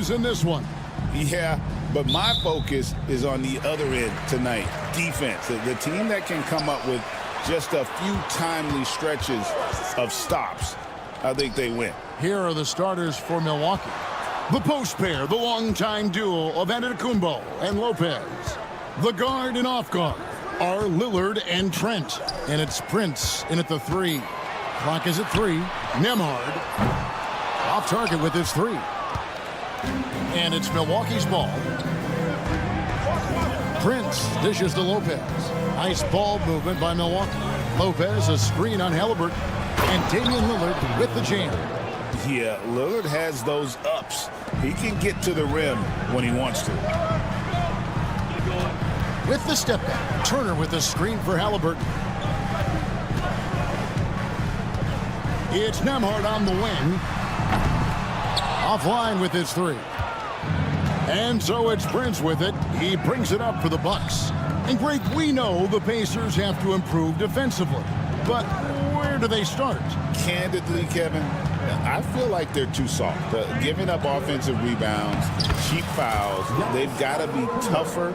wins in this one. Yeah, but my focus is on the other end tonight. Defense. The team that can come up with just a few timely stretches of stops, I think they win. Here are the starters for Milwaukee. The post pair, the longtime duo of Antetokounmpo and Lopez. The guard and off guard are Lillard and Trent. And it's Prince in at the 3. Clock is at 3. Nembhard off target with his 3. And it's Milwaukee's ball. Prince dishes to Lopez. Nice ball movement by Milwaukee. Lopez, a screen on Halliburton. And Damian Lillard with the jam. Yeah, Lillard has those ups. He can get to the rim when he wants to. With the step back, Turner with the screen for Halliburton. It's Nembhard on the wing. Offline with his 3. And so it's Prince with it. He brings it up for the Bucks. And Greg, we know the Pacers have to improve defensively. But where do they start? Candidly, Kevin, I feel like they're too soft. Giving up offensive rebounds, cheap fouls, they've got to be tougher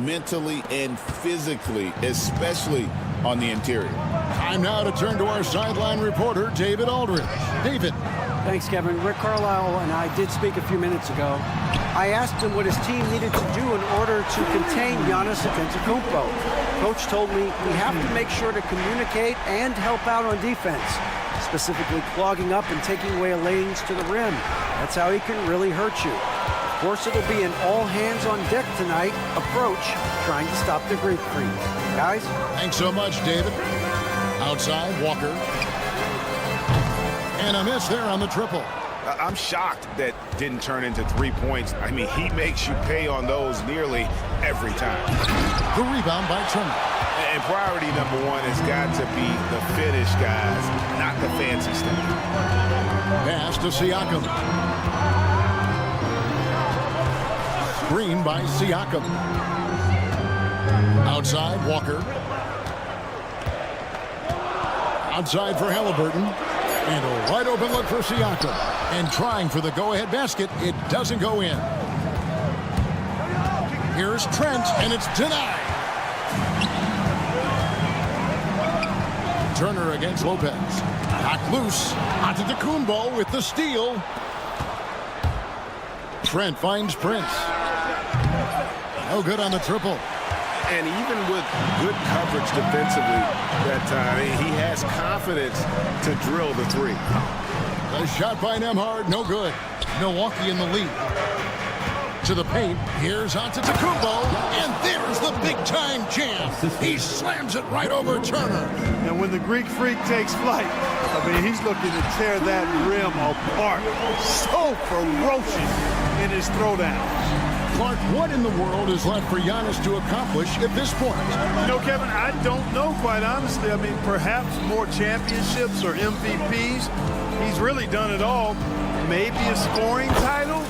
mentally and physically, especially on the interior. Time now to turn to our sideline reporter, David Aldridge. David. Thanks, Kevin. Rick Carlisle and I did speak a few minutes ago. I asked him what his team needed to do in order to contain Giannis Antetokounmpo. Coach told me we have to make sure to communicate and help out on defense, specifically clogging up and taking away lanes to the rim. That's how he can really hurt you. Of course, it'll be an all-hands-on-deck tonight approach, trying to stop the Greek Freak. Guys? Thanks so much, David. Outside, Walker. And a miss there on the triple. I'm shocked that didn't turn into 3 points. I mean, he makes you pay on those nearly every time. The rebound by Turner. And priority number 1 has got to be the finish, guys, not the fancy stuff. Pass to Siakam. Screen by Siakam. Outside, Walker. Outside for Halliburton. And a wide open look for Siakam. And trying for the go-ahead basket. It doesn't go in. Here's Trent, and it's denied. Turner against Lopez. Knocked loose. Antetokounmpo with the steal. Trent finds Prince. No good on the triple. And even with good coverage defensively that time, he has confidence to drill the 3. A shot by Nembhard, no good. Milwaukee in the lead. To the paint, here's Antetokounmpo, and there's the big-time jam. He slams it right over Turner. And when the Greek Freak takes flight, I mean, he's looking to tear that rim apart. So ferocious in his throwdown. Clark, what in the world is left for Giannis to accomplish at this point? You know, Kevin, I don't know, quite honestly. I mean, perhaps more championships or MVPs. He's really done it all. Maybe a scoring title,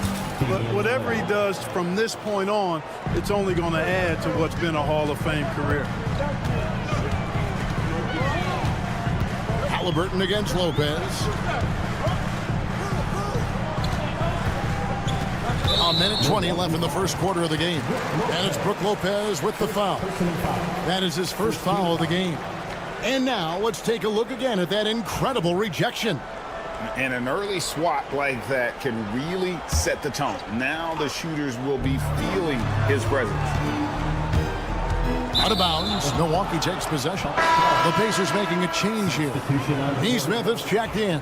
but whatever he does from this point on, it's only going to add to what's been a Hall of Fame career. Halliburton against Lopez. A minute 20 left in the first quarter of the game. And it's Brook Lopez with the foul. That is his first foul of the game. And now let's take a look again at that incredible rejection. And an early swat like that can really set the tone. Now the shooters will be feeling his presence. Out of bounds, Milwaukee takes possession. The Pacers making a change here. Nesmith has checked in.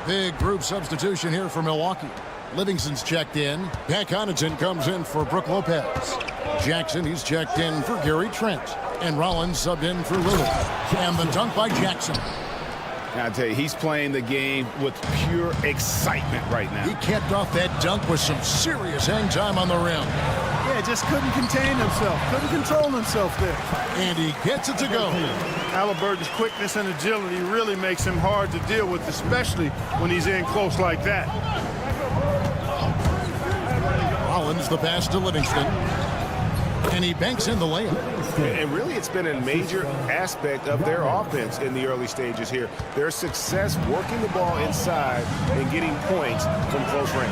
Big group substitution here for Milwaukee. Livingston's checked in. Pat Connaughton comes in for Brook Lopez. Jackson, he's checked in for Gary Trent. And Rollins subbed in for Lillard. And the dunk by Jackson. I tell you, he's playing the game with pure excitement right now. He capped off that dunk with some serious hang time on the rim. Yeah, just couldn't contain himself. Couldn't control himself there. And he gets it to go. Halliburton's quickness and agility really makes him hard to deal with, especially when he's in close like that. Rollins the pass to Livingston. And he banks in the layup. And really, it's been a major aspect of their offense in the early stages here. Their success working the ball inside and getting points from close range.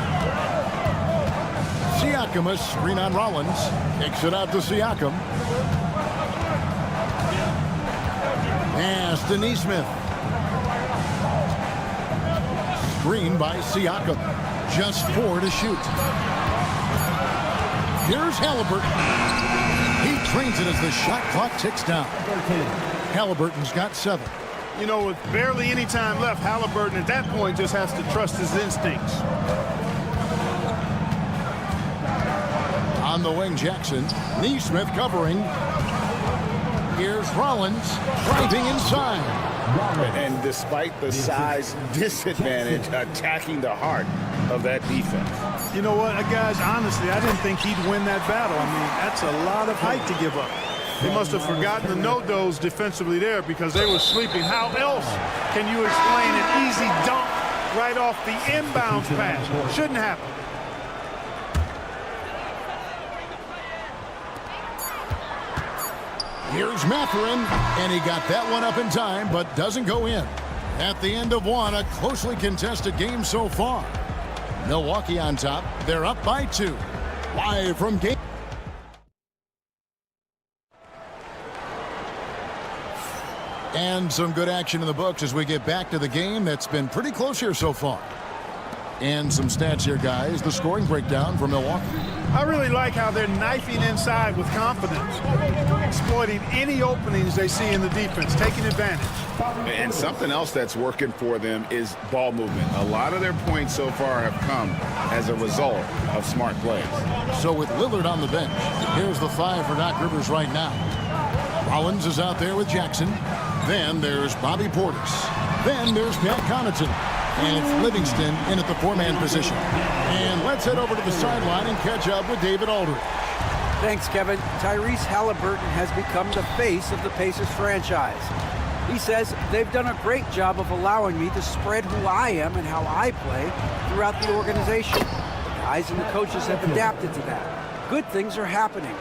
Siakam, a screen on Rollins. Kicks it out to Siakam. Pass to Neesmith. Screen by Siakam. Just 4 to shoot. Here's Halliburton. He trains it as the shot clock ticks down. Halliburton's got 7. You know, with barely any time left, Halliburton at that point just has to trust his instincts. On the wing, Jackson. Neesmith covering. Here's Rollins driving inside. And despite the size disadvantage, attacking the heart of that defense. You know what, guys, honestly, I didn't think he'd win that battle. I mean, that's a lot of height to give up. They must have forgotten the no-dos defensively there because they were sleeping. How else can you explain an easy dunk right off the inbounds pass? Shouldn't happen. Here's Mathurin, and he got that one up in time, but doesn't go in. At the end of one, a closely contested game so far. Milwaukee on top. They're up by 2. Live from game. And some good action in the books as we get back to the game that's been pretty close here so far. And some stats here, guys. The scoring breakdown for Milwaukee. I really like how they're knifing inside with confidence, exploiting any openings they see in the defense, taking advantage. And something else that's working for them is ball movement. A lot of their points so far have come as a result of smart plays. So with Lillard on the bench, here's the 5 for Doc Rivers right now. Rollins is out there with Jackson. Then there's Bobby Portis. Then there's Pat Connaughton. And it's Livingston in at the 4-man position. And let's head over to the sideline and catch up with David Aldridge. Thanks, Kevin. Tyrese Halliburton has become the face of the Pacers franchise. He says they've done a great job of allowing me to spread who I am and how I play throughout the organization. The guys and the coaches have adapted to that. Good things are happening.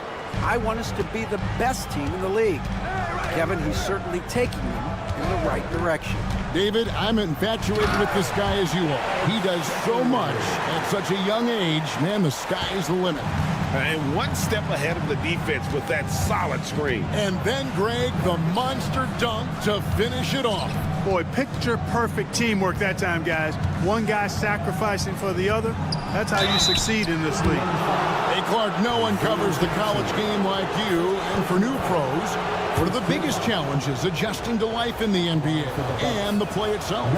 I want us to be the best team in the league. Kevin, he's certainly taking them in the right direction. David, I'm infatuated with this guy as you are. He does so much at such a young age. Man, the sky's the limit. And one step ahead of the defense with that solid screen. And then, Greg, the monster dunk to finish it off. Boy, picture-perfect teamwork that time, guys. One guy sacrificing for the other. That's how you succeed in this league. Hey, Clark, no one covers the college game like you. And for new pros, one of the biggest challenges adjusting to life in the NBA and the play itself.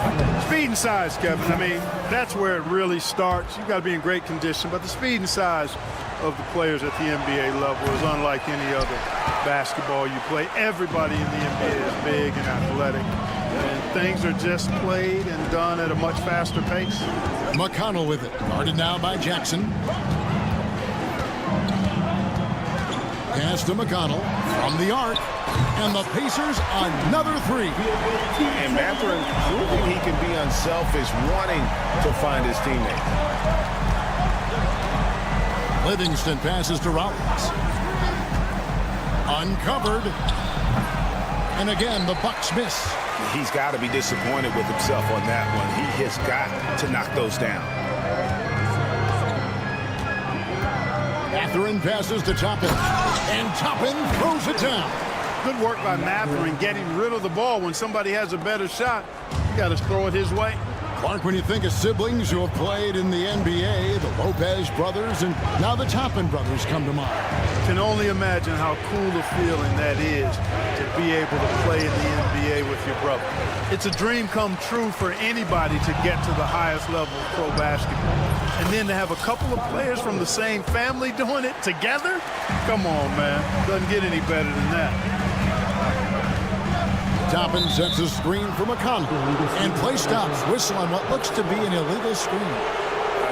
Speed and size, Kevin. I mean, that's where it really starts. You've got to be in great condition, but the speed and size of the players at the NBA level is unlike any other basketball you play. Everybody in the NBA is big and athletic, and things are just played and done at a much faster pace. McConnell with it, guarded now by Jackson. Pass to McConnell from the arc, and the Pacers another 3. And Mathurin proving he can be unselfish, wanting to find his teammates. Livingston passes to Rollins. Uncovered. And again, the Bucks miss. He's got to be disappointed with himself on that one. He has got to knock those down. Mathurin passes to Toppin. And Toppin throws it down. Good work by Mathurin getting rid of the ball. When somebody has a better shot, you got to throw it his way. Clark, when you think of siblings who have played in the NBA, the Lopez brothers, and now the Toppin brothers come to mind. Can only imagine how cool a feeling that is to be able to play in the NBA with your brother. It's a dream come true for anybody to get to the highest level of pro basketball. And then to have a couple of players from the same family doing it together? Come on, man. Doesn't get any better than that. Toppin sets a screen for McConnell. And play stops. Whistle on what looks to be an illegal screen.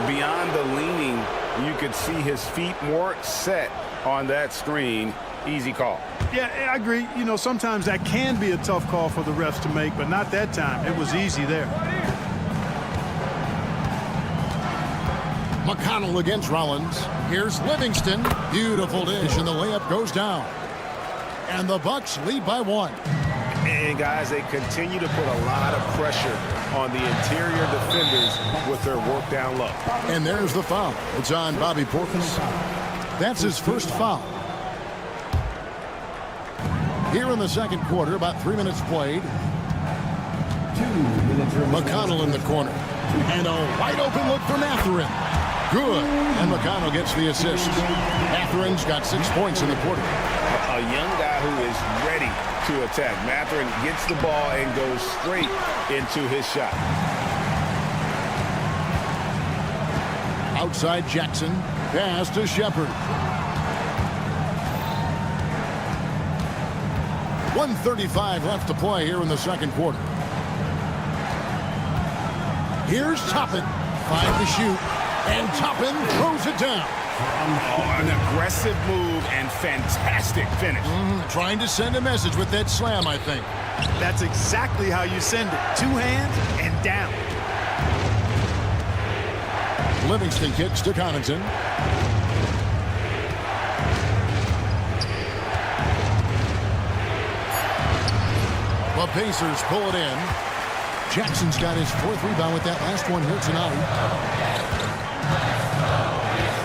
Beyond the leaning, you could see his feet more set on that screen. Easy call. Yeah, I agree. You know, sometimes that can be a tough call for the refs to make, but not that time. It was easy there. McConnell against Rollins. Here's Livingston. Beautiful dish, and the layup goes down. And the Bucks lead by 1. And, guys, they continue to put a lot of pressure on the interior defenders with their work down low. And there's the foul. It's on Bobby Portis. That's his first foul. Here in the second quarter, about 3 minutes played. McConnell in the corner. And a wide open look for Mathurin. Good. And McConnell gets the assist. Mathurin's got 6 points in the quarter. A young guy who is ready to attack. Mathurin gets the ball and goes straight into his shot. Outside Jackson. Pass to Shepard. 1:35 left to play here in the second quarter. Here's Toppin. 5 to shoot. And Toppin throws it down. Oh, an aggressive move and fantastic finish. Trying to send a message with that slam, I think. That's exactly how you send it. 2 hands and down. Livingston kicks to Connaughton. The Pacers pull it in. Jackson's got his 4th rebound with that last one here tonight.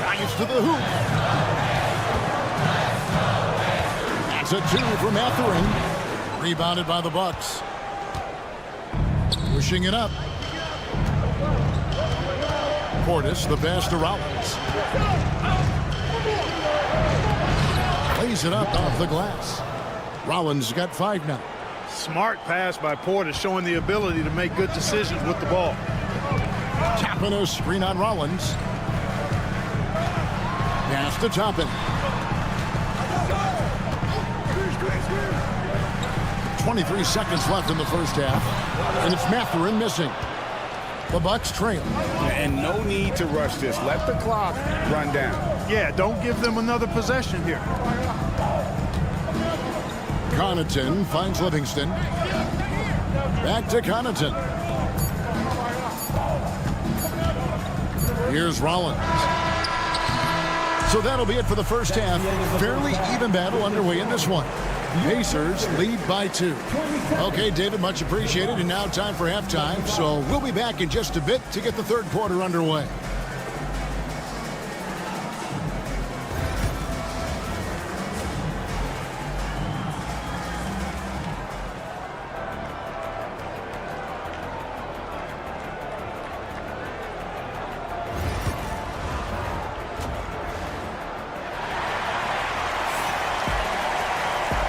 Drives to the hoop. That's a 2 for Mathurin. Rebounded by the Bucks. Pushing it up. Portis, the pass to Rollins. Lays it up off the glass. Rollins got 5 now. Smart pass by Portis, showing the ability to make good decisions with the ball. Tapping a screen on Rollins. Pass to Toppin. 23 seconds left in the first half. And it's Mathurin missing. The Bucks trail. And no need to rush this. Let the clock run down. Yeah, don't give them another possession here. Connaughton finds Livingston. Back to Connaughton. Here's Rollins. So that'll be it for the first half. Fairly even battle underway in this one. Pacers lead by 2. Okay, David, much appreciated. And now time for halftime. So we'll be back in just a bit to get the third quarter underway.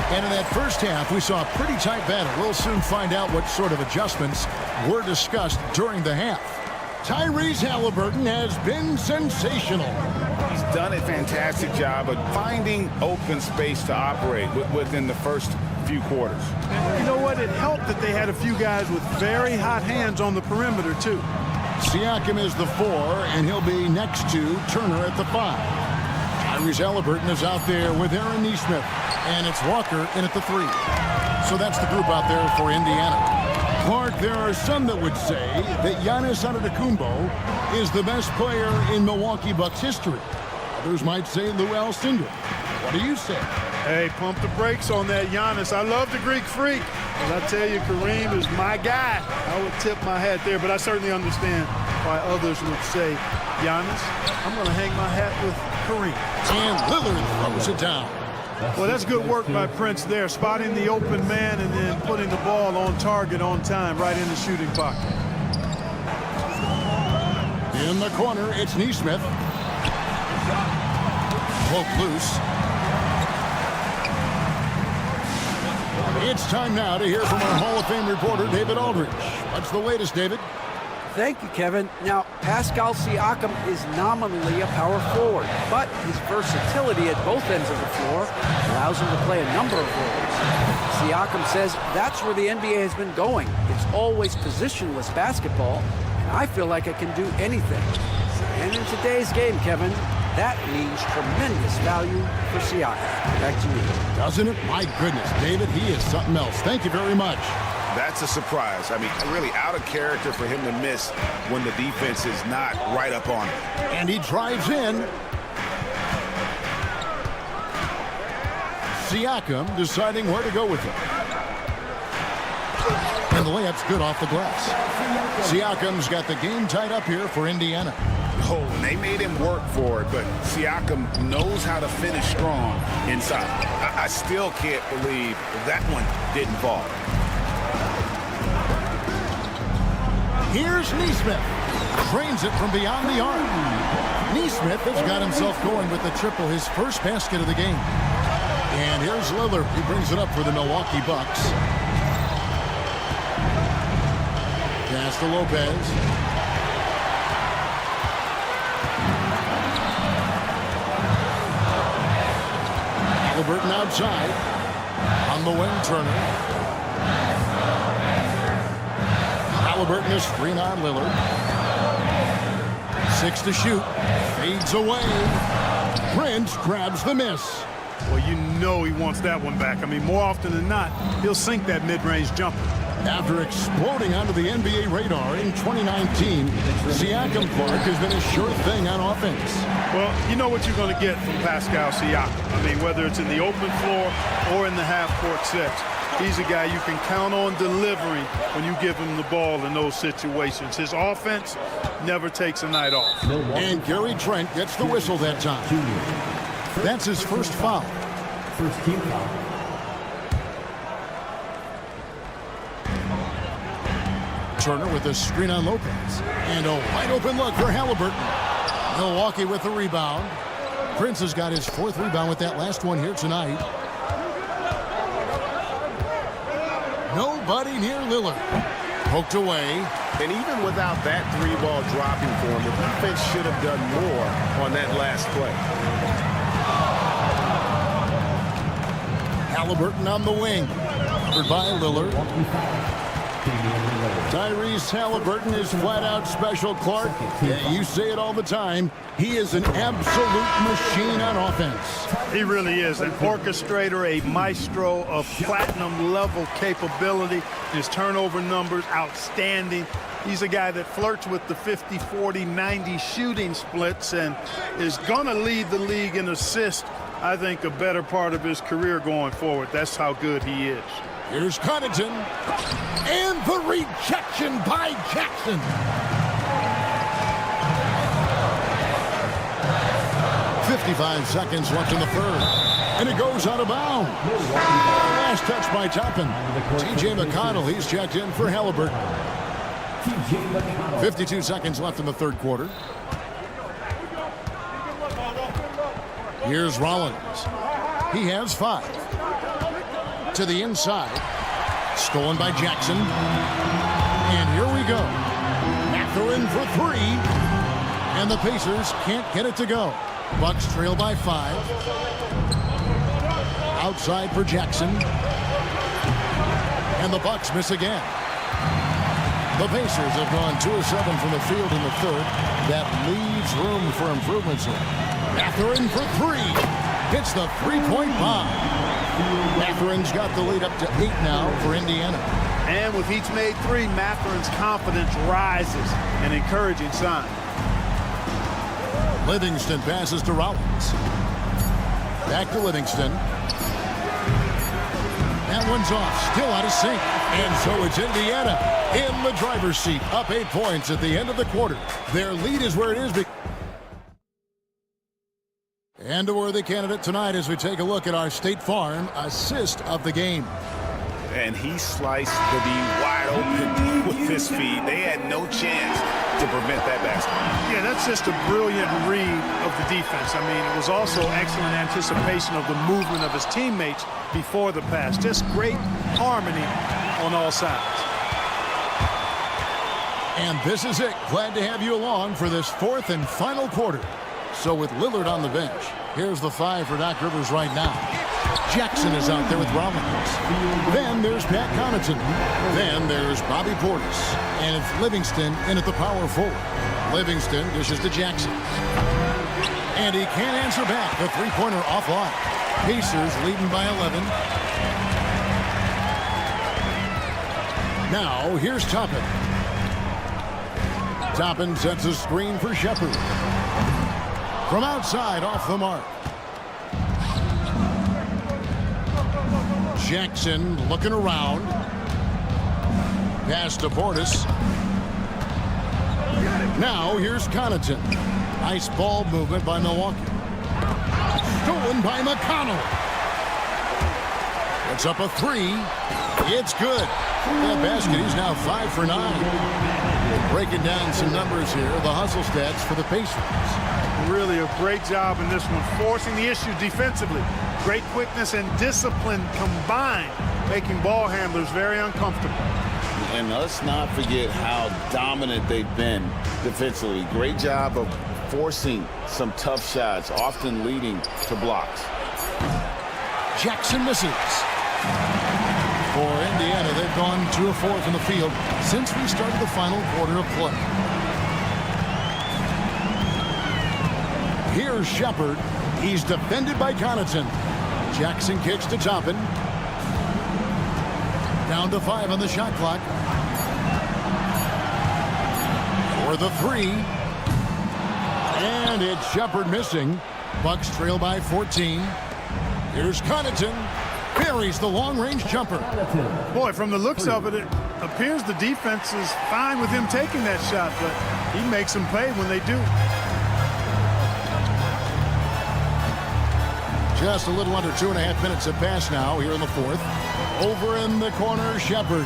And in that first half, we saw a pretty tight battle. We'll soon find out what sort of adjustments were discussed during the half. Tyrese Halliburton has been sensational. He's done a fantastic job of finding open space to operate within the first few quarters. And you know what? It helped that they had a few guys with very hot hands on the perimeter, too. Siakam is the 4, and he'll be next to Turner at the 5. Tyrese Halliburton is out there with Aaron Nesmith. And it's Walker in at the 3. So that's the group out there for Indiana. Clark, there are some that would say that Giannis Antetokounmpo is the best player in Milwaukee Bucks history. Others might say Lou Alcindor. What do you say? Hey, pump the brakes on that Giannis. I love the Greek Freak. As I tell you, Kareem is my guy. I would tip my hat there, but I certainly understand why others would say, Giannis, I'm going to hang my hat with Kareem. And Lillard throws it down. Well, that's good work by Prince there, spotting the open man and then putting the ball on target on time right in the shooting pocket. In the corner, it's Nesmith. Poke loose. It's time now to hear from our Hall of Fame reporter, David Aldridge. What's the latest, David? Thank you, Kevin. Now, Pascal Siakam is nominally a power forward, but his versatility at both ends of the floor allows him to play a number of roles. Siakam says that's where the NBA has been going. It's always positionless basketball, and I feel like I can do anything. And in today's game, Kevin, that means tremendous value for Siakam. Back to you. Doesn't it? My goodness, David, he is something else. Thank you very much. That's a surprise. I mean, really out of character for him to miss when the defense is not right up on him. And he drives in. Siakam deciding where to go with it. And the layup's good off the glass. Siakam's got the game tied up here for Indiana. Oh, they made him work for it, but Siakam knows how to finish strong inside. I still can't believe that one didn't fall. Here's Neesmith. Trains it from beyond the arc. Neesmith has got himself going with the triple, his first basket of the game. And here's Lillard. He brings it up for the Milwaukee Bucks. Pass to Lopez. Halliburton outside. On the wing, Turner. Halliburton is screen on Lillard. 6 to shoot. Fades away. Prince grabs the miss. Well, you know he wants that one back. I mean, more often than not, he'll sink that mid-range jumper. After exploding onto the NBA radar in 2019, Siakam Clark has been a sure thing on offense. Well, you know what you're going to get from Pascal Siakam. I mean, whether it's in the open floor or in the half-court sets, he's a guy you can count on delivering when you give him the ball in those situations. His offense never takes a night off. And Gary Trent gets the whistle that time. That's his first foul. First team foul. Turner with a screen on Lopez. And a wide open look for Halliburton. Milwaukee with the rebound. Prince has got his 4th rebound with that last one here tonight. Nobody near Lillard. Poked away. And even without that 3-ball dropping for him, the defense should have done more on that last play. Halliburton on the wing. Covered by Lillard. Tyrese Halliburton is flat out special, Clark. Yeah, you say it all the time. He is an absolute machine on offense. He really is an orchestrator, a maestro of platinum-level capability. His turnover numbers, outstanding. He's a guy that flirts with the 50, 40, 90 shooting splits and is going to lead the league in assists, I think, a better part of his career going forward. That's how good he is. Here's Connaughton. And the rejection by Jackson. .55 seconds left in the third. And it goes out of bounds. Last touch by Toppin. T.J. McConnell, he's checked in for Halliburton. 52 seconds left in the third quarter. Here's Rollins. He has 5. To the inside. Stolen by Jackson. And here we go. Mathurin for 3. And the Pacers can't get it to go. Bucks trail by 5. Outside for Jackson. And the Bucks miss again. The Pacers have gone 2 of 7 from the field in the third. That leaves room for improvements here. Mathurin for 3. Hits the 3-point bomb. Mathurin's got the lead up to 8 now for Indiana. And with each made 3, Mathurin's confidence rises, an encouraging sign. Livingston passes to Rollins. Back to Livingston. That one's off, still out of sync. And so it's Indiana in the driver's seat, up 8 points at the end of the quarter. Their lead is where it is. And a worthy candidate tonight as we take a look at our State Farm assist of the game. And he sliced the D wide open with his feet. They had no chance to prevent that basket. Yeah, that's just a brilliant read of the defense. I mean, it was also excellent anticipation of the movement of his teammates before the pass. Just great harmony on all sides. And this is it. Glad to have you along for this 4th and final quarter. So with Lillard on the bench, here's the 5 for Doc Rivers right now. Jackson is out there with Rollins. Then there's Pat Connaughton. Then there's Bobby Portis. And it's Livingston in at the power forward. Livingston dishes to Jackson. And he can't answer back. The 3-pointer offline. Pacers leading by 11. Now here's Toppin. Toppin sets a screen for Shepard. From outside, off the mark. Jackson looking around. Pass to Portis. Now here's Connaughton. Nice ball movement by Milwaukee. Stolen by McConnell. It's up a 3. It's good. That basket, he's now 5 for 9. Breaking down some numbers here, the hustle stats for the Pacers. Really a great job in this one, forcing the issue defensively. Great quickness and discipline combined, making ball handlers very uncomfortable. And let's not forget how dominant they've been defensively. Great job of forcing some tough shots, often leading to blocks. Jackson misses. For Indiana, they've gone 2 of 4 from the field since we started the final quarter of play. Here's Shepard. He's defended by Connaughton. Jackson kicks to Toppin. Down to 5 on the shot clock. For the 3. And it's Shepard missing. Bucks trail by 14. Here's Connaughton. Buries the long-range jumper. Boy, from the looks of it, it appears the defense is fine with him taking that shot, but he makes them pay when they do. Just a little under 2.5 minutes have passed now here in the 4th. Over in the corner, Shepard.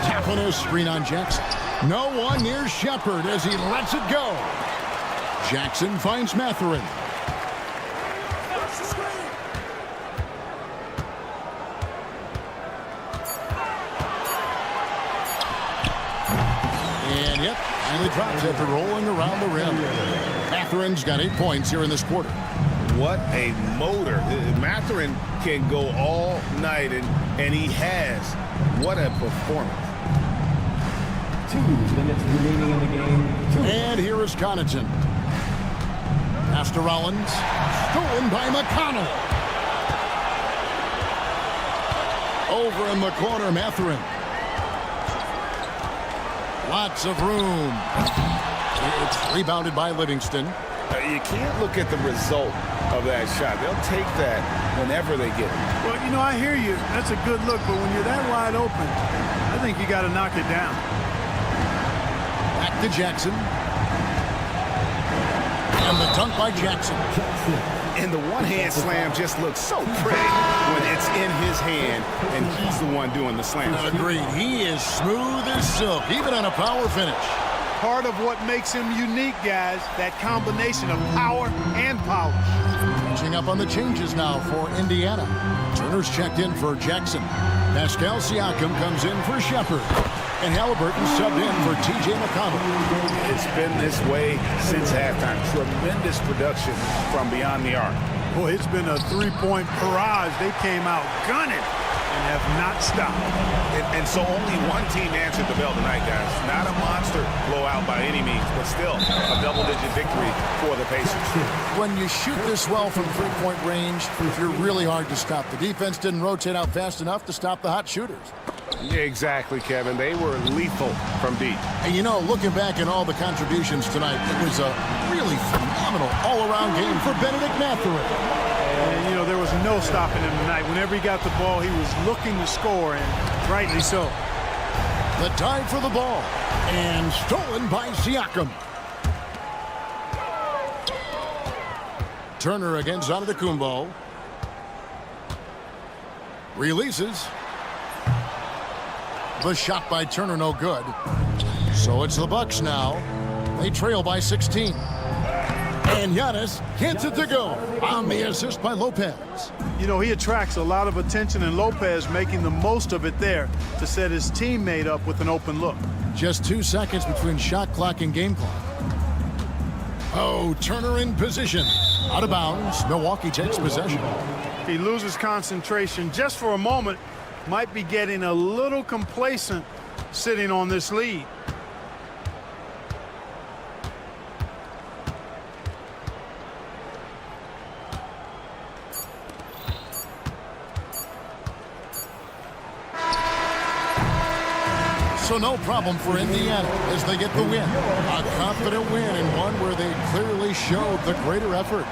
Tapping a screen on Jackson. No one near Shepard as he lets it go. Jackson finds Mathurin. And yep, finally drops after rolling around the rim. Mathurin's got 8 points here in this quarter. What a motor. Mathurin can go all night, and he has. What a performance. 2 minutes remaining in the game. And here is Connaughton. Pass to Rollins. Stolen by McConnell. Over in the corner, Mathurin. Lots of room. It's rebounded by Livingston. You can't look at the result of that shot. They'll take that whenever they get it. Well, you know, I hear you. That's a good look, but when you're that wide open, I think you got to knock it down. Back to Jackson. And the dunk by Jackson. And the one-hand slam just looks so pretty when it's in his hand, and he's the one doing the slam. Agreed. He is smooth as silk, even on a power finish. Part of what makes him unique, guys, that combination of power and polish. Catching up on the changes now for Indiana. Turner's checked in for Jackson. Pascal Siakam comes in for Shepard. And Halliburton subbed in for T.J. McConnell. It's been this way since halftime. Tremendous production from beyond the arc. Boy, it's been a three-point barrage. They came out gunning and have not stopped. And so only one team answered the bell tonight, guys. Not a monster blowout by any means, but still a double-digit victory for the Pacers. When you shoot this well from three-point range, you're really hard to stop. The defense didn't rotate out fast enough to stop the hot shooters. Yeah, exactly, Kevin. They were lethal from deep. And you know, looking back at all the contributions tonight, it was a really phenomenal all-around game for Benedict Mathurin. And, you know, there was no stopping him tonight. Whenever he got the ball, he was looking to score, and rightly so. The tie for the ball, and stolen by Siakam. Turner against Antetokounmpo. Releases. The shot by Turner, no good. So it's the Bucks now. They trail by 16. And Giannis gets it to go on the assist by Lopez. You know, he attracts a lot of attention, and Lopez making the most of it there to set his teammate up with an open look. Just 2 seconds between shot clock and game clock. Oh, Turner in position. Out of bounds. Milwaukee takes possession. If he loses concentration just for a moment, might be getting a little complacent sitting on this lead. So no problem for Indiana as they get the win. A confident win, and one where they clearly showed the greater effort.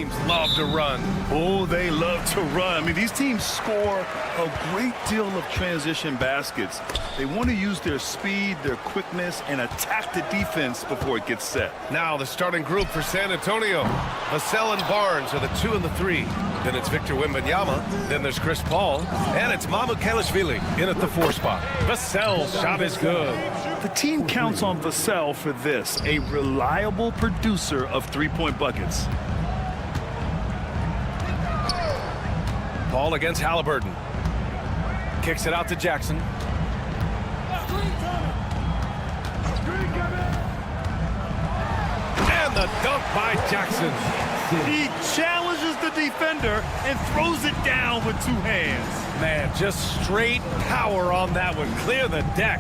teams love to run. Oh, they love to run. I mean, these teams score a great deal of transition baskets. They want to use their speed, their quickness, and attack the defense before it gets set. Now the starting group for San Antonio. Vassell and Barnes are the 2 and the 3. Then it's Victor Wembanyama. Then there's Chris Paul. And it's Mamukelashvili in at the 4 spot. Vassell's shot is good. The team counts on Vassell for this, a reliable producer of three-point buckets. Paul against Halliburton. Kicks it out to Jackson. And the dunk by Jackson. He challenges the defender and throws it down with 2 hands. Man, just straight power on that one. Clear the deck.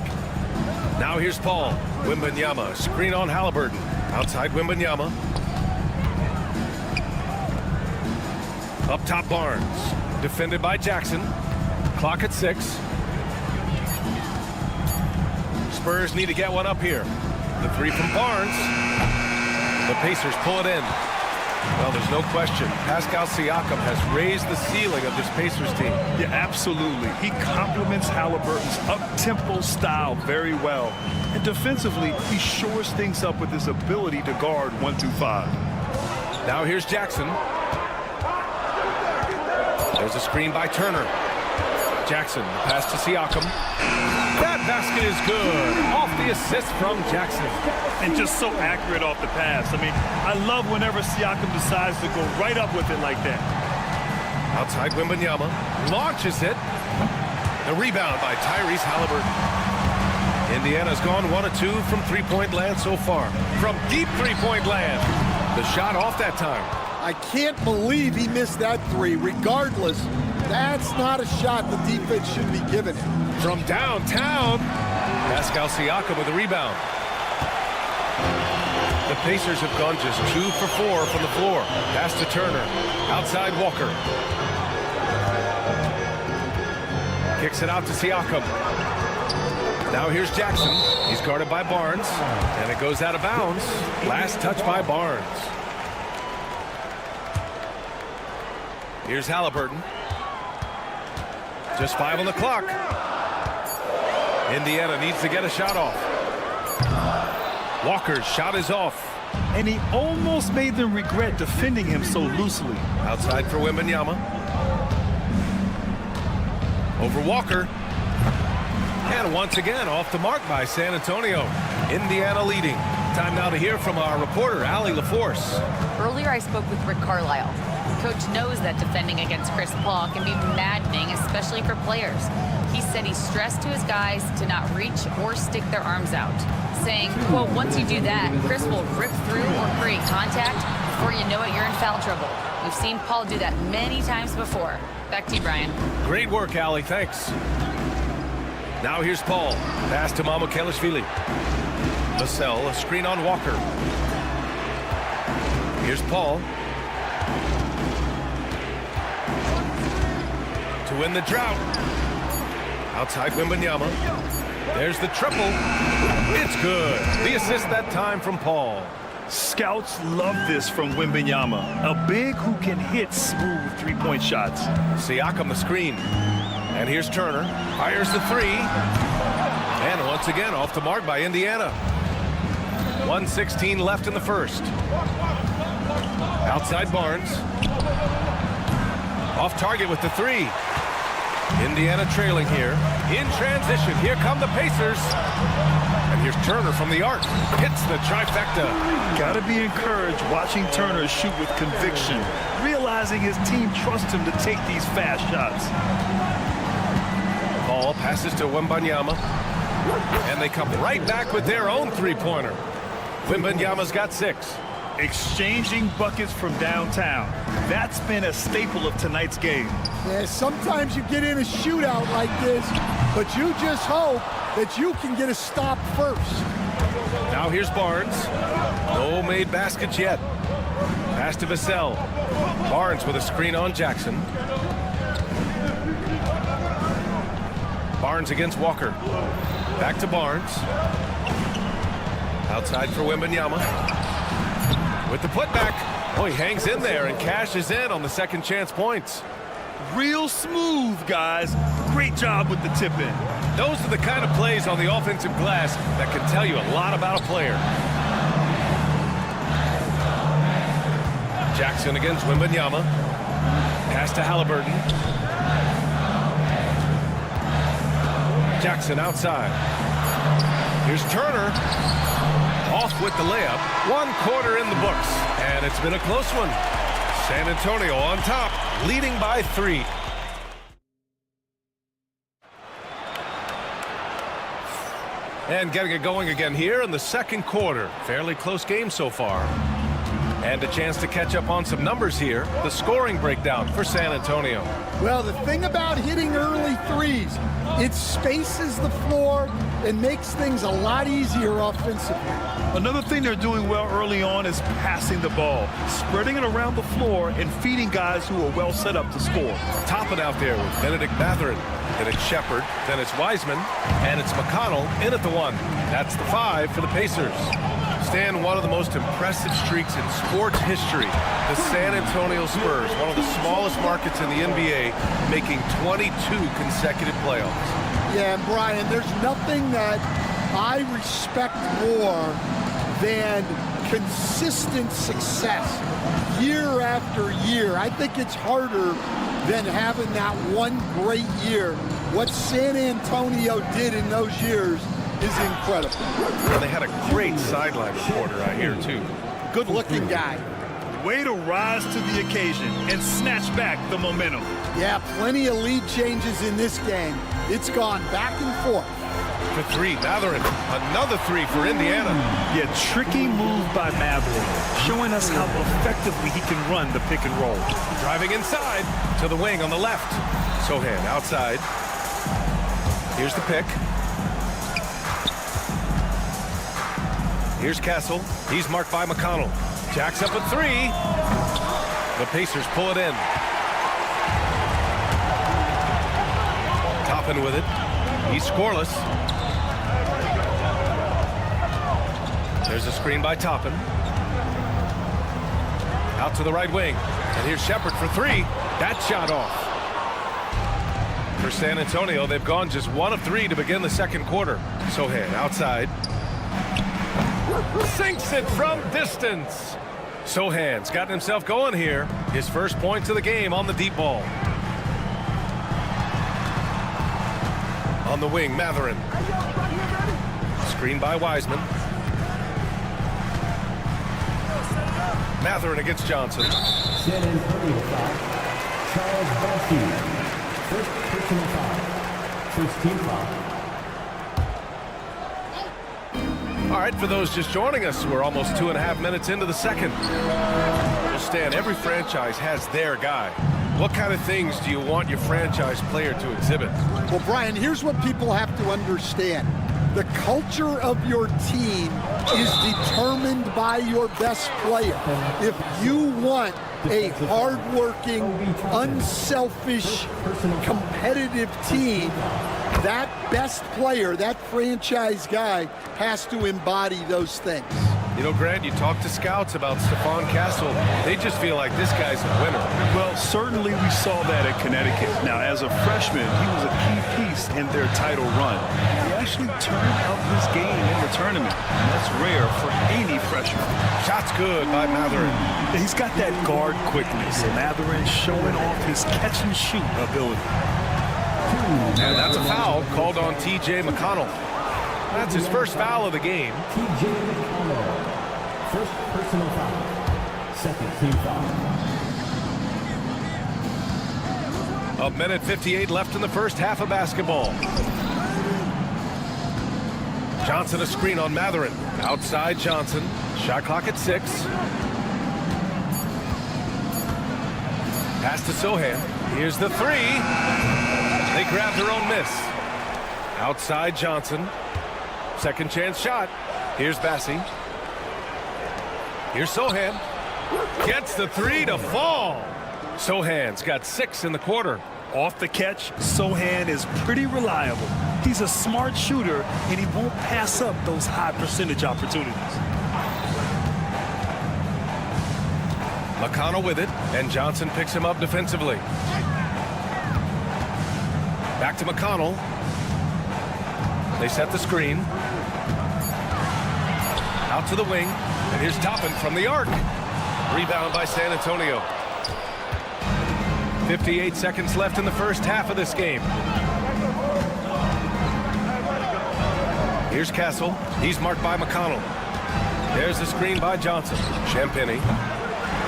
Now here's Paul. Wembanyama, screen on Halliburton. Outside Wembanyama. Up top Barnes. Defended by Jackson. Clock at 6. Spurs need to get one up here. The 3 from Barnes. The Pacers pull it in. Well, there's no question. Pascal Siakam has raised the ceiling of this Pacers team. Yeah, absolutely. He complements Halliburton's up-tempo style very well. And defensively, he shores things up with his ability to guard 1-2-5. Now here's Jackson. There's a screen by Turner. Jackson, the pass to Siakam. That basket is good. Off the assist from Jackson. And just so accurate off the pass. I mean, I love whenever Siakam decides to go right up with it like that. Outside Wembanyama. Launches it. The rebound by Tyrese Halliburton. Indiana's gone 1 of 2 from three-point land so far. From deep three-point land. The shot off that time. I can't believe he missed that 3. Regardless, that's not a shot the defense should be giving him. From downtown, Pascal Siakam with a rebound. The Pacers have gone just 2 for 4 from the floor. Pass to Turner. Outside Walker. Kicks it out to Siakam. Now here's Jackson. He's guarded by Barnes. And it goes out of bounds. Last touch by Barnes. Here's Halliburton. Just 5 on the clock. Indiana needs to get a shot off. Walker's shot is off. And he almost made them regret defending him so loosely. Outside for Wembanyama. Over Walker. And once again, off the mark by San Antonio. Indiana leading. Time now to hear from our reporter, Allie LaForce. Earlier, I spoke with Rick Carlisle. Coach knows that defending against Chris Paul can be maddening, especially for players. He said he stressed to his guys to not reach or stick their arms out, saying, quote, once you do that, Chris will rip through or create contact. Before you know it, you're in foul trouble. We've seen Paul do that many times before. Back to you, Brian. Great work, Allie. Thanks. Now here's Paul. Pass to Mamukelashvili. Vassell, a screen on Walker. Here's Paul. To win the drought. Outside Wembanyama. There's the triple. It's good. The assist that time from Paul. Scouts love this from Wembanyama. A big who can hit smooth three-point shots. Siakam the screen. And here's Turner. Fires the 3. And once again off the mark by Indiana. 1:16 left in the first. Outside Barnes. Off target with the 3. Indiana trailing here. In transition, here come the Pacers. And here's Turner from the arc. Hits the trifecta. Gotta be encouraged watching Turner shoot with conviction, realizing his team trusts him to take these fast shots. Ball passes to Wembanyama. And they come right back with their own three-pointer. Wembanyama's got 6. Exchanging buckets from downtown. That's been a staple of tonight's game. Yeah, sometimes you get in a shootout like this, but you just hope that you can get a stop first. Now here's Barnes. No made baskets yet. Pass to Vassell. Barnes with a screen on Jackson. Barnes against Walker. Back to Barnes. Outside for Wembanyama. With the putback. Oh, he hangs in there and cashes in on the second chance points. Real smooth, guys. Great job with the tip in. Those are the kind of plays on the offensive glass that can tell you a lot about a player. Jackson against Wembanyama. Pass to Halliburton. Jackson outside. Here's Turner. Off with the layup. 1 quarter in the books. And it's been a close one. San Antonio on top, leading by 3. And getting it going again here in the second quarter. Fairly close game so far. And a chance to catch up on some numbers here. The scoring breakdown for San Antonio. Well, the thing about hitting early threes, it spaces the floor and makes things a lot easier offensively. Another thing they're doing well early on is passing the ball, spreading it around the floor and feeding guys who are well set up to score. Topping out there with Benedict Mathurin. Then it's Shepard, then it's Wiseman, and it's McConnell in at the 1. That's the 5 for the Pacers. Stan, one of the most impressive streaks in sports history. The San Antonio Spurs, one of the smallest markets in the NBA, making 22 consecutive playoffs. Yeah, and Brian, there's nothing that I respect more than consistent success year after year. I think it's harder than having that one great year. What San Antonio did in those years is incredible. Well, they had a great sideline reporter out here, too. Good-looking guy. Way to rise to the occasion and snatch back the momentum. Yeah, plenty of lead changes in this game. It's gone back and forth. For 3, Mathurin. Another 3 for Indiana. Yeah, tricky move by Mathurin, showing us how effectively he can run the pick and roll. Driving inside to the wing on the left. Sohan outside. Here's the pick. Here's Castle. He's marked by McConnell. Jacks up at 3. The Pacers pull it in. Toppin with it. He's scoreless. There's a screen by Toppin. Out to the right wing. And here's Shepard for 3. That shot off. For San Antonio, they've gone just 1 of 3 to begin the second quarter. Sohan outside. Sinks it from distance. Sohan's gotten himself going here. His first points of the game on the deep ball. On the wing, Mathurin. Screen by Wiseman. Mathurin against Johnson. San Antonio foul. Charles Barkley. First personal foul. First team foul. All right, for those just joining us, we're almost 2.5 minutes into the second. Well, Stan, every franchise has their guy. What kind of things do you want your franchise player to exhibit? Well, Brian, here's what people have to understand. The culture of your team is determined by your best player. If you want a hardworking, unselfish, competitive team, that best player, that franchise guy, has to embody those things. You know, Grant, you talk to scouts about Stephon Castle. They just feel like this guy's a winner. Well, certainly we saw that at Connecticut. Now, as a freshman, he was a key piece in their title run. He actually turned up his game in the tournament, and that's rare for any freshman. Shot's good by Mathurin. He's got that guard quickness. Mathurin showing off his catch-and-shoot ability. And that's a foul called on T.J. McConnell. That's his first foul of the game. T.J. McConnell. First personal foul. Second team foul. 1:58 left in the first half of basketball. Johnson a screen on Mathurin. Outside Johnson. Shot clock at 6. Pass to Sohan. Here's the 3. They grab their own miss. Outside Johnson. Second chance shot. Here's Bassi. Here's Sohan. Gets the 3 to fall. Sohan's got 6 in the quarter. Off the catch, Sohan is pretty reliable. He's a smart shooter, and he won't pass up those high percentage opportunities. McConnell with it, and Johnson picks him up defensively. Back to McConnell. They set the screen. Out to the wing, and here's Toppin from the arc. Rebound by San Antonio. 58 seconds left in the first half of this game. Here's Castle. He's marked by McConnell. There's the screen by Johnson. Champagny.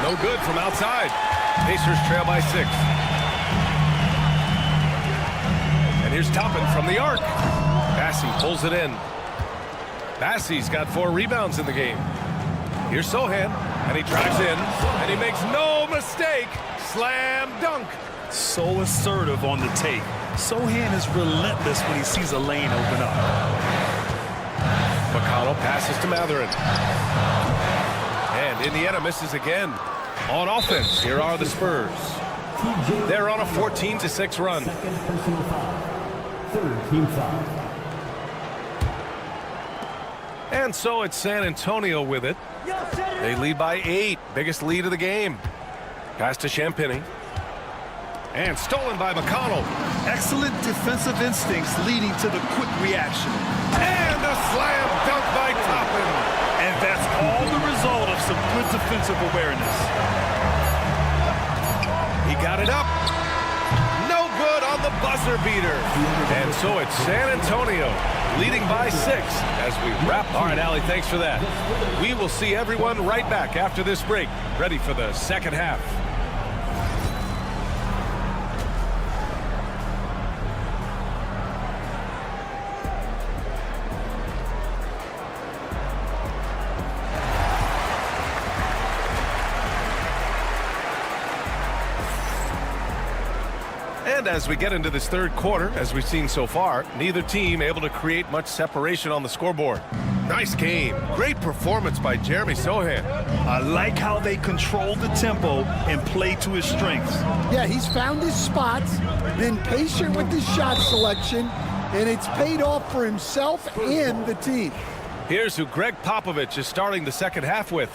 No good from outside. Pacers trail by 6. And here's Toppin from the arc. Bassey pulls it in. Bassey's got 4 rebounds in the game. Here's Sohan, and he drives in, and he makes no mistake. Slam dunk. So assertive on the tape. Sohan is relentless when he sees a lane open up. McConnell passes to Matherin. And Indiana misses again. On offense, here are the Spurs. They're on a 14-6 run. Second personal foul. Third team foul. And so it's San Antonio with it. They lead by 8. Biggest lead of the game. Pass to Champagny. And stolen by McConnell. Excellent defensive instincts leading to the quick reaction. And a slam dunk by Toppin. And that's all the result of some good defensive awareness. He got it up. No good on the buzzer beater. And so it's San Antonio leading by 6 as we wrap. All right, Allie, thanks for that. We will see everyone right back after this break, ready for the second half. And as we get into this third quarter, as we've seen so far, neither team able to create much separation on the scoreboard. Nice game. Great performance by Jeremy Sohan. I like how they control the tempo and play to his strengths. Yeah, he's found his spots, been patient with his shot selection, and it's paid off for himself and the team. Here's who Greg Popovich is starting the second half with.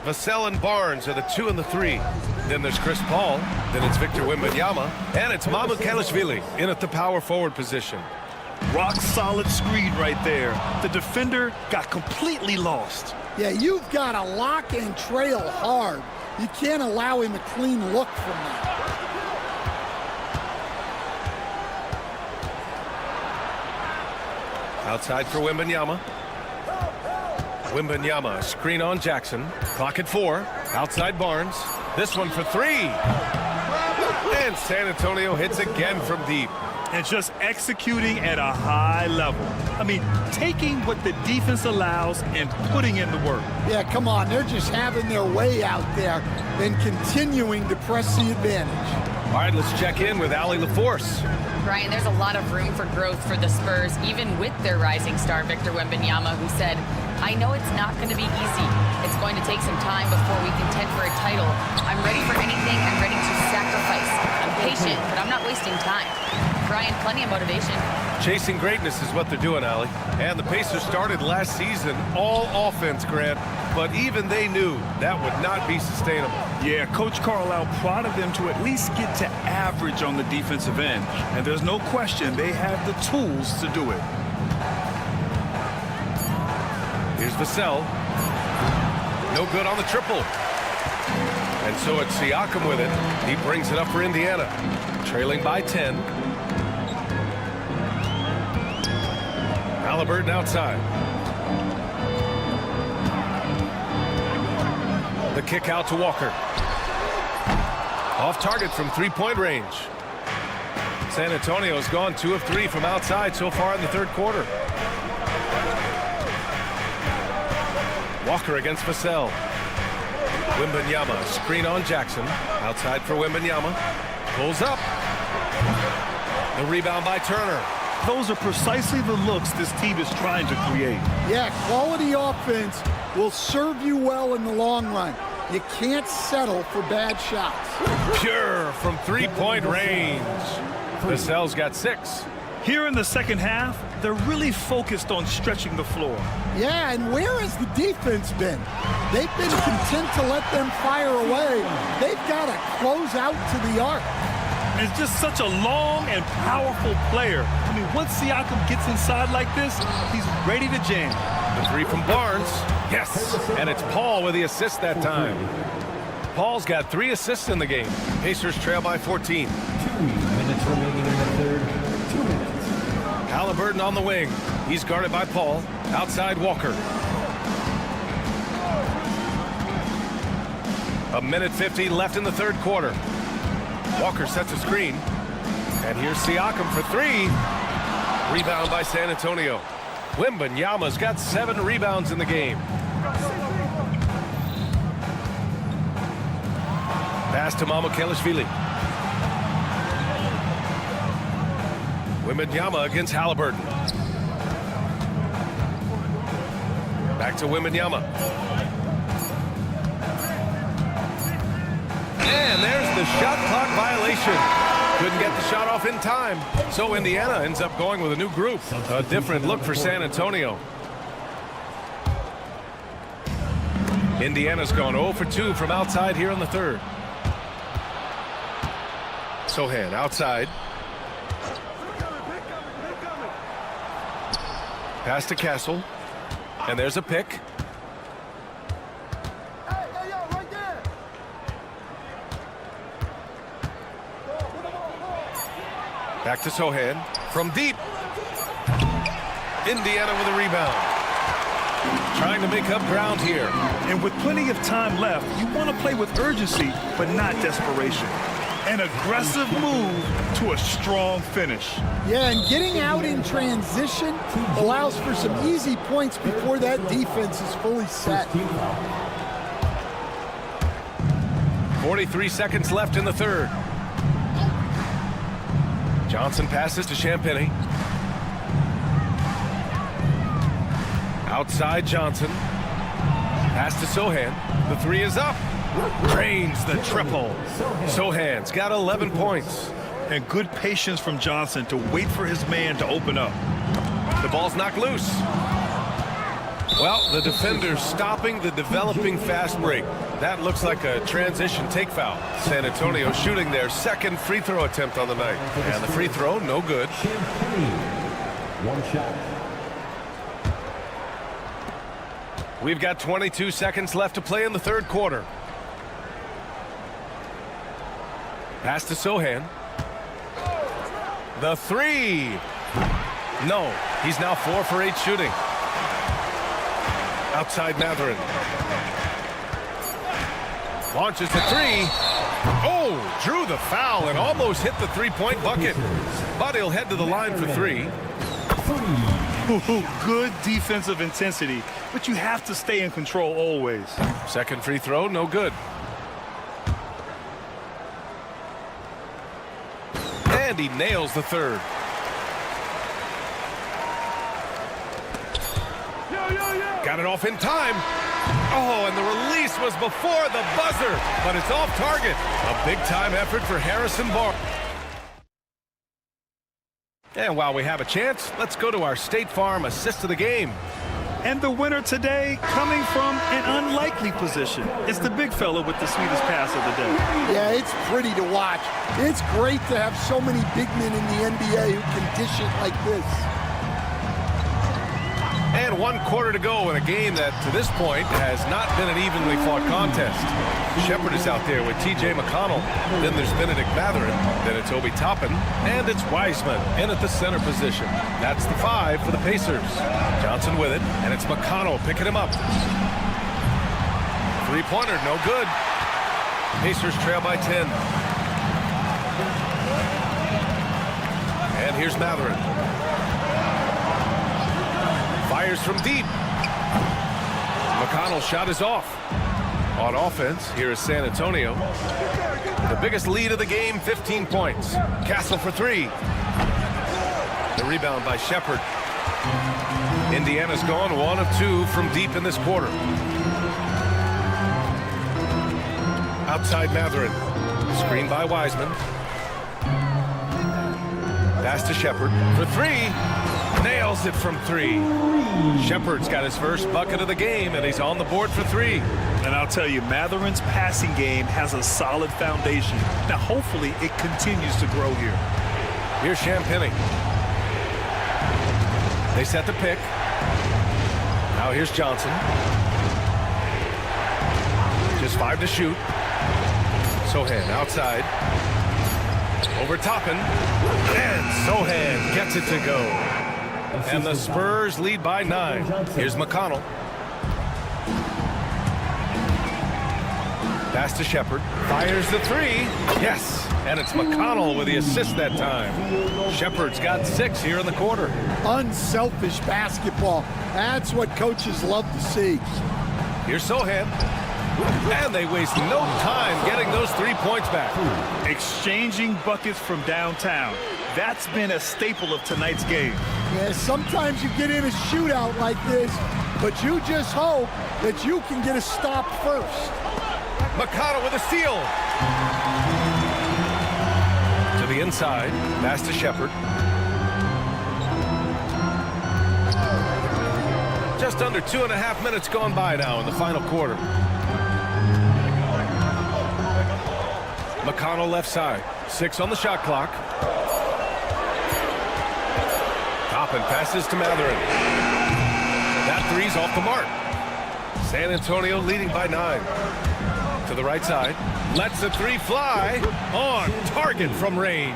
Vassell and Barnes are the 2 and the 3. Then there's Chris Paul. Then it's Victor Wembanyama. And it's Mamukelashvili in at the power forward position. Rock solid screen right there. The defender got completely lost. Yeah, you've got to lock and trail hard. You can't allow him a clean look from that. Outside for Wembanyama. Wembanyama, screen on Jackson. Clock at 4. Outside Barnes. This one for 3. And San Antonio hits again from deep. And just executing at a high level. I mean, taking what the defense allows and putting in the work. Yeah, come on. They're just having their way out there and continuing to press the advantage. All right, let's check in with Allie LaForce. Brian, there's a lot of room for growth for the Spurs, even with their rising star, Victor Wembanyama, who said, I know it's not going to be easy. It's going to take some time before we contend for a title. I'm ready for anything. I'm ready to sacrifice. I'm patient, but I'm not wasting time. Brian, plenty of motivation. Chasing greatness is what they're doing, Allie. And the Pacers started last season all offense, Grant, but even they knew that would not be sustainable. Yeah, Coach Carlisle prodded them to at least get to average on the defensive end. And there's no question they have the tools to do it. Here's Vassell. No good on the triple. And so it's Siakam with it. He brings it up for Indiana. Trailing by 10. Halliburton outside. The kick out to Walker. Off target from three-point range. San Antonio's gone 2 of 3 from outside so far in the third quarter. Walker against Vassell. Wembanyama, screen on Jackson. Outside for Wembanyama. Pulls up. The rebound by Turner. Those are precisely the looks this team is trying to create. Yeah, quality offense will serve you well in the long run. You can't settle for bad shots. Pure from three-point range. Vassell's got 6. Here in the second half, they're really focused on stretching the floor. Yeah, and where has the defense been? They've been content to let them fire away. They've got to close out to the arc. And it's just such a long and powerful player. I mean, once Siakam gets inside like this, he's ready to jam. The three from Barnes. Yes, and it's Paul with the assist that time. Paul's got 3 assists in the game. Pacers trail by 14. 2 minutes remaining in the third. 2 minutes. Halliburton on the wing. He's guarded by Paul. Outside Walker. 1:50 left in the third quarter. Walker sets a screen. And here's Siakam for 3. Rebound by San Antonio. Wembanyama's got 7 rebounds in the game. Pass to Mamukelashvili. Wembanyama against Halliburton. Back to Wembanyama. And there's the shot clock violation. Couldn't get the shot off in time. So Indiana ends up going with a new group. A different look for San Antonio. Indiana's gone 0 for 2 from outside here in the third. Sohan outside. Pass to Castle. And there's a pick. Back to Sohan. From deep. Indiana with a rebound. Trying to make up ground here. And with plenty of time left, you want to play with urgency, but not desperation. An aggressive move to a strong finish. Yeah, and getting out in transition allows for some easy points before that defense is fully set. 43 seconds left in the third. Johnson passes to Champagny. Outside Johnson. Pass to Sohan. The 3 is up. Drains the triple. Sohan's got 11 points. And good patience from Johnson to wait for his man to open up. The ball's knocked loose. Well, the defender's stopping the developing fast break. That looks like a transition take foul. San Antonio shooting their second free throw attempt on the night. And the free throw, no good. One shot. We've got 22 seconds left to play in the third quarter. Pass to Sohan. The 3. No, he's now 4 for 8 shooting. Outside Mathurin. Launches to 3. Oh, drew the foul and almost hit the three-point bucket. But he'll head to the line for 3. Good defensive intensity, but you have to stay in control always. Second free throw, no good. And he nails the third. Got it off in time. Oh, and the release was before the buzzer, but it's off target. A big-time effort for Harrison Barnes. And while we have a chance, let's go to our State Farm assist of the game. And the winner today coming from an unlikely position. It's the big fella with the sweetest pass of the day. Yeah, it's pretty to watch. It's great to have so many big men in the NBA who can dish it like this. And 1 quarter to go in a game that, to this point, has not been an evenly fought contest. Shepard is out there with T.J. McConnell. Then there's Benedict Mathurin. Then it's Obi Toppin. And it's Wiseman in at the center position. That's the 5 for the Pacers. Johnson with it. And it's McConnell picking him up. Three-pointer, no good. Pacers trail by 10. And here's Mathurin. Fires from deep. McConnell's shot is off. On offense, here is San Antonio. The biggest lead of the game, 15 points. Castle for 3. The rebound by Shepard. Indiana's gone 1 of 2 from deep in this quarter. Outside Mathurin. Screen by Wiseman. Pass to Shepard for three. Nails it from three. Shepard's got his first bucket of the game, and he's on the board for three. And I'll tell you, Matherin's passing game has a solid foundation. Now, hopefully, it continues to grow here. Here's Champagny. They set the pick. Now here's Johnson. Just 5 to shoot. Sohan outside. Over Toppin. And Sohan gets it to go. And the Spurs lead by 9. Here's McConnell. Pass to Shepard. Fires the three. Yes. And it's McConnell with the assist that time. Shepard's got 6 here in the quarter. Unselfish basketball. That's what coaches love to see. Here's Sohan. And they waste no time getting those 3 points back. Exchanging buckets from downtown. That's been a staple of tonight's game. Yeah, sometimes you get in a shootout like this, but you just hope that you can get a stop first. McConnell with a steal. To the inside. Pass to Shepard. Just under 2.5 minutes gone by now in the final quarter. McConnell left side. 6 on the shot clock. Toppin passes to Matherin. That three's off the mark. San Antonio leading by 9. To the right side. Lets the three fly. On target from range.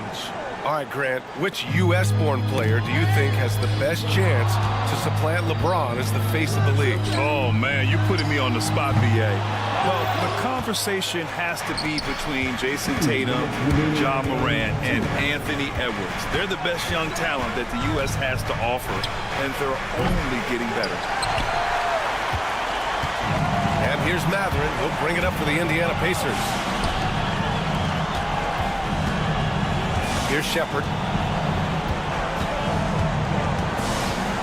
All right, Grant, which U.S.-born player do you think has the best chance to supplant LeBron as the face of the league? Oh, man, you're putting me on the spot, B.A. Well, the conversation has to be between Jason Tatum, Ja Morant, and Anthony Edwards. They're the best young talent that the U.S. has to offer, and they're only getting better. And here's Matherin. He'll bring it up for the Indiana Pacers. Here's Shepard.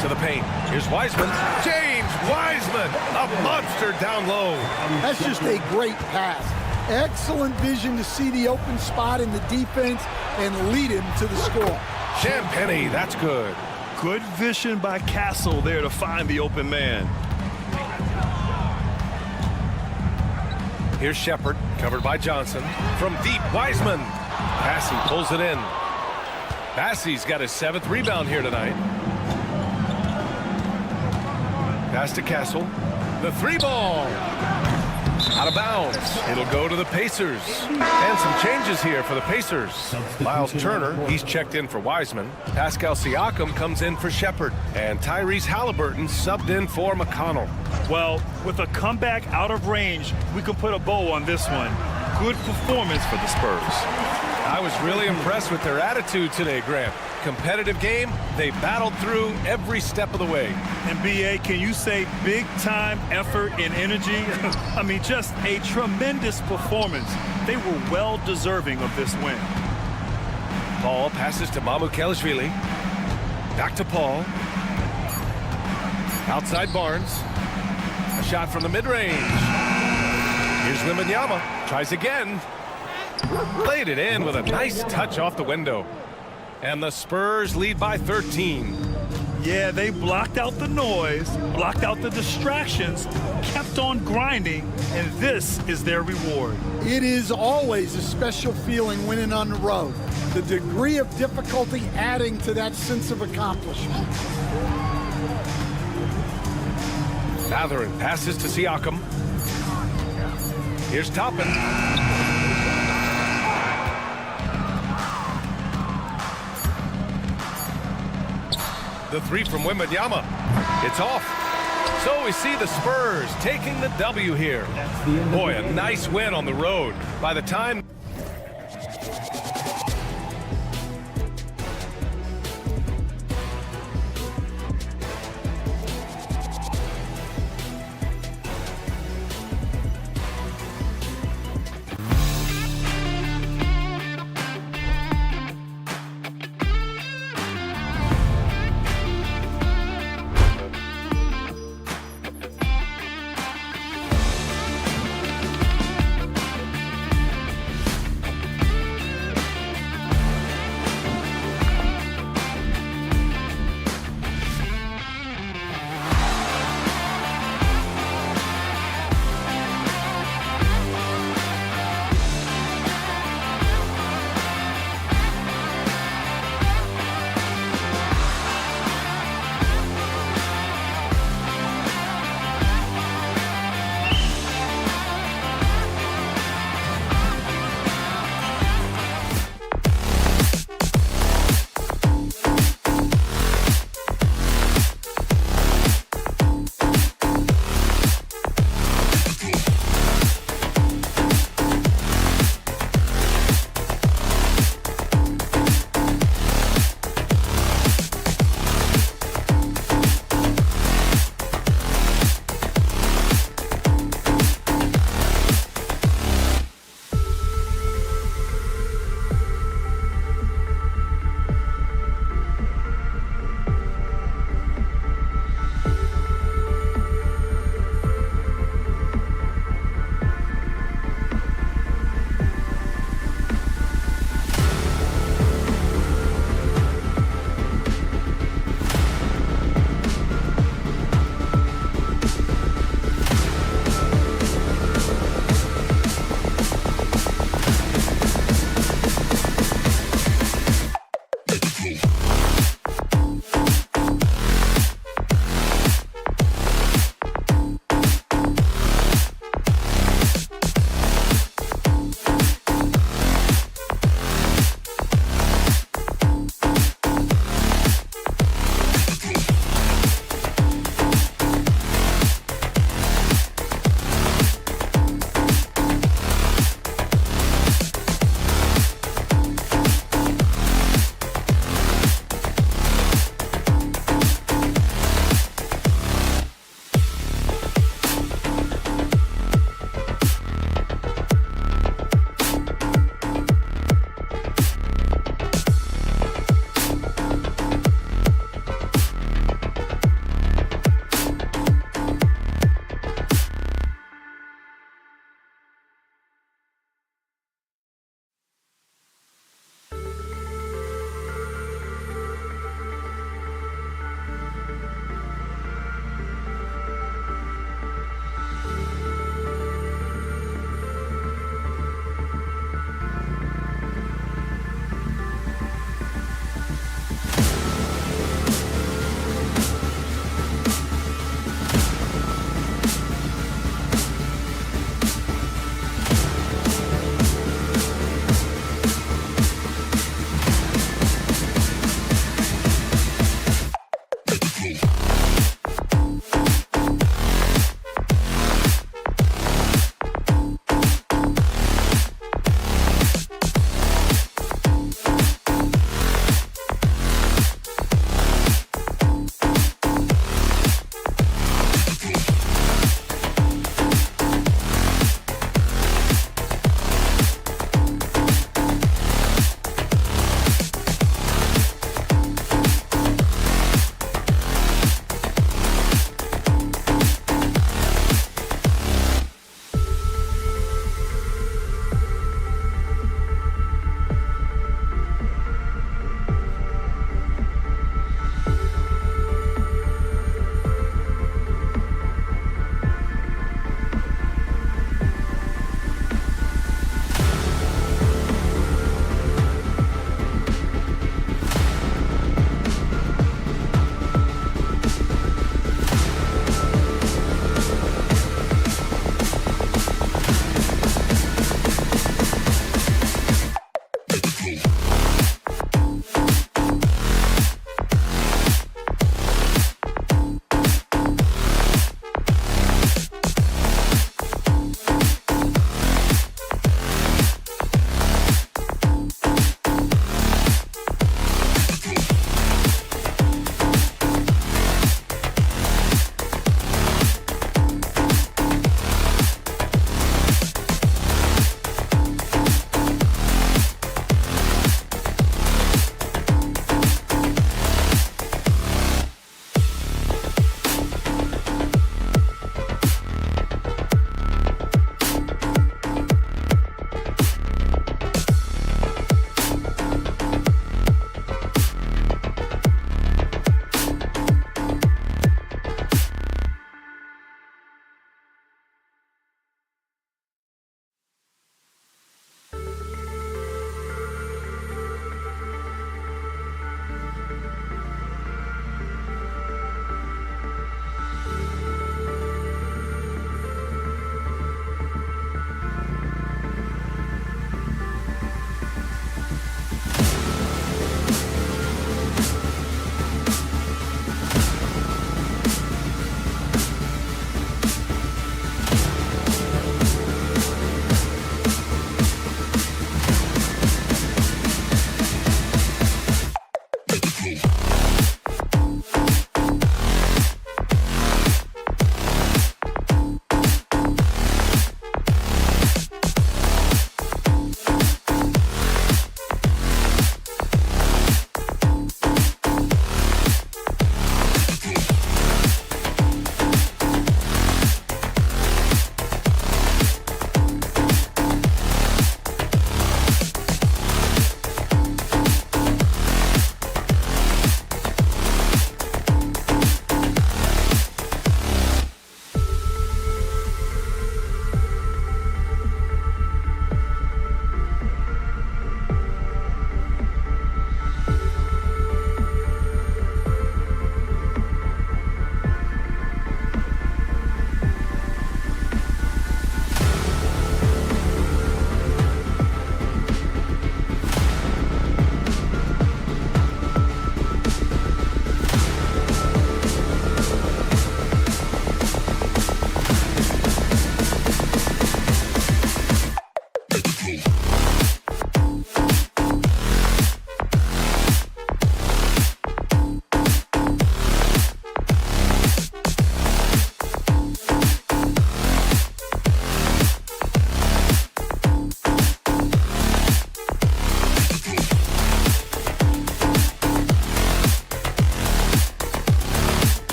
To the paint. Here's Wiseman. James Wiseman, a monster down low. That's just a great pass. Excellent vision to see the open spot in the defense and lead him to the score. Champagny, that's good. Good vision by Castle there to find the open man. Here's Shepard, covered by Johnson. From deep, Wiseman. Bassey pulls it in. Bassey's got his 7th rebound here tonight. Pass to Castle. The 3-ball. Out of bounds. It'll go to the Pacers. And some changes here for the Pacers. Miles Turner, he's checked in for Wiseman. Pascal Siakam comes in for Shepard. And Tyrese Halliburton subbed in for McConnell. Well, with a comeback out of range, we can put a bow on this one. Good performance for the Spurs. I was really impressed with their attitude today, Grant. Competitive game, they battled through every step of the way. And B.A., can you say big-time effort and energy? I mean, just a tremendous performance. They were well deserving of this win. Paul passes to Mamukelashvili. Back to Paul. Outside Barnes. A shot from the mid-range. Here's Wembanyama. Tries again. Laid it in with a nice touch off the window. And the Spurs lead by 13. Yeah, they blocked out the noise, blocked out the distractions, kept on grinding, and this is their reward. It is always a special feeling winning on the road. The degree of difficulty adding to that sense of accomplishment. Matherin passes to Siakam. Here's Toppin. The 3 from Wembanyama. It's off. So we see the Spurs taking the W here. Boy, a nice win on the road. By the time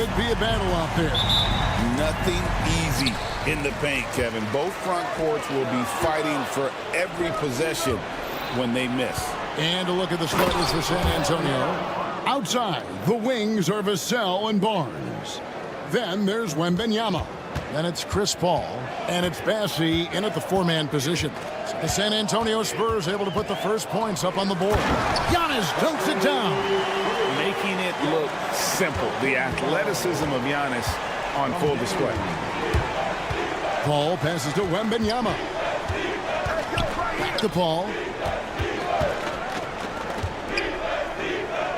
Should be a battle out there. Nothing easy in the paint, Kevin. Both front courts will be fighting for every possession when they miss. And a look at the starters for San Antonio. Outside, the wings are Vassell and Barnes. Then there's Wembanyama. Then it's Chris Paul. And it's Bassey in at the four-man position. So the San Antonio Spurs able to put the first points up on the board. Giannis dunks it down. Making it look simple. The athleticism of Giannis on full display. Paul passes to Wembanyama. Back to Paul.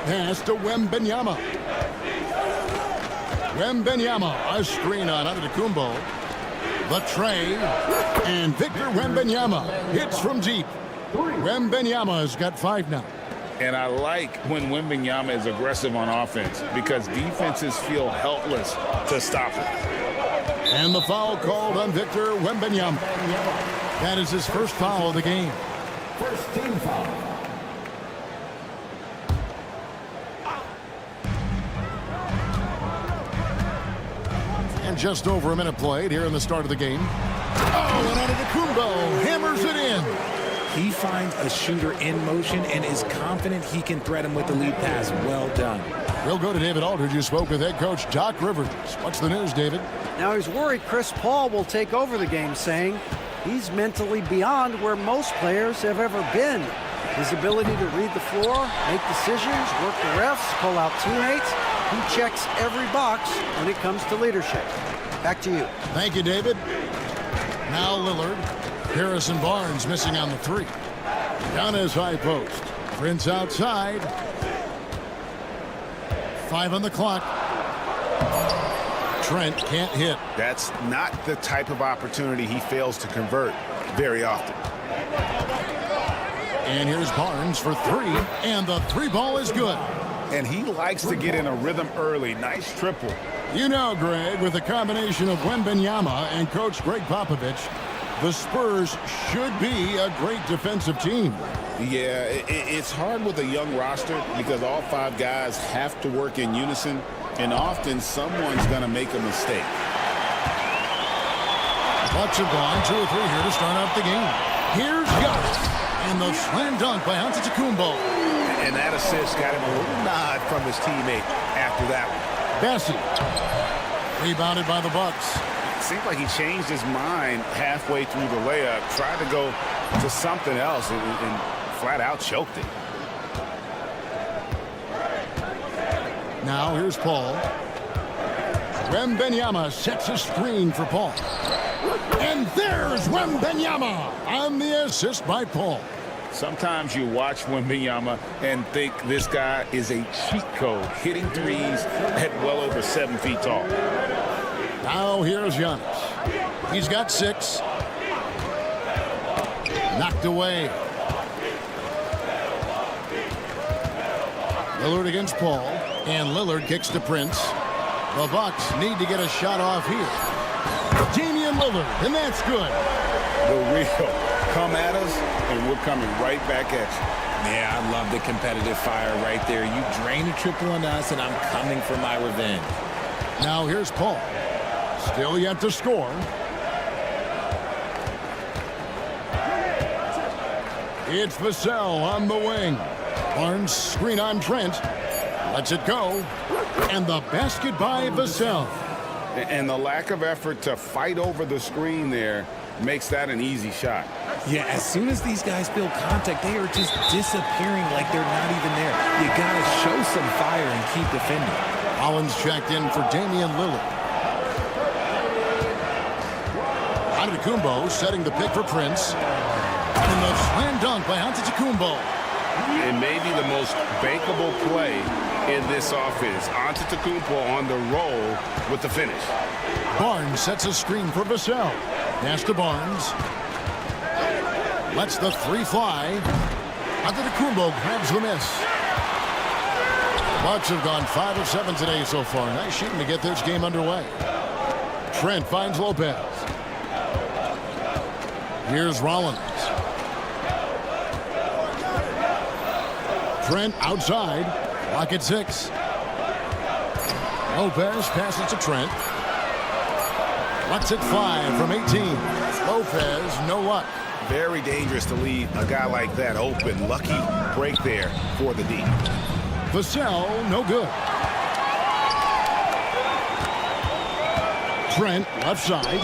Pass to Wembanyama. Wembanyama, a screen on Antetokounmpo. The tray, and Victor Wembanyama hits from deep. Wembanyama's got 5 now. And I like when Wembanyama is aggressive on offense because defenses feel helpless to stop him. And the foul called on Victor Wembanyama. That is his first foul of the game. First team foul. And just over a minute played here in the start of the game. Oh, and Antetokounmpo hammers it in. He finds a shooter in motion and is confident he can threat him with the lead pass. Well done. We'll go to David Aldridge, who spoke with head coach Doc Rivers. What's the news, David? Now he's worried Chris Paul will take over the game, saying he's mentally beyond where most players have ever been. His ability to read the floor, make decisions, work the refs, call out teammates. He checks every box when it comes to leadership. Back to you. Thank you, David. Now Lillard. Harrison Barnes missing on the 3. Down his high post. Prince outside. 5 on the clock. Trent can't hit. That's not the type of opportunity he fails to convert very often. And here's Barnes for 3, and the 3 ball is good. And he likes to get in a rhythm early. Nice triple. You know, Greg, with a combination of Wembanyama and Coach Greg Popovich, the Spurs should be a great defensive team. Yeah, it's hard with a young roster because all 5 guys have to work in unison, and often someone's going to make a mistake. Bucks have gone 2 or 3 here to start off the game. Here's Giannis, and the slam dunk by Antetokounmpo. And that assist got him a little nod from his teammate after that one. Bassey, rebounded by the Bucks. Seems like he changed his mind halfway through the layup, tried to go to something else, and flat out choked it. Now here's Paul. Wembanyama sets a screen for Paul. And there's Wembanyama on the assist by Paul. Sometimes you watch Wembanyama and think this guy is a cheat code, hitting threes at well over 7 feet tall. Now here's Giannis. He's got 6. Knocked away. Lillard against Paul. And Lillard kicks to Prince. The Bucks need to get a shot off here. Damian Lillard, and that's good. The real come at us, and we're coming right back at you. Yeah, I love the competitive fire right there. You drain a triple on us, and I'm coming for my revenge. Now here's Paul. Still yet to score. It's Vassell on the wing. Barnes screen on Trent. Lets it go. And the basket by Vassell. And the lack of effort to fight over the screen there makes that an easy shot. Yeah, as soon as these guys feel contact, they are just disappearing like they're not even there. You got to show some fire and keep defending. Collins checked in for Damian Lillard. Antetokounmpo setting the pick for Prince. And the slam dunk by Antetokounmpo. It may be the most bankable play in this offense. Antetokounmpo on the roll with the finish. Barnes sets a screen for Vassell. Pass to Barnes. Lets the 3 fly. Antetokounmpo grabs the miss. Bucks have gone 5 of 7 today so far. Nice shooting to get this game underway. Trent finds Lopez. Here's Rollins. Trent outside. Lock at 6. Lopez passes to Trent. Lets it fly from 18. Lopez, no luck. Very dangerous to leave a guy like that open. Lucky break there for the D. Vassell, no good. Trent, left side.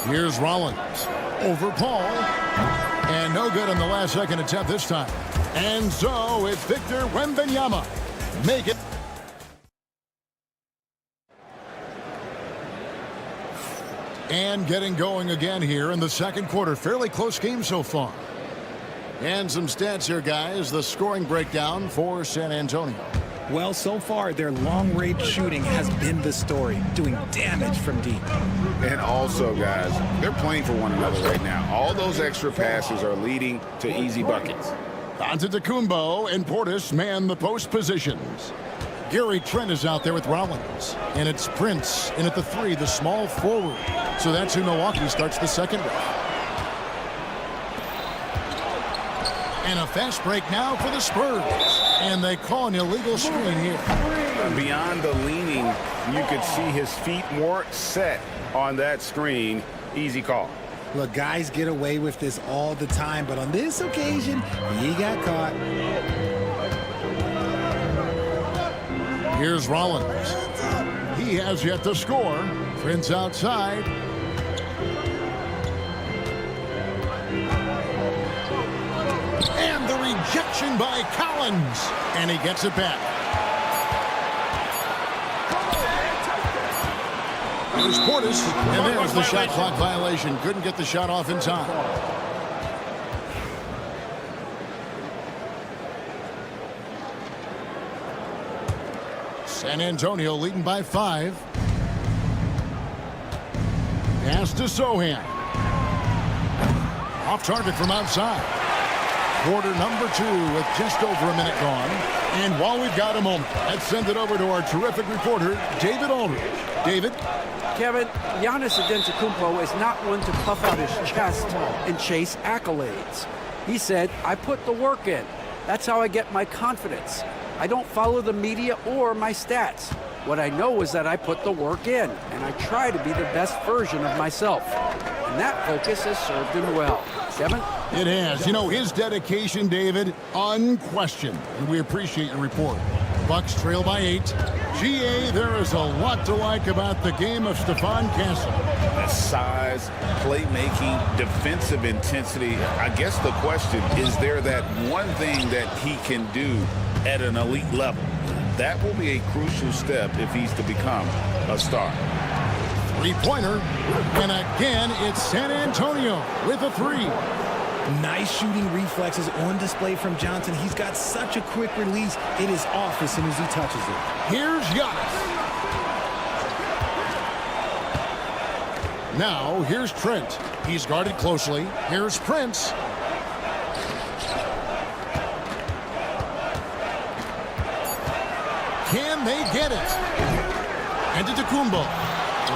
Here's Rollins. Over Paul. And no good on the last second attempt this time. And so it's Victor Wembanyama. Make it. And getting going again here in the second quarter. Fairly close game so far. And some stats here, guys. The scoring breakdown for San Antonio. Well, so far, their long-range shooting has been the story, doing damage from deep. And also, guys, they're playing for one another right now. All those extra passes are leading to easy buckets. Antetokounmpo and Portis man the post positions. Gary Trent is out there with Rollins. And it's Prince in at the 3, the small forward. So that's who Milwaukee starts the second with. And a fast break now for the Spurs. And they call an illegal screen here. Beyond the leaning, you could see his feet more set on that screen. Easy call. Look, guys get away with this all the time, but on this occasion, he got caught. Here's Rollins. He has yet to score. Prince outside. And the rejection by Collins. And he gets it back. There's Portis. And there's the shot clock violation. Couldn't get the shot off in time. San Antonio leading by 5. Pass to Sohan. Off target from outside. Quarter number 2 with just over a minute gone. And while we've got a moment, let's send it over to our terrific reporter, David Aldridge. David? Kevin, Giannis Antetokounmpo is not one to puff out his chest and chase accolades. He said, I put the work in. That's how I get my confidence. I don't follow the media or my stats. What I know is that I put the work in, and I try to be the best version of myself. And that focus has served him well. Kevin? It has. You know, his dedication, David, unquestioned. And we appreciate your report. Bucks trail by 8. GA, there is a lot to like about the game of Stephon Castle. The size, playmaking, defensive intensity. I guess the question, is there that one thing that he can do at an elite level? That will be a crucial step if he's to become a star. Three-pointer. And again, it's San Antonio with a 3. Nice shooting reflexes on display from Johnson. He's got such a quick release. It is off as soon as he touches it. Here's Giannis. Now, here's Trent. He's guarded closely. Here's Prince. Can they get it? Antetokounmpo.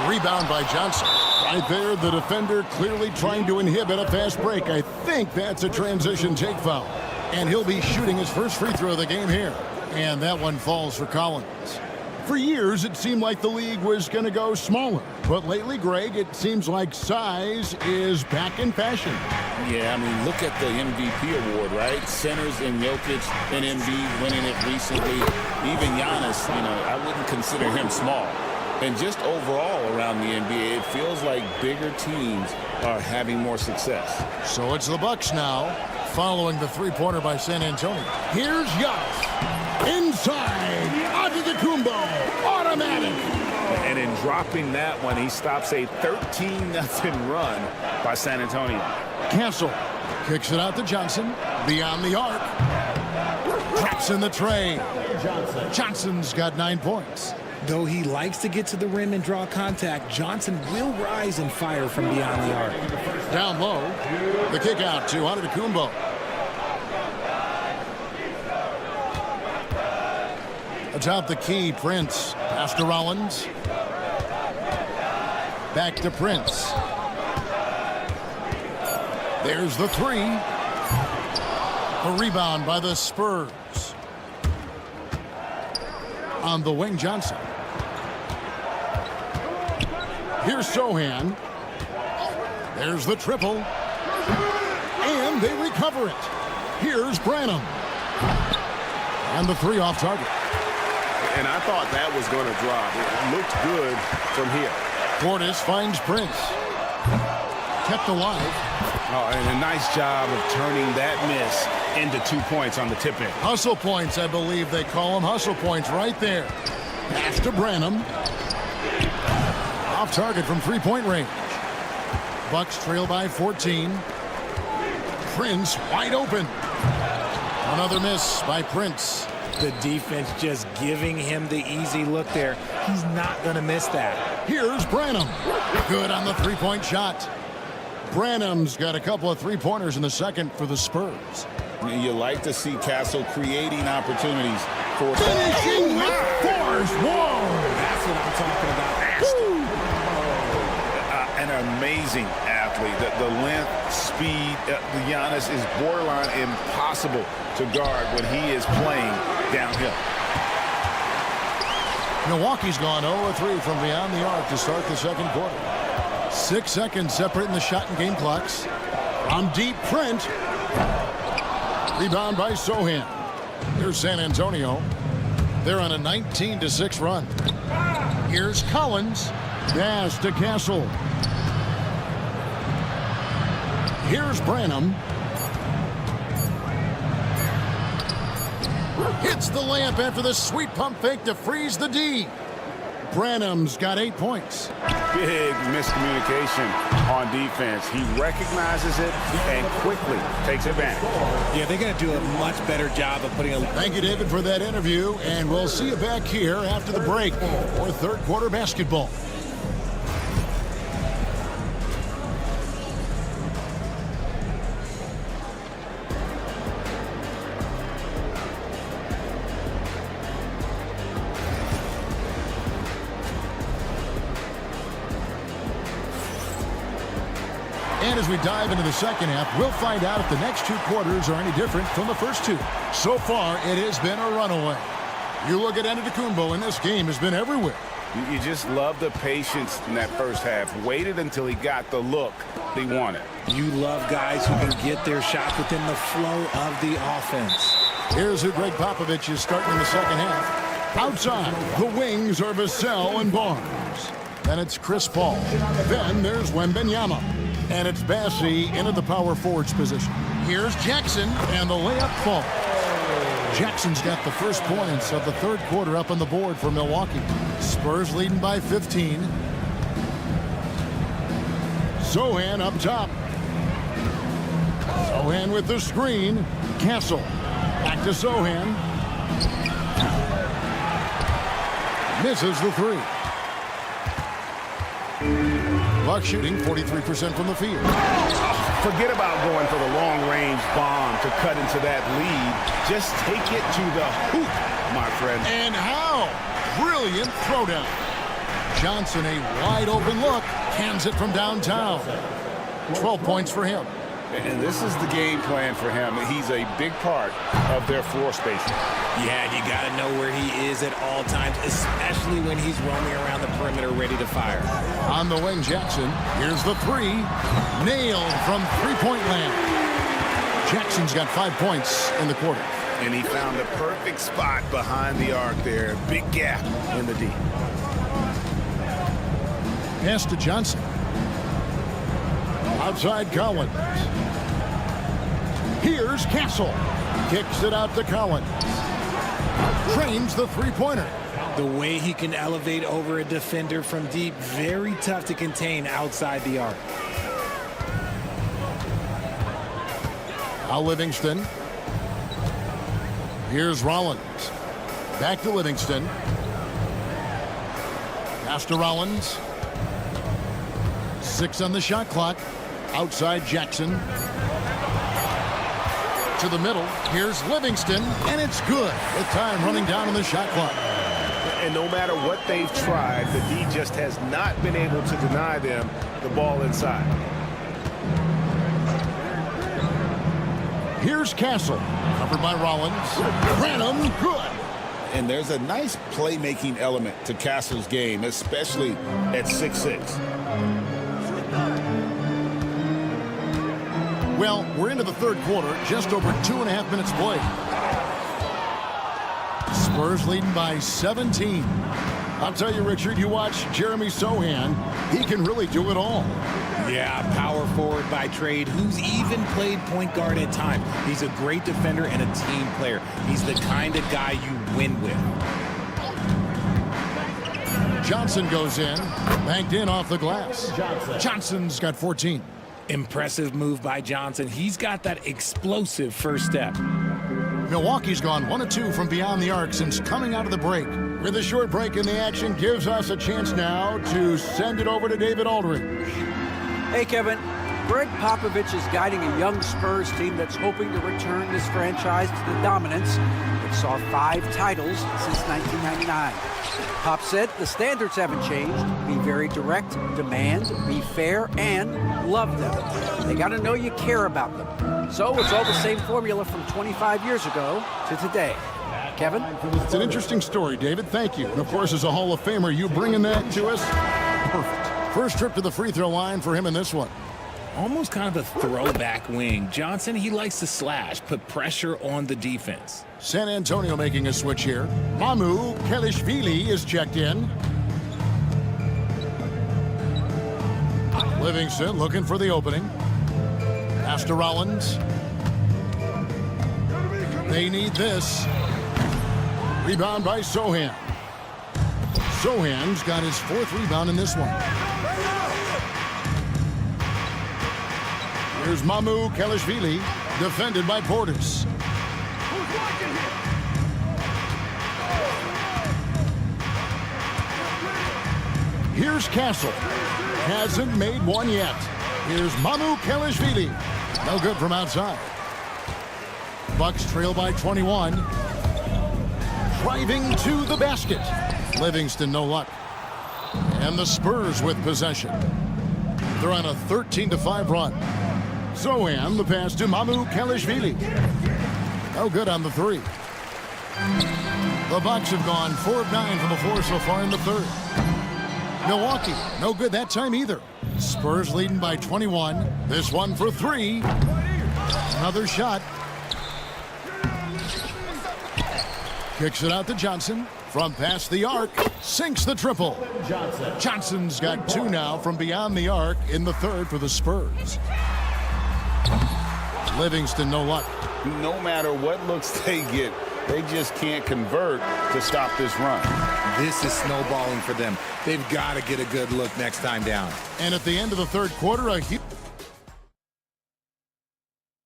Rebound by Johnson. Right there, the defender clearly trying to inhibit a fast break. I think that's a transition take foul. And he'll be shooting his first free throw of the game here. And that one falls for Collins. For years, it seemed like the league was going to go smaller. But lately, Greg, it seems like size is back in fashion. Yeah, I mean, look at the MVP award, right? Centers in Jokic and Embiid winning it recently. Even Giannis, you know, I wouldn't consider him small. And just overall around the NBA, it feels like bigger teams are having more success. So it's the Bucks now, following the three-pointer by San Antonio. Here's Giannis. Inside. Antetokounmpo. Automatic. And in dropping that one, he stops a 13-0 run by San Antonio. Castle kicks it out to Johnson. Beyond the arc. Traps in the tray. Johnson's got 9 points. Though he likes to get to the rim and draw contact, Johnson will rise and fire from beyond the arc. Down low, the kick out to Antetokounmpo. Atop the key, Prince. Pass to Rollins. Back to Prince. There's the 3. A rebound by the Spurs. On the wing, Johnson. Here's Sohan. There's the triple. And they recover it. Here's Branham. And the three off target. And I thought that was going to drop. It looked good from here. Portis finds Prince. Kept alive. Oh, and a nice job of turning that miss into 2 points on the tip in. Hustle points, I believe they call them. Hustle points right there. Pass to Branham. Off target from three-point range. Bucks trail by 14. Prince wide open. Another miss by Prince. The defense just giving him the easy look there. He's not going to miss that. Here's Branham. Good on the three-point shot. Branham's got a couple of three-pointers in the second for the Spurs. You like to see Castle creating opportunities for finishing with force. Whoa! That's what I'm talking about. An amazing athlete. The length, speed, Giannis is borderline impossible to guard when he is playing downhill. Milwaukee's gone 0-3 from beyond the arc to start the second quarter. 6 seconds separating the shot and game clocks. From deep, Print. Rebound by Sohan. Here's San Antonio. They're on a 19-6 run. Here's Collins. Pass to Castle. Here's Branham. Hits the layup after the sweet pump fake to freeze the D. Branham's got 8 points. Big miscommunication on defense. He recognizes it and quickly takes advantage. Yeah, they're going to do a much better job of putting a... Thank you, David, for that interview, and we'll see you back here after the break for third quarter basketball. And as we dive into the second half, we'll find out if the next 2 quarters are any different from the first 2. So far, it has been a runaway. You look at Antetokounmpo, and this game has been everywhere. You just love the patience in that first half. Waited until he got the look he wanted. You love guys who can get their shot within the flow of the offense. Here's who Greg Popovich is starting in the second half. Outside, the wings are Vassell and Barnes. Then it's Chris Paul. Then there's Wembanyama. And it's Bassey into the power forwards position. Here's Jackson, and the layup falls. Jackson's got the first points of the third quarter up on the board for Milwaukee. Spurs leading by 15. Sohan up top. Sohan with the screen. Castle. Back to Sohan. Misses the three. Buck shooting 43% from the field. Forget about going for the long-range bomb to cut into that lead. Just take it to the hoop, my friend. And how? Brilliant throwdown. Johnson, a wide-open look, cans it from downtown. 12 points for him. And this is the game plan for him. He's a big part of their floor spacing. Yeah, you got to know where he is at all times, especially when he's roaming around the perimeter ready to fire. On the wing, Jackson. Here's the three. Nailed from three-point land. Jackson's got 5 points in the quarter. And he found the perfect spot behind the arc there. Big gap in the D. Pass to Johnson. Outside Collins. Here's Castle. Kicks it out to Collins. Trains the three-pointer. The way he can elevate over a defender from deep, very tough to contain outside the arc. Now Livingston. Here's Rollins. Back to Livingston. Pass to Rollins. 6 on the shot clock. Outside Jackson. To the middle. Here's Livingston, and it's good. The time running down on the shot clock. And no matter what they've tried, the D just has not been able to deny them the ball inside. Here's Castle. Covered by Rollins. Branham, good. And there's a nice playmaking element to Castle's game, especially at 6'6". Well, we're into the third quarter, just over 2.5 minutes played. Spurs leading by 17. I'll tell you, Richard, you watch Jeremy Sohan, he can really do it all. Yeah, power forward by trade, who's even played point guard at times. He's a great defender and a team player. He's the kind of guy you win with. Johnson goes in, banked in off the glass. Johnson's got 14. Impressive move by Johnson. He's got that explosive first step. Milwaukee's gone 1 of 2 from beyond the arc since coming out of the break. With a short break in the action, gives us a chance now to send it over to David Aldridge. Hey, Kevin. Greg Popovich is guiding a young Spurs team that's hoping to return this franchise to the dominance that saw 5 titles since 1999. Pop said the standards haven't changed. Be very direct, demand, be fair, and love them. They got to know you care about them. So it's all the same formula from 25 years ago to today. Kevin? It's an interesting story, David. Thank you. And, of course, as a Hall of Famer, you bringing that to us? Perfect. First trip to the free throw line for him in this one. Almost kind of a throwback wing. Johnson, he likes to slash, put pressure on the defense. San Antonio making a switch here. Mamu Kelishvili is checked in. Livingston looking for the opening. Pass to Rollins. They need this. Rebound by Sohan. Sohan's got his 4th rebound in this one. Here's Mamu Kelishvili, defended by Portis. Here's Castle. Hasn't made one yet. Here's Mamu Kelishvili. No good from outside. Bucks trail by 21. Driving to the basket. Livingston, no luck. And the Spurs with possession. They're on a 13-5 run. Sohan, the pass to Mamu Kelishvili. No good on the 3. The Bucks have gone 4 of 9 from the floor so far in the third. Milwaukee, no good that time either. Spurs leading by 21. This one for 3. Another shot. Kicks it out to Johnson. From past the arc, sinks the triple. Johnson's got 2 now from beyond the arc in the third for the Spurs. Livingston, no luck. No matter what looks they get, they just can't convert to stop this run. This is snowballing for them. They've got to get a good look next time down. And at the end of the third quarter,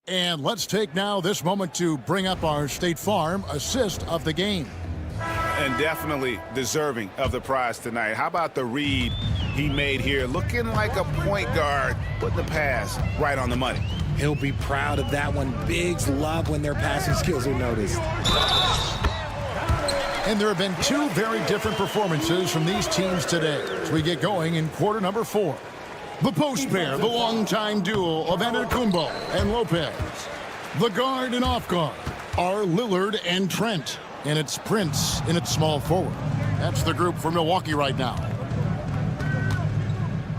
and let's take now this moment to bring up our State Farm assist of the game. And definitely deserving of the prize tonight. How about the read he made here? Looking like a point guard, putting the pass right on the money. He'll be proud of that one. Bigs love when their passing skills are noticed. And there have been 2 very different performances from these teams today as we get going in quarter number 4. The post pair, the longtime duo of Antetokounmpo and Lopez. The guard and off guard are Lillard and Trent. And it's Prince in its small forward. That's the group for Milwaukee right now.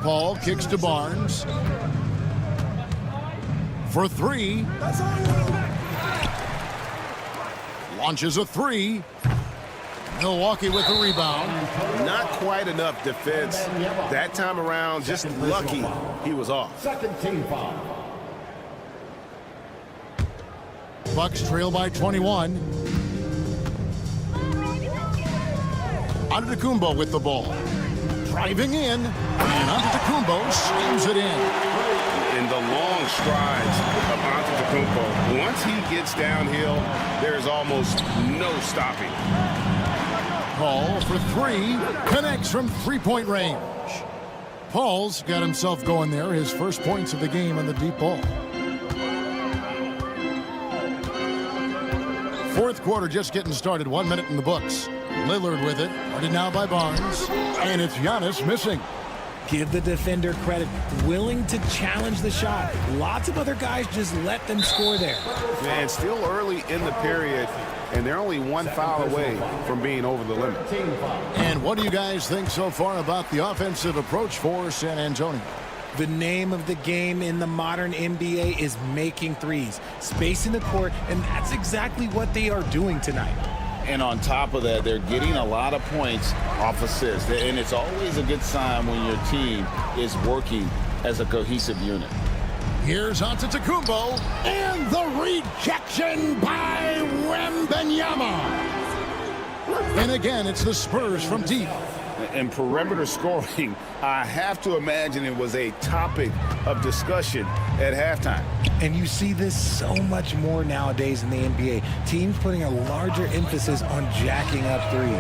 Paul kicks to Barnes. For 3. Launches a 3. Milwaukee with the rebound. Not quite enough defense. That time around, just lucky he was off. Second team foul. Bucks trail by 21. Antetokounmpo with the ball. Driving in. And Antetokounmpo slams it in. In the long strides of Antetokounmpo, once he gets downhill, there's almost no stopping. Paul for 3. Connects from 3-point range. Paul's got himself going there. His first points of the game on the deep ball. Fourth quarter just getting started. 1 minute in the books. Lillard with it. Guarded now by Barnes. And it's Giannis missing. Give the defender credit. Willing to challenge the shot. Lots of other guys just let them score there. And still early in the period, and they're only one foul away from being over the limit. And what do you guys think so far about the offensive approach for San Antonio? The name of the game in the modern NBA is making threes, spacing the court, and that's exactly what they are doing tonight. And on top of that, they're getting a lot of points off assists. And it's always a good sign when your team is working as a cohesive unit. Here's Antetokounmpo, and the rejection by Wembanyama. And again, it's the Spurs from deep. And perimeter scoring, I have to imagine it was a topic of discussion at halftime. And you see this so much more nowadays in the NBA. Teams putting a larger emphasis on jacking up threes.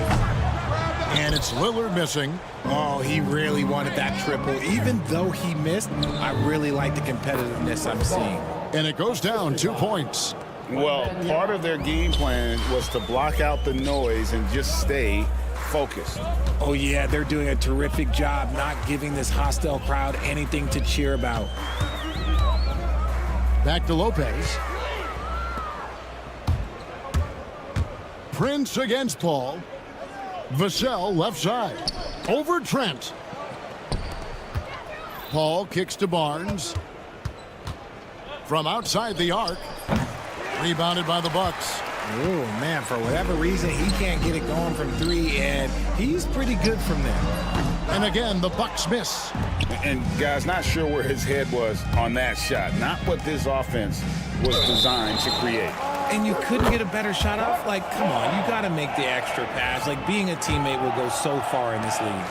And it's Lillard missing. Oh, he really wanted that triple. Even though he missed, I really like the competitiveness I'm seeing. And it goes down 2 points. Well, part of their game plan was to block out the noise and just stay focused. Oh, yeah, they're doing a terrific job not giving this hostile crowd anything to cheer about. Back to Lopez. Prince against Paul. Vassell left side. Over Trent. Paul kicks to Barnes. From outside the arc. Rebounded by the Bucks. Oh, man, for whatever reason, he can't get it going from three, and he's pretty good from there. And again, the Bucks miss. And, guys, not sure where his head was on that shot. Not what this offense was designed to create. And you couldn't get a better shot off? Like, come on, you got to make the extra pass. Like, being a teammate will go so far in this league.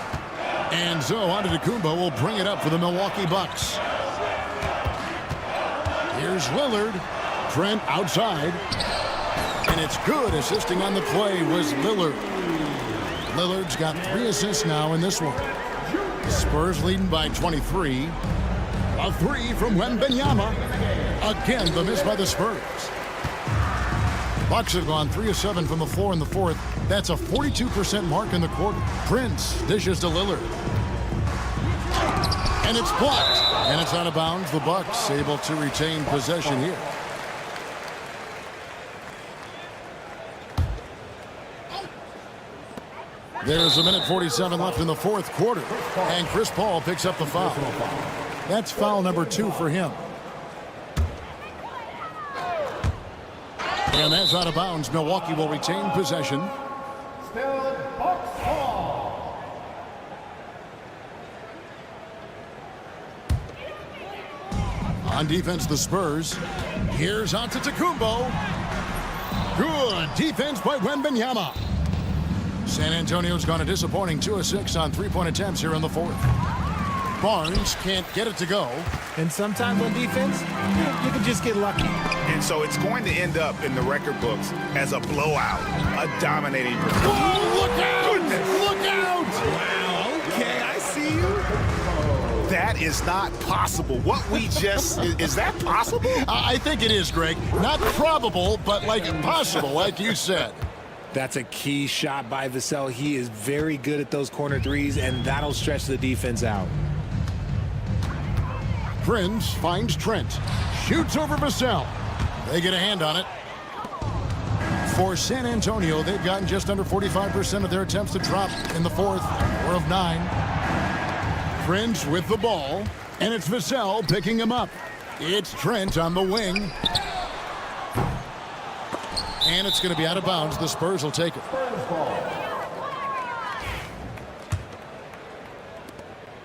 And so Antetokounmpo will bring it up for the Milwaukee Bucks. Here's Lillard. Trent outside. And it's good. Assisting on the play was Lillard. Lillard's got 3 assists now in this one. The Spurs leading by 23. A 3 from Wembanyama. Again, the miss by the Spurs. Bucks have gone 3 of 7 from the floor in the fourth. That's a 42% mark in the quarter. Prince dishes to Lillard. And it's blocked. And it's out of bounds. The Bucks able to retain possession here. There's a minute 47 left in the fourth quarter. And Chris Paul picks up the foul. That's foul number 2 for him. And that's out of bounds. Milwaukee will retain possession. On defense, the Spurs. Here's Antetokounmpo. Good defense by Wembanyama. San Antonio's gone a disappointing 2 of 6 on 3-point attempts here in the fourth. Barnes can't get it to go. And sometimes on defense, you can just get lucky. And so it's going to end up in the record books as a blowout, a dominating performance. Oh, look out! Goodness. Look out! Wow, okay, I see you. That is not possible. What we just, is that possible? I think it is, Greg. Not probable, but like possible, like you said. That's a key shot by Vassell. He is very good at those corner threes, and that'll stretch the defense out. Prince finds Trent. Shoots over Vassell. They get a hand on it. For San Antonio, they've gotten just under 45% of their attempts to drop in the fourth, 4 of 9. Prince with the ball, and it's Vassell picking him up. It's Trent on the wing. And it's going to be out of bounds. The Spurs will take it.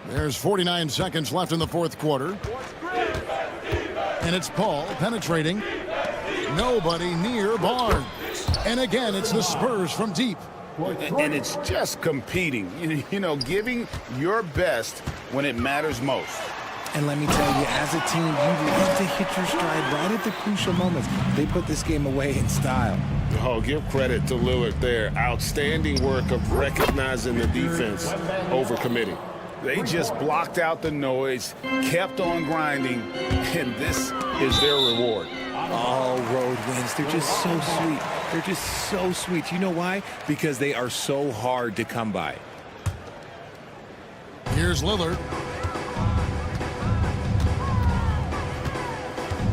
There's 49 seconds left in the fourth quarter. And it's Paul penetrating. Nobody near Barnes. And again, it's the Spurs from deep. And it's just competing, you know, giving your best when it matters most. And let me tell you, as a team, you love to hit your stride right at the crucial moments. They put this game away in style. Oh, give credit to Lillard there. Outstanding work of recognizing the defense over committing. They just blocked out the noise, kept on grinding, and this is their reward. Oh, road wins. They're just so sweet. They're just so sweet. You know why? Because they are so hard to come by. Here's Here's Lillard.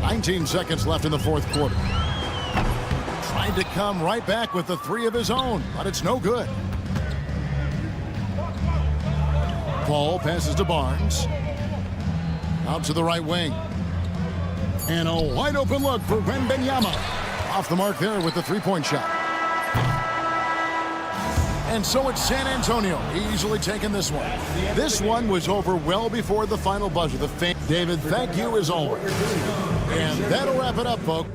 19 seconds left in the fourth quarter. Tried to come right back with the three of his own, but it's no good. Paul passes to Barnes. Out to the right wing. And a wide open look for Wembanyama. Off the mark there with the three-point shot. And so it's San Antonio easily taking this one. This one was over well before the final buzzer. David, thank you as always. And that'll wrap it up, folks.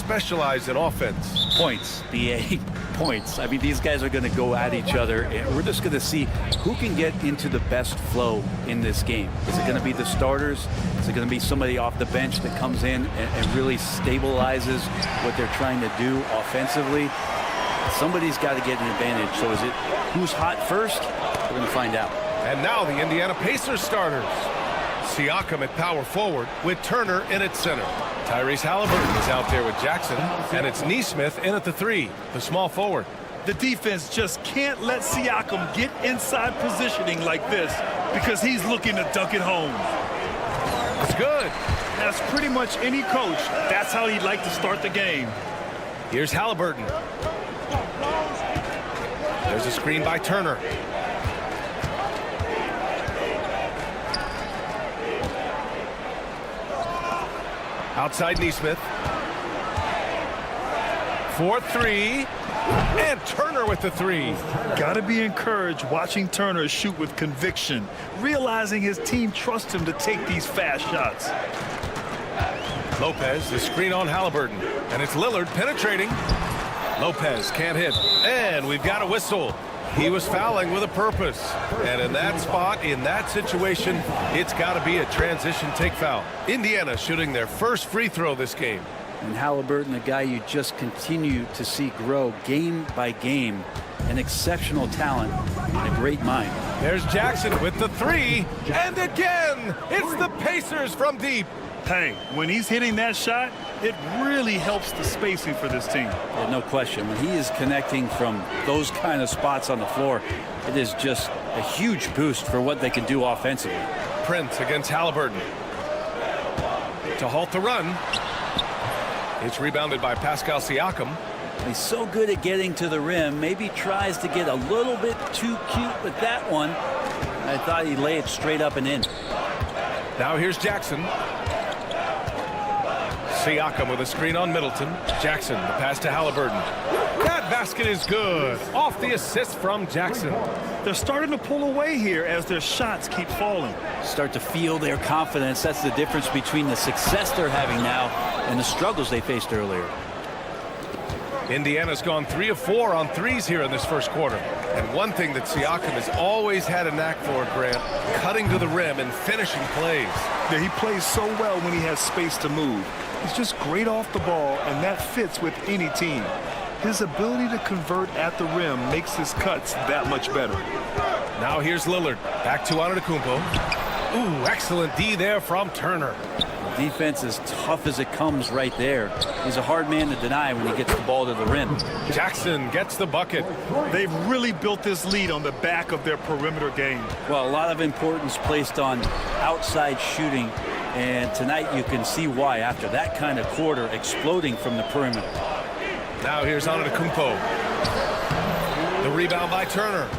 specialize in offense. Points, BA, points. I mean, these guys are going to go at each other, and we're just going to see who can get into the best flow in this game. Is it going to be the starters? Is it going to be somebody off the bench that comes in and really stabilizes what they're trying to do offensively? Somebody's got to get an advantage. So is it who's hot first? We're going to find out. And now the Indiana Pacers starters. Siakam at power forward with Turner in at center. Tyrese Halliburton is out there with Jackson, and it's Nesmith in at the 3, the small forward. The defense just can't let Siakam get inside positioning like this because he's looking to dunk it home. It's good. That's pretty much any coach. That's how he'd like to start the game. Here's Halliburton. There's a screen by Turner. Outside Nesmith. 4-3. And Turner with the 3. Got to be encouraged watching Turner shoot with conviction, realizing his team trusts him to take these fast shots. Lopez, the screen on Halliburton. And it's Lillard penetrating. Lopez can't hit. And we've got a whistle. He was fouling with a purpose. And in that spot, in that situation, it's got to be a transition take foul. Indiana shooting their first free throw this game. And Halliburton, the guy you just continue to see grow game by game, an exceptional talent and a great mind. There's Jackson with the 3. And again, it's the Pacers from deep. Hey, when he's hitting that shot, it really helps the spacing for this team. Yeah, no question. When he is connecting from those kind of spots on the floor, it is just a huge boost for what they can do offensively. Prince against Halliburton. To halt the run. It's rebounded by Pascal Siakam. He's so good at getting to the rim. Maybe tries to get a little bit too cute with that one. I thought he'd lay it straight up and in. Now here's Jackson. Siakam with a screen on Middleton. Jackson, the pass to Halliburton. That basket is good. Off the assist from Jackson. They're starting to pull away here as their shots keep falling. Start to feel their confidence. That's the difference between the success they're having now and the struggles they faced earlier. Indiana's gone 3 of 4 on threes here in this first quarter. And one thing that Siakam has always had a knack for, Grant, cutting to the rim and finishing plays. Yeah, he plays so well when he has space to move. He's just great off the ball, and that fits with any team. His ability to convert at the rim makes his cuts that much better. Now here's Lillard. Back to Antetokounmpo. Ooh, excellent D there from Turner. Defense is tough as it comes right there. He's a hard man to deny when he gets the ball to the rim. Jackson gets the bucket. They've really built this lead on the back of their perimeter game. Well, a lot of importance placed on outside shooting, and tonight you can see why after that kind of quarter exploding from the perimeter. Now here's Antetokounmpo. The rebound by Turner.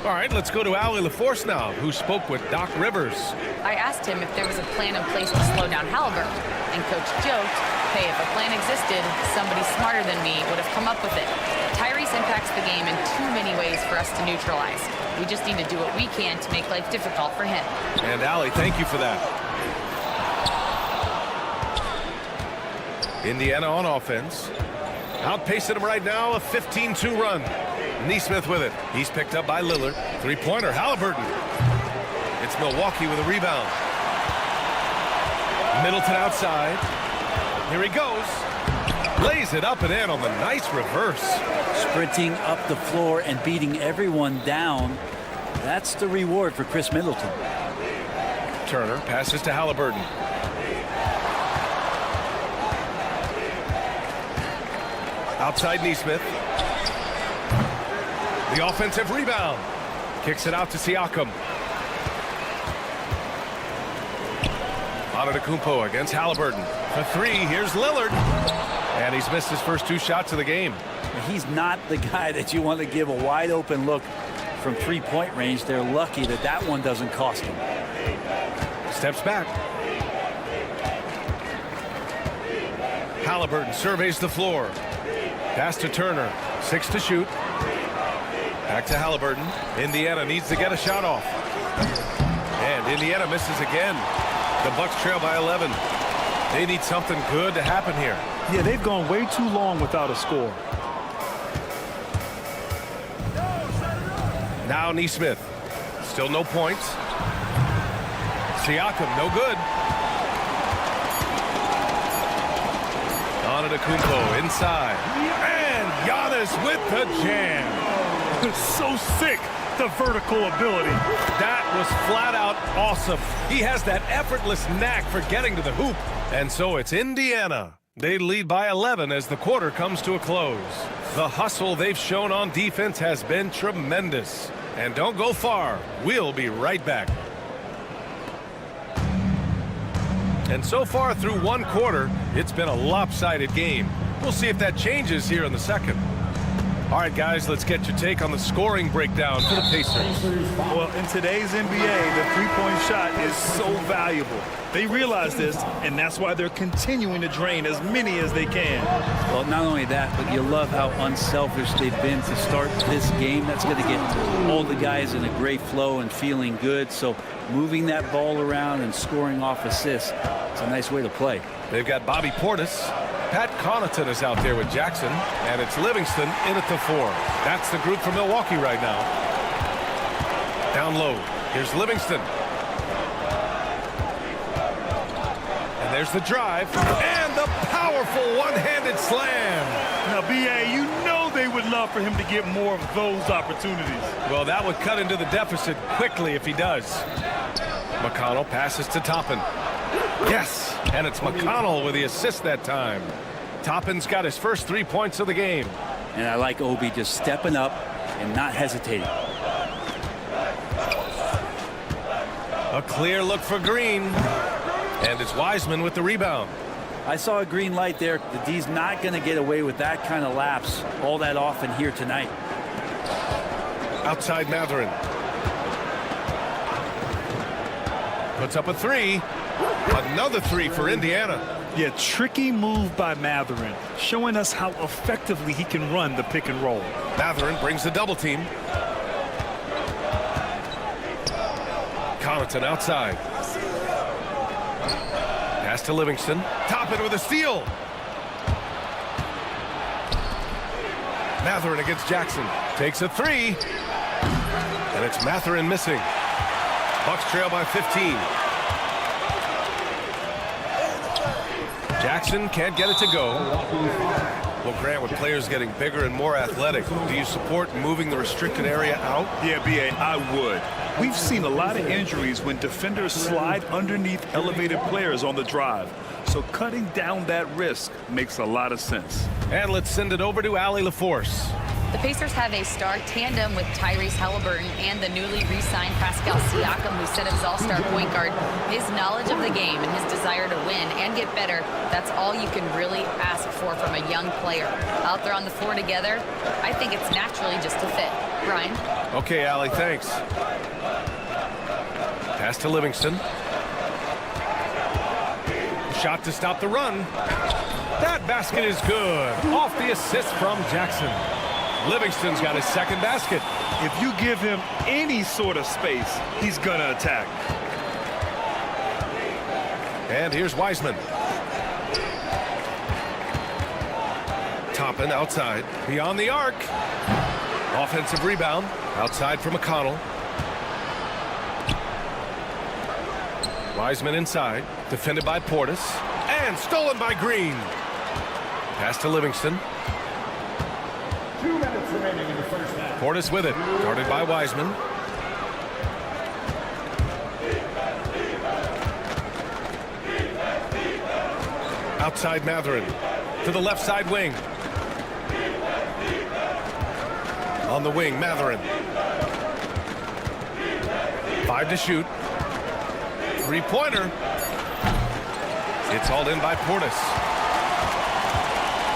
All right, let's go to Allie LaForce now, who spoke with Doc Rivers. I asked him if there was a plan in place to slow down Halliburton, and Coach joked, hey, if a plan existed, somebody smarter than me would have come up with it. Tyrese impacts the game in too many ways for us to neutralize. We just need to do what we can to make life difficult for him. And Allie, thank you for that. Indiana on offense. Outpacing them right now, a 15-2 run. Nesmith with it. He's picked up by Lillard. Three-pointer, Halliburton. It's Milwaukee with a rebound. Middleton outside. Here he goes. Lays it up and in on the nice reverse. Sprinting up the floor and beating everyone down. That's the reward for Chris Middleton. Turner passes to Halliburton. Outside Nesmith. The offensive rebound. Kicks it out to Siakam. Antetokounmpo against Halliburton. For 3, here's Lillard. And he's missed his first 2 shots of the game. He's not the guy that you want to give a wide open look from 3-point range. They're lucky that that one doesn't cost him. Steps back. Halliburton surveys the floor. Pass to Turner. 6 to shoot. Back to Halliburton. Indiana needs to get a shot off. And Indiana misses again. The Bucks trail by 11. They need something good to happen here. Yeah, they've gone way too long without a score. Now Neesmith. Still no points. Siakam, no good. Antetokounmpo inside. And Giannis with the jam. It's so sick, the vertical ability. That was flat out awesome. He has that effortless knack for getting to the hoop. And so it's Indiana. They lead by 11 as the quarter comes to a close. The hustle they've shown on defense has been tremendous. And don't go far. We'll be right back. And so far through one quarter, it's been a lopsided game. We'll see if that changes here in the second. All right, guys, let's get your take on the scoring breakdown for the Pacers. Well, in today's NBA, the three-point shot is so valuable. They realize this, and that's why they're continuing to drain as many as they can. Well, not only that, but you love how unselfish they've been to start this game. That's going to get all the guys in a great flow and feeling good. So moving that ball around and scoring off assists, it's a nice way to play. They've got Bobby Portis. Pat Connaughton is out there with Jackson, and it's Livingston in at the 4. That's the group from Milwaukee right now. Down low, here's Livingston. And there's the drive, and the powerful one-handed slam. Now, B.A., you know they would love for him to get more of those opportunities. Well, that would cut into the deficit quickly if he does. McConnell passes to Toppin. Yes, and it's McConnell with the assist that time. Toppin's got his first 3 points of the game. And I like Obi just stepping up and not hesitating. A clear look for Green. And it's Wiseman with the rebound. I saw a green light there. The D's not going to get away with that kind of lapse all that often here tonight. Outside Mathurin. Puts up a 3. Another 3 for Indiana. Yeah, tricky move by Mathurin, showing us how effectively he can run the pick and roll. Mathurin brings the double team. Connaughton outside. Pass to Livingston. Toppin with a steal. Mathurin against Jackson. Takes a 3. And it's Mathurin missing. Bucks trail by 15. Jackson can't get it to go. Well, Grant, with players getting bigger and more athletic, do you support moving the restricted area out? Yeah, B.A., I would. We've seen a lot of injuries when defenders slide underneath elevated players on the drive. So cutting down that risk makes a lot of sense. And let's send it over to Allie LaForce. The Pacers have a star tandem with Tyrese Halliburton and the newly re-signed Pascal Siakam, who set his all-star point guard. His knowledge of the game and his desire to win and get better, that's all you can really ask for from a young player. Out there on the floor together, I think it's naturally just a fit. Brian? Okay, Allie, thanks. Pass to Livingston. Shot to stop the run. That basket is good. Off the assist from Jackson. Livingston's got his second basket. If you give him any sort of space, he's going to attack. And here's Wiseman. Toppin outside. Beyond the arc. Offensive rebound. Outside for McConnell. Wiseman inside. Defended by Portis. And stolen by Green. Pass to Livingston. 2 minutes remaining in the first half. Portis with it. Guarded by Wiseman. Outside Mathurin. To the left side wing. On the wing, Mathurin. 5 to shoot. Three-pointer. It's hauled in by Portis.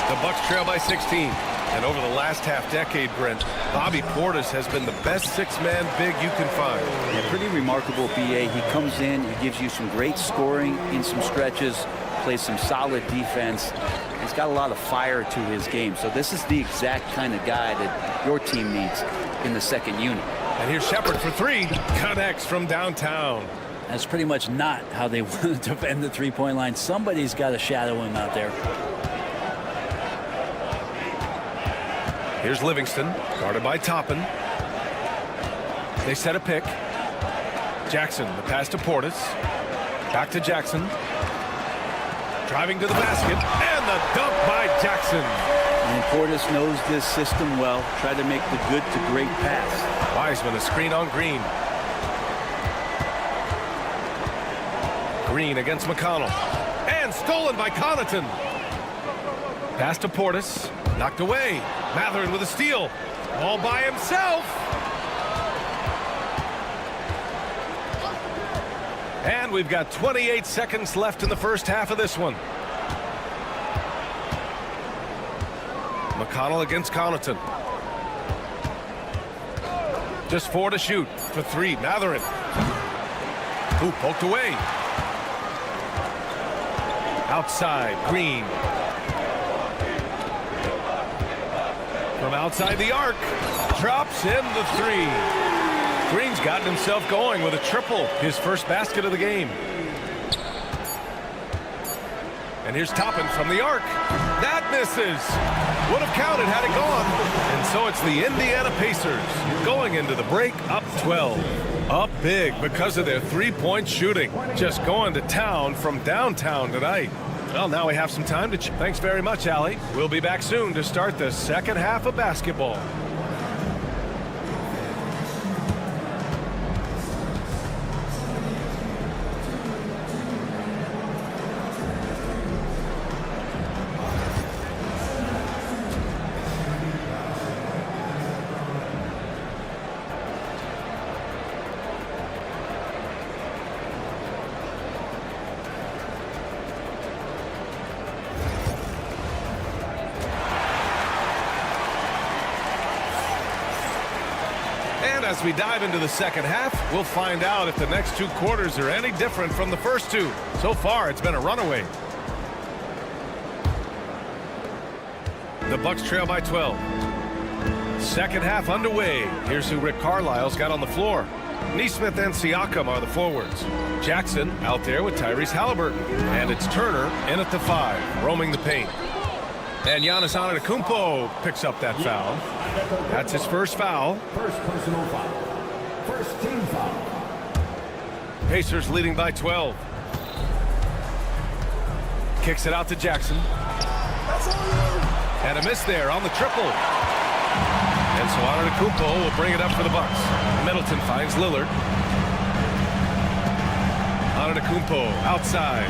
The Bucks trail by 16. And over the last half-decade, Brent, Bobby Portis has been the best six-man big you can find. Yeah, pretty remarkable, B.A. He comes in, he gives you some great scoring in some stretches, plays some solid defense. He's got a lot of fire to his game. So this is the exact kind of guy that your team needs in the second unit. And here's Shepard for 3. Connects from downtown. That's pretty much not how they want to defend the three-point line. Somebody's got to shadow him out there. Here's Livingston, guarded by Toppin. They set a pick. Jackson, the pass to Portis. Back to Jackson. Driving to the basket, and the dunk by Jackson. And Portis knows this system well. Tried to make the good to great pass. Wiseman, a screen on Green. Green against McConnell. And stolen by Connaughton. Pass to Portis. Knocked away. Matherin with a steal. All by himself. And we've got 28 seconds left in the first half of this one. McConnell against Connaughton. Just 4 to shoot. For 3, Matherin. Ooh, poked away. Outside, Green. From outside the arc. Drops in the 3. Green's gotten himself going with a triple, his first basket of the game. And here's Toppin from the arc. That misses. Would have counted had it gone. And so it's the Indiana Pacers going into the break up 12. Up big because of their three-point shooting. Just going to town from downtown tonight. Well, now we have some time to Thanks very much, Allie. We'll be back soon to start the second half of basketball. As we dive into the second half, we'll find out if the next 2 quarters are any different from the first 2. So far, it's been a runaway. The Bucks trail by 12. Second half underway. Here's who Rick Carlisle's got on the floor. Nesmith and Siakam are the forwards. Jackson out there with Tyrese Halliburton. And it's Turner in at the 5, roaming the paint. And Giannis Antetokounmpo picks up that foul. That's his first foul. First personal foul. First team foul. Pacers leading by 12. Kicks it out to Jackson. And a miss there on the triple. And so Antetokounmpo will bring it up for the Bucks. Middleton finds Lillard. Antetokounmpo outside.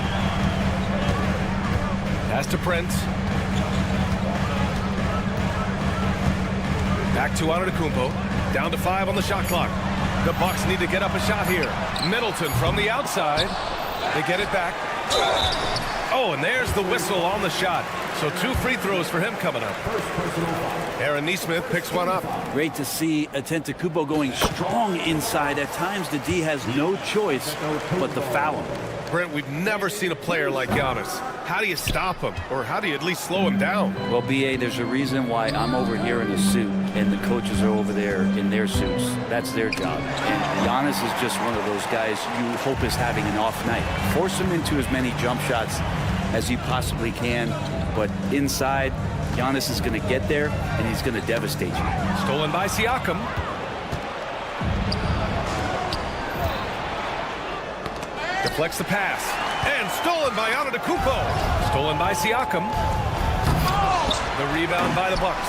Pass to Prince. Back to Antetokounmpo. Down to 5 on the shot clock. The Bucks need to get up a shot here. Middleton from the outside. They get it back. Oh, and there's the whistle on the shot. So 2 free throws for him coming up. Aaron Nesmith picks one up. Great to see Antetokounmpo going strong inside. At times, the D has no choice but to foul him. Brent, we've never seen a player like Giannis. How do you stop him? Or how do you at least slow him down? Well, B.A., there's a reason why I'm over here in a suit and the coaches are over there in their suits. That's their job. And Giannis is just one of those guys you hope is having an off night. Force him into as many jump shots as you possibly can. But inside, Giannis is going to get there, and he's going to devastate you. Stolen by Siakam. Deflects the pass. And stolen by Antetokounmpo. Stolen by Siakam. The rebound by the Bucks.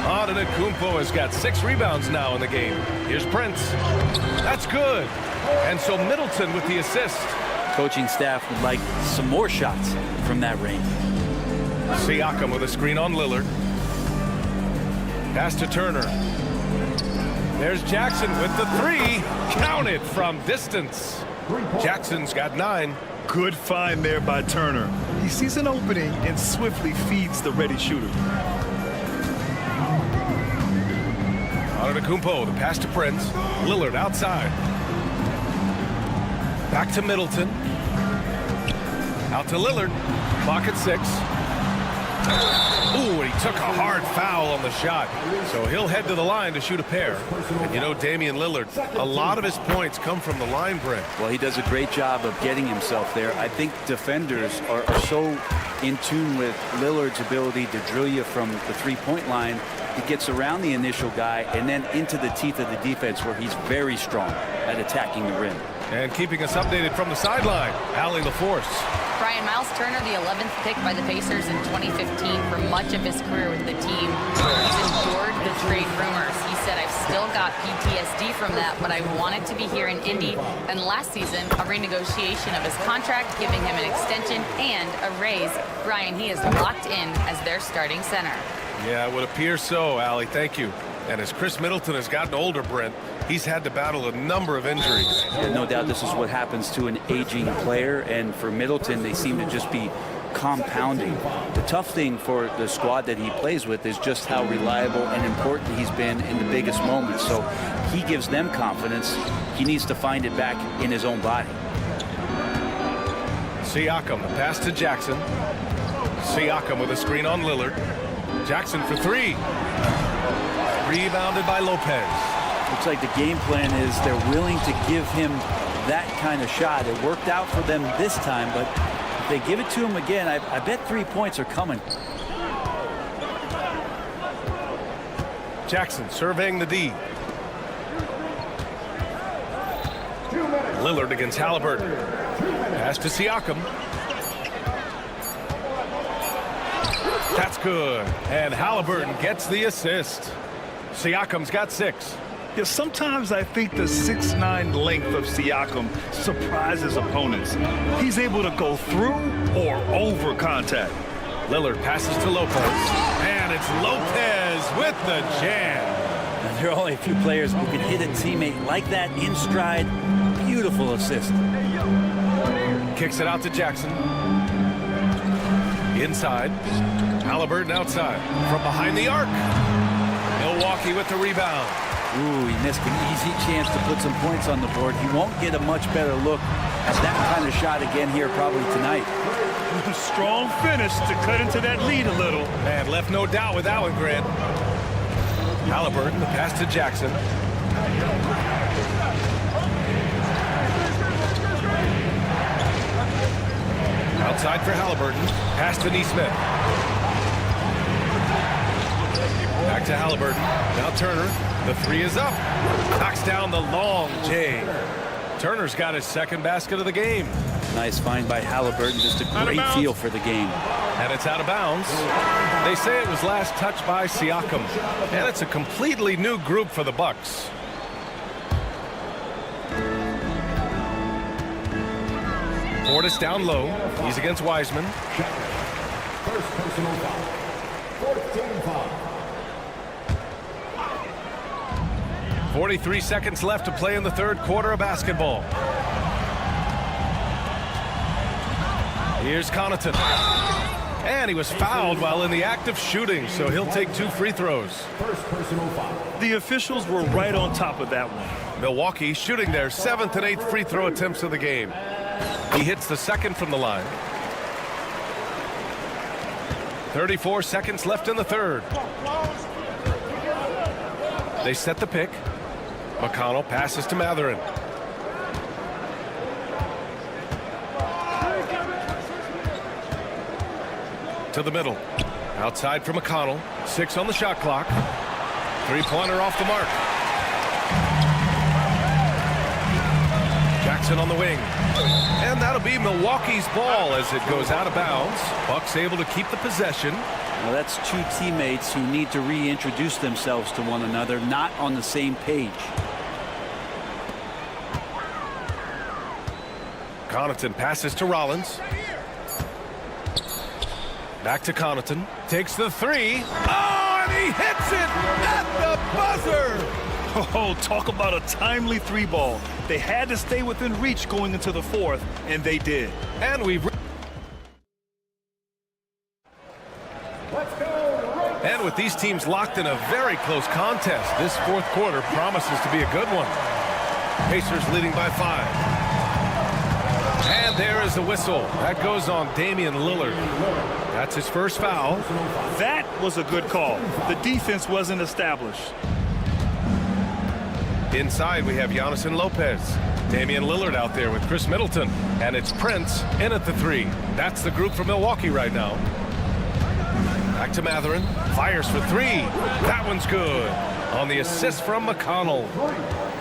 Antetokounmpo has got 6 rebounds now in the game. Here's Prince. That's good. And so Middleton with the assist. Coaching staff would like some more shots from that range. Siakam with a screen on Lillard. Pass to Turner. There's Jackson with the 3. Counted from distance. Jackson's got 9. Good find there by Turner. He sees an opening and swiftly feeds the ready shooter. Antetokounmpo, the pass to Prince. Lillard outside. Back to Middleton. Out to Lillard. Clock at 6. Ooh, and he took a hard foul on the shot. So he'll head to the line to shoot a pair. And you know, Damian Lillard, a lot of his points come from the line, Brent. Well, he does a great job of getting himself there. I think defenders are so in tune with Lillard's ability to drill you from the three-point line. He gets around the initial guy and then into the teeth of the defense, where he's very strong at attacking the rim. And keeping us updated from the sideline, Allie LaForce. Brian Miles Turner, the 11th pick by the Pacers in 2015, for much of his career with the team. He's endured the trade rumors. He said, "I've still got PTSD from that, but I wanted to be here in Indy." And last season, a renegotiation of his contract, giving him an extension and a raise. Brian, he is locked in as their starting center. Yeah, it would appear so, Allie. Thank you. And as Chris Middleton has gotten older, Brent, he's had to battle a number of injuries. Yeah, no doubt this is what happens to an aging player, and for Middleton, they seem to just be compounding. The tough thing for the squad that he plays with is just how reliable and important he's been in the biggest moments. So he gives them confidence. He needs to find it back in his own body. Siakam, the pass to Jackson. Siakam with a screen on Lillard. Jackson for three. Rebounded by Lopez. Looks like the game plan is they're willing to give him that kind of shot. It worked out for them this time, but if they give it to him again, I bet 3 points are coming. Jackson surveying the D. Lillard against Halliburton. Pass to Siakam. That's good. And Halliburton gets the assist. Siakam's got 6. Yeah, sometimes I think the 6'9" length of Siakam surprises opponents. He's able to go through or over contact. Lillard passes to Lopez. And it's Lopez with the jam. And there are only a few players who can hit a teammate like that in stride. Beautiful assist. Kicks it out to Jackson. Inside. Halliburton outside. From behind the arc. Milwaukee with the rebound. Ooh, he missed an easy chance to put some points on the board. He won't get a much better look at that kind of shot again here probably tonight. A strong finish to cut into that lead a little. And left no doubt with that one, Grant. Halliburton, the pass to Jackson. Outside for Halliburton. Pass to Neesmith. Back to Halliburton. Now Turner. The three is up. Knocks down the long J. Turner's got his second basket of the game. Nice find by Halliburton. Just a great feel for the game. And it's out of bounds. They say it was last touched by Siakam. And it's a completely new group for the Bucks. Portis down low. He's against Wiseman. First personal foul. 14 foul. 43 seconds left to play in the third quarter of basketball. Here's Connaughton. And he was fouled while in the act of shooting, so he'll take 2 free throws. First personal foul. The officials were right on top of that one. Milwaukee shooting their 7th and 8th free throw attempts of the game. He hits the second from the line. 34 seconds left in the third. They set the pick. McConnell passes to Matherin. To the middle. Outside for McConnell. 6 on the shot clock. 3-pointer off the mark. Jackson on the wing. And that'll be Milwaukee's ball as it goes out of bounds. Bucks able to keep the possession. Well, that's 2 teammates who need to reintroduce themselves to one another, not on the same page. Connaughton passes to Rollins. Back to Connaughton. Takes the 3. Oh, and he hits it at the buzzer. Oh, talk about a timely 3 ball. They had to stay within reach going into the fourth, and they did. And we've... And with these teams locked in a very close contest, this fourth quarter promises to be a good one. Pacers leading by 5. And there is the whistle. That goes on Damian Lillard. That's his first foul. That was a good call. The defense wasn't established. Inside, we have Giannis and Lopez. Damian Lillard out there with Chris Middleton. And it's Prince in at the 3. That's the group from Milwaukee right now. Back to Mathurin. Fires for 3. That one's good. On the assist from McConnell.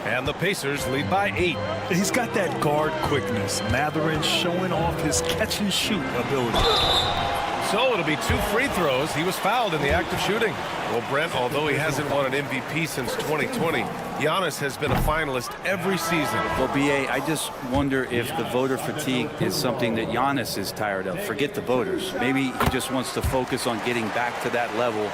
And the Pacers lead by 8. He's got that guard quickness. Mathurin showing off his catch-and-shoot ability. So it'll be 2 free throws. He was fouled in the act of shooting. Well, Brent, although he hasn't won an MVP since 2020, Giannis has been a finalist every season. Well, B.A., I just wonder if the voter fatigue is something that Giannis is tired of. Forget the voters. Maybe he just wants to focus on getting back to that level.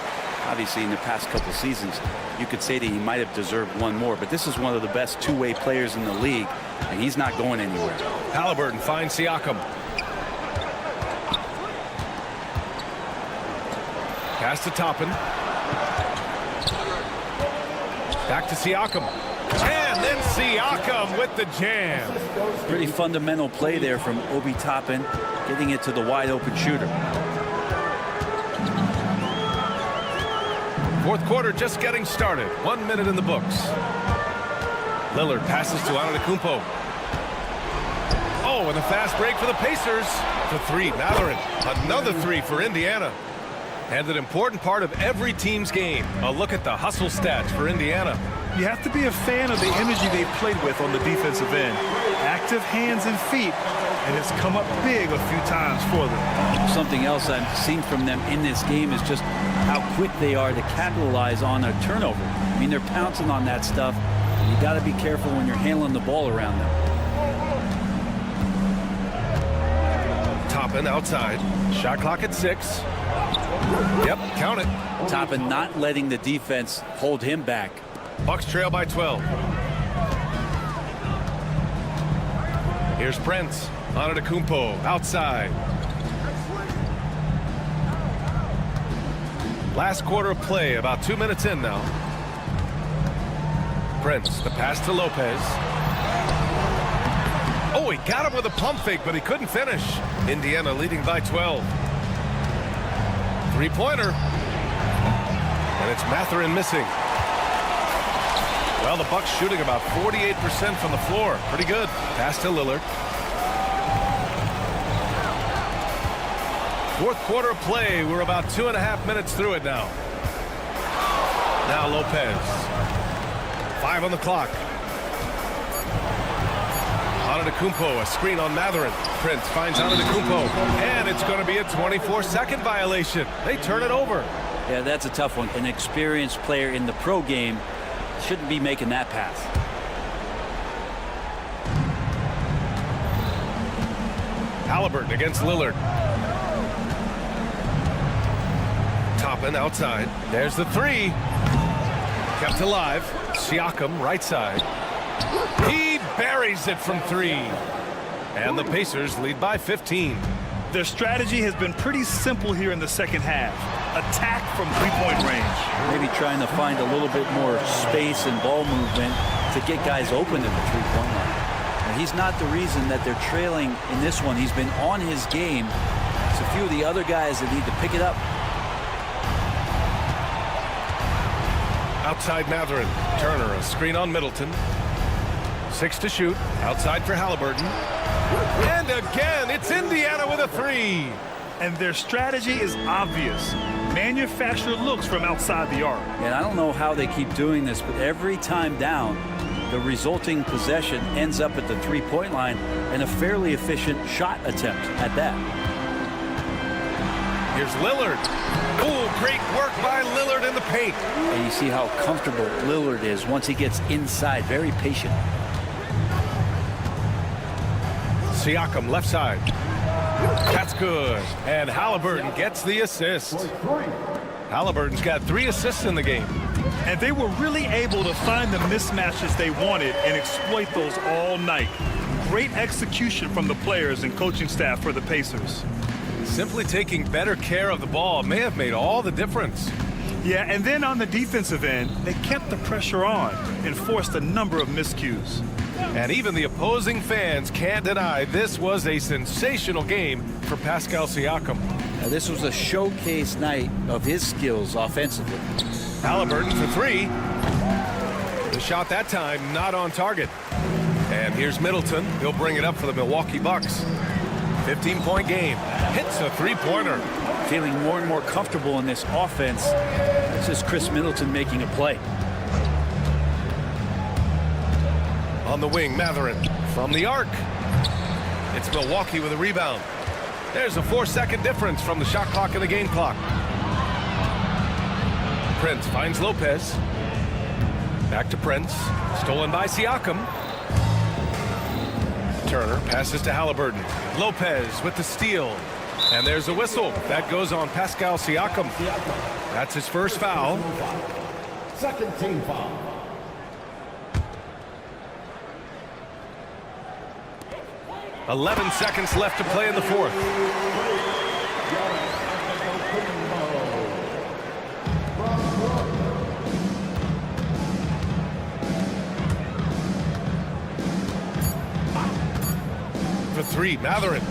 Obviously, in the past couple seasons, you could say that he might have deserved one more, but this is one of the best two-way players in the league, and he's not going anywhere. Halliburton finds Siakam. Pass to Toppin. Back to Siakam. And then Siakam with the jam. Pretty fundamental play there from Obi Toppin, getting it to the wide-open shooter. Fourth quarter just getting started. 1 minute in the books. Lillard passes to Antetokounmpo. Oh, and a fast break for the Pacers. For 3, Mathurin. Another 3 for Indiana. And an important part of every team's game. A look at the hustle stats for Indiana. You have to be a fan of the energy they've played with on the defensive end. Active hands and feet, and it's come up big a few times for them. Something else I've seen from them in this game is just how quick they are to capitalize on a turnover. I mean, they're pouncing on that stuff. You got to be careful when you're handling the ball around them. Toppin outside. Shot clock at 6. Yep, count it. Toppin not letting the defense hold him back. Bucks trail by 12. Here's Prince. Antetokounmpo outside. Last quarter of play, about 2 minutes in now. Prince, the pass to Lopez. Oh, he got him with a pump fake, but he couldn't finish. Indiana leading by 12. Three-pointer. And it's Mathurin missing. Well, the Bucks shooting about 48% from the floor. Pretty good. Pass to Lillard. Fourth quarter of play. We're about 2.5 minutes through it now. Now Lopez. 5 on the clock. Antetokounmpo, a screen on Mathurin. Prince finds Antetokounmpo, and it's going to be a 24-second violation. They turn it over. Yeah, that's a tough one. An experienced player in the pro game shouldn't be making that pass. Halliburton against Lillard. Toppin outside. There's the 3. Kept alive. Siakam right side. He buries it from 3. And the Pacers lead by 15. Their strategy has been pretty simple here in the second half. Attack from three-point range. Maybe trying to find a little bit more space and ball movement to get guys open at the three-point line. And he's not the reason that they're trailing in this one. He's been on his game. It's a few of the other guys that need to pick it up. Outside Mathurin. Turner, a screen on Middleton. 6 to shoot. Outside for Halliburton. And again, it's Indiana with a 3. And their strategy is obvious. Manufacture looks from outside the arc. And I don't know how they keep doing this, but every time down, the resulting possession ends up at the three-point line and a fairly efficient shot attempt at that. Here's Lillard. Oh, great work by Lillard in the paint. And you see how comfortable Lillard is once he gets inside. Very patient. Siakam left side. That's good. And Halliburton gets the assist. Halliburton's got 3 assists in the game. And they were really able to find the mismatches they wanted and exploit those all night. Great execution from the players and coaching staff for the Pacers. Simply taking better care of the ball may have made all the difference. Yeah, and then on the defensive end, they kept the pressure on and forced a number of miscues. And even the opposing fans can't deny this was a sensational game for Pascal Siakam. Now, this was a showcase night of his skills offensively. Halliburton for three. The shot that time not on target. And here's Middleton. He'll bring it up for the Milwaukee Bucks. 15-point game. Hits a three-pointer. Feeling more and more comfortable in this offense. This is Chris Middleton making a play. On the wing, Matherin from the arc. It's Milwaukee with a rebound. There's a 4-second difference from the shot clock and the game clock. Prince finds Lopez. Back to Prince. Stolen by Siakam. Turner passes to Halliburton. Lopez with the steal. And there's a whistle. That goes on Pascal Siakam. That's his first foul. Second team foul. .11 seconds left to play in the fourth. For three, Matherin.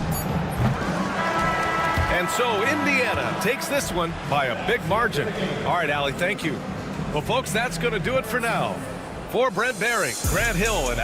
And so Indiana takes this one by a big margin. All right, Allie, thank you. Well, folks, that's going to do it for now. For Brent Behring, Grant Hill, and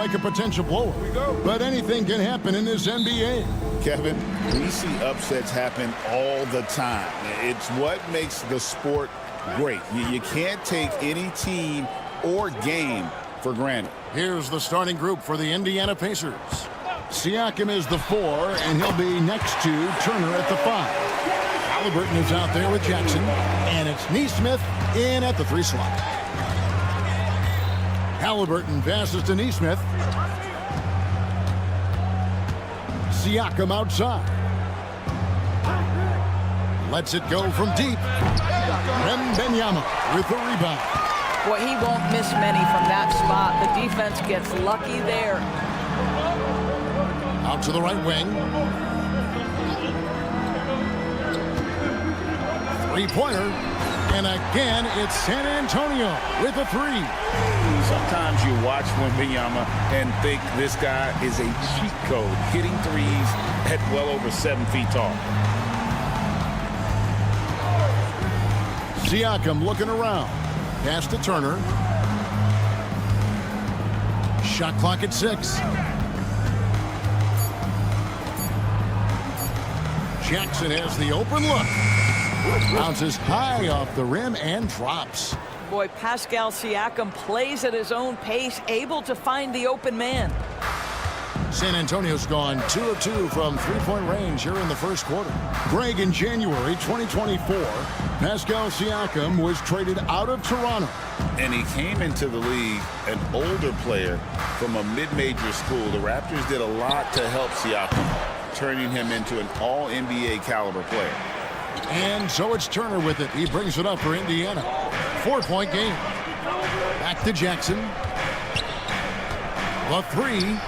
like a potential blower. But anything can happen in this NBA. Kevin, we see upsets happen all the time. It's what makes the sport great. You can't take any team or game for granted. Here's the starting group for the Indiana Pacers. Siakam is the 4, and he'll be next to Turner at the 5. Halliburton is out there with Jackson, and it's Nesmith in at the 3 slot. Halliburton passes to Nesmith. Siakam outside. Lets it go from deep. Wembanyama with the rebound. Boy, he won't miss many from that spot. The defense gets lucky there. Out to the right wing. 3-pointer. And again, it's San Antonio with a 3. Sometimes you watch Wembanyama and think this guy is a cheat code, hitting threes at well over 7 feet tall. Siakam looking around. Pass to Turner. Shot clock at 6. Jackson has the open look. Bounces high off the rim and drops. Boy, Pascal Siakam plays at his own pace, able to find the open man. San Antonio's gone 2 of 2 from 3-point range here in the first quarter. Greg, in January 2024, Pascal Siakam was traded out of Toronto. And he came into the league an older player from a mid-major school. The Raptors did a lot to help Siakam, turning him into an all-NBA caliber player. And so it's Turner with it. He brings it up for Indiana. 4-point game. Back to Jackson. The 3.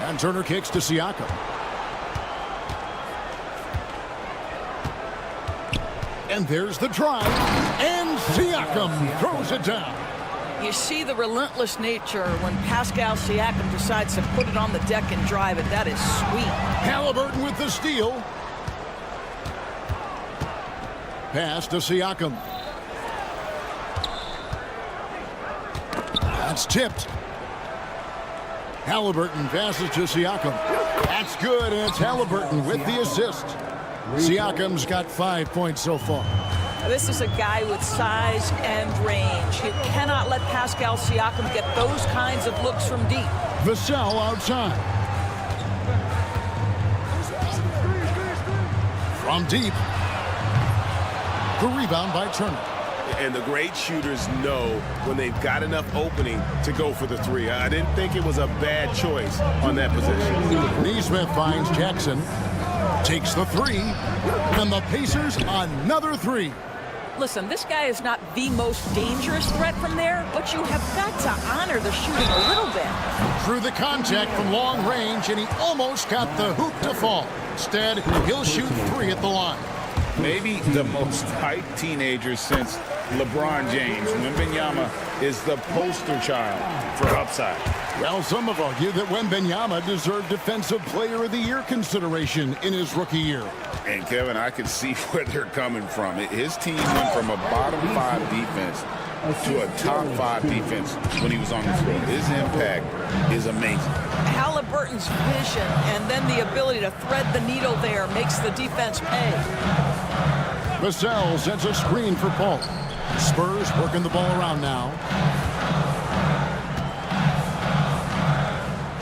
And Turner kicks to Siakam. And there's the drive. And Siakam throws it down. You see the relentless nature when Pascal Siakam decides to put it on the deck and drive it. That is sweet. Halliburton with the steal. Pass to Siakam. That's tipped. Halliburton passes to Siakam. That's good, and it's Halliburton with the assist. Siakam's got 5 points so far. This is a guy with size and range. You cannot let Pascal Siakam get those kinds of looks from deep. Vassell outside. From deep. The rebound by Turner. And the great shooters know when they've got enough opening to go for the 3. I didn't think it was a bad choice on that position. Nesmith finds Jackson. Takes the 3. And the Pacers another 3. Listen, this guy is not the most dangerous threat from there, but you have got to honor the shooting a little bit. Through the contact from long range, and he almost got the hoop to fall. Instead, he'll shoot 3 at the line. Maybe the most hyped teenager since LeBron James. Wembanyama is the poster child for upside. Well, some have argued that Wembanyama deserved Defensive Player of the Year consideration in his rookie year. And, Kevin, I can see where they're coming from. His team went from a bottom 5 defense to a top 5 defense when he was on the floor. His impact is amazing. Halliburton's vision and then the ability to thread the needle there makes the defense pay. Vassell sets a screen for Paul. Spurs working the ball around now.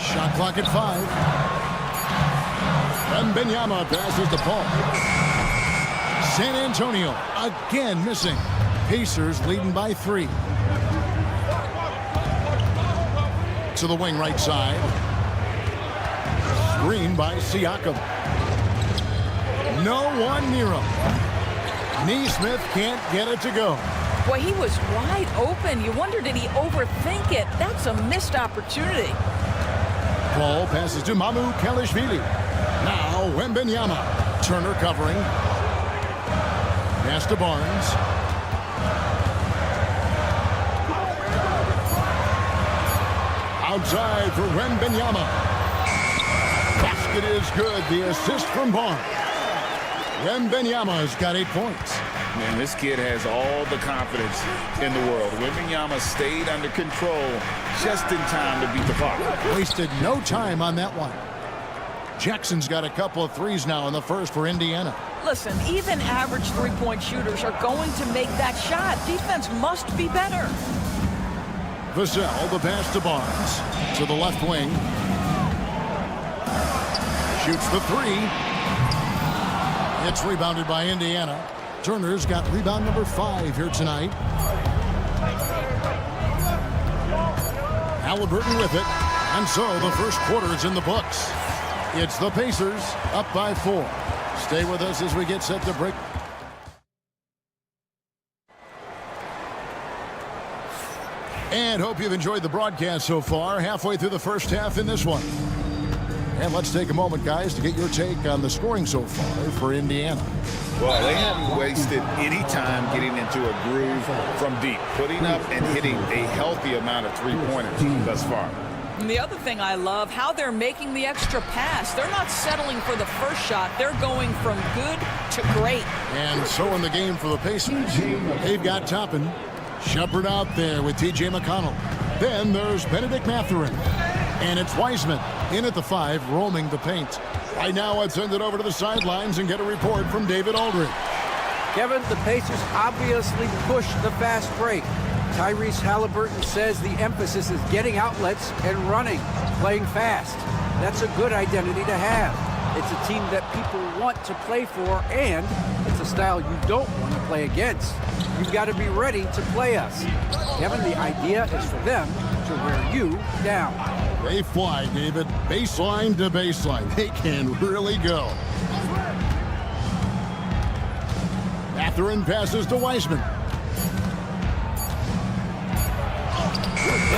Shot clock at 5. Wembanyama passes to Paul. San Antonio again missing. Pacers leading by 3. To the wing right side. Screen by Siakam. No one near him. Nesmith can't get it to go. Boy, he was wide open. You wonder, did he overthink it? That's a missed opportunity. Paul passes to Mamu Kelishvili. Now Wembanyama. Turner covering. Pass to Barnes. Outside for Wembanyama. Basket is good. The assist from Barnes. Wembanyama's got 8 points. Man, this kid has all the confidence in the world. Wembanyama stayed under control just in time to beat the clock. Wasted no time on that one. Jackson's got a couple of threes now in the first for Indiana. Listen, even average three-point shooters are going to make that shot. Defense must be better. Vassell, the pass to Barnes. To the left wing. Shoots the three. It's rebounded by Indiana. Turner's got rebound number 5 here tonight. Halliburton with it. And so the first quarter is in the books. It's the Pacers up by 4. Stay with us as we get set to break. And hope you've enjoyed the broadcast so far. Halfway through the first half in this one. And let's take a moment, guys, to get your take on the scoring so far for Indiana. Well, they haven't wasted any time getting into a groove from deep, putting up and hitting a healthy amount of three-pointers thus far. And the other thing I love, how they're making the extra pass. They're not settling for the first shot. They're going from good to great. And so in the game for the Pacers, they've got Toppin, Shepard out there with T.J. McConnell. Then there's Benedict Mathurin. And it's Wiseman in at the 5, roaming the paint. Right now, I'd send it over to the sidelines and get a report from David Aldridge. Kevin, the Pacers obviously pushed the fast break. Tyrese Halliburton says the emphasis is getting outlets and running, playing fast. That's a good identity to have. It's a team that people want to play for, and it's a style you don't want to play against. You've got to be ready to play us. Kevin, the idea is for them to wear you down. They fly, David. Baseline to baseline. They can really go. Mathurin passes to Wiseman.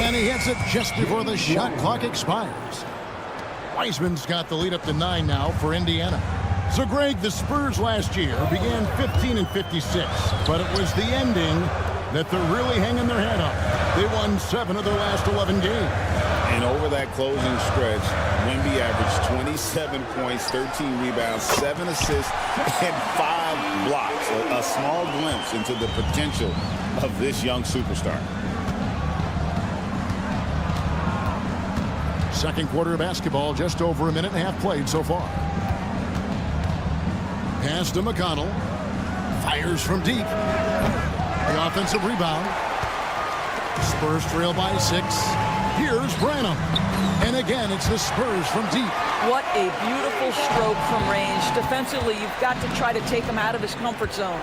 And he hits it just before the shot clock expires. Wiseman's got the lead up to 9 now for Indiana. So, Greg, the Spurs last year began 15-56, but it was the ending that they're really hanging their head up. They won 7 of their last 11 games. And over that closing stretch, Wemby averaged 27 points, 13 rebounds, 7 assists, and 5 blocks. A small glimpse into the potential of this young superstar. Second quarter of basketball, just over a minute and a half played so far. Pass to McConnell. Fires from deep. The offensive rebound. Spurs trail by 6. Here's Branham. And again, it's the Spurs from deep. What a beautiful stroke from range. Defensively, you've got to try to take him out of his comfort zone.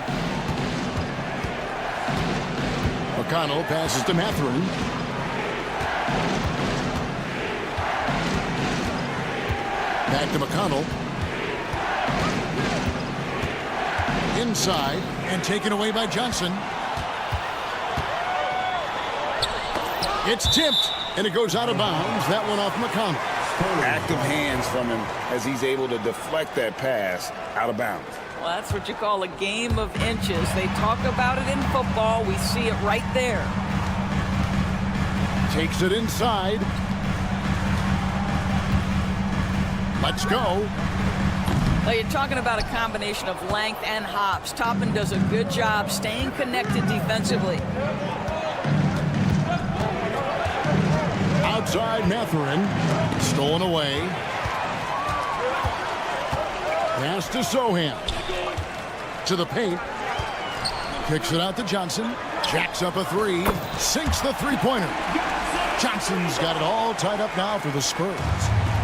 McConnell passes to Mathurin. Back to McConnell. Inside and taken away by Johnson. It's tipped and it goes out of bounds. That one off McConnell. Active hands from him as he's able to deflect that pass out of bounds. Well, that's what you call a game of inches. They talk about it in football. We see it right there. Takes it inside. Let's go. Well, you're talking about a combination of length and hops. Toppin does a good job staying connected defensively. Outside Mathurin. Stolen away. Pass to Sohan. To the paint. Kicks it out to Johnson. Jacks up a 3. Sinks the three-pointer. Johnson's got it all tied up now for the Spurs.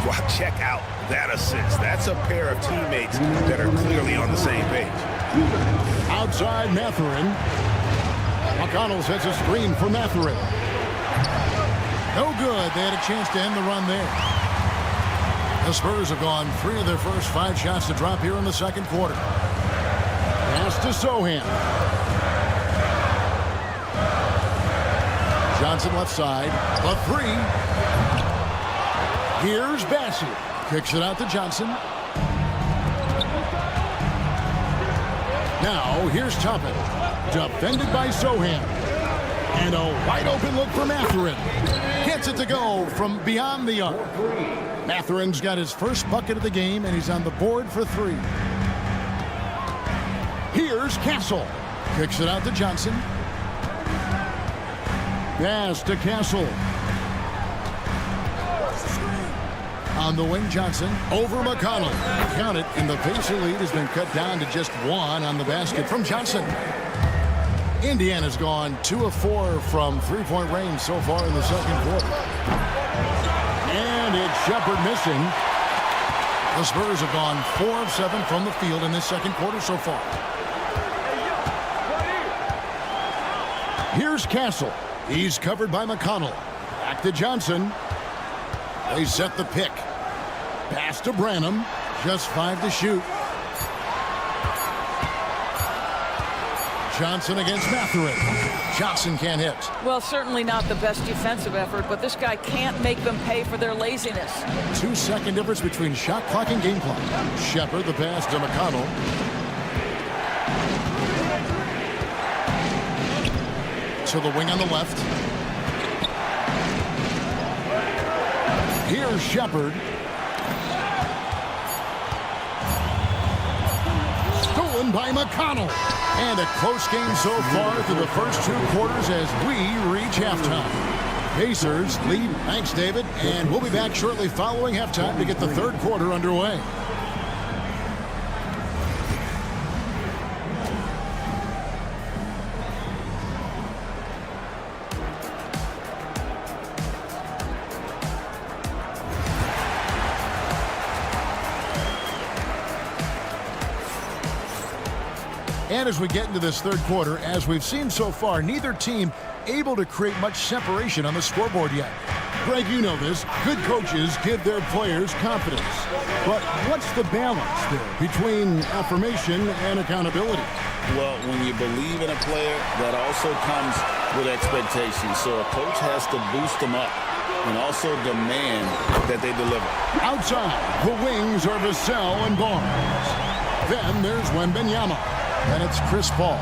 Well, check out that assist. That's a pair of teammates that are clearly on the same page. Outside Mathurin. McConnell sets a screen for Mathurin. No good. They had a chance to end the run there. The Spurs have gone 3 of their first 5 shots to drop here in the second quarter. Pass to Sohan. Johnson left side. A 3. Here's Bassett. Kicks it out to Johnson. Now, here's Toppin. Defended by Sohan. And a wide open look for Mathurin. Gets it to go from beyond the arc. Mathurin's got his first bucket of the game, and he's on the board for 3. Here's Castle. Kicks it out to Johnson. Pass to Castle. On the wing, Johnson over McConnell. Count it, and the Pacer lead has been cut down to just 1 on the basket from Johnson. Indiana's gone 2 of 4 from three-point range so far in the second quarter. And it's Shepard missing. The Spurs have gone 4 of 7 from the field in this second quarter so far. Here's Castle. He's covered by McConnell. Back to Johnson. They set the pick. Pass to Branham. Just 5 to shoot. Johnson against Matherin. Johnson can't hit. Well, certainly not the best defensive effort, but this guy can't make them pay for their laziness. 2-second difference between shot clock and game clock. Shepard, the pass to McConnell. To the wing on the left. Here's Shepard. Stolen by McConnell. And a close game so far through the first 2 quarters as we reach halftime. Pacers lead. Thanks, David. And we'll be back shortly following halftime to get the third quarter underway. And as we get into this third quarter, as we've seen so far, neither team able to create much separation on the scoreboard yet. Greg, you know this. Good coaches give their players confidence. But what's the balance there between affirmation and accountability? Well, when you believe in a player, that also comes with expectations. So a coach has to boost them up and also demand that they deliver. Outside, the wings are Vassell and Barnes. Then there's Wembanyama. And it's Chris Paul.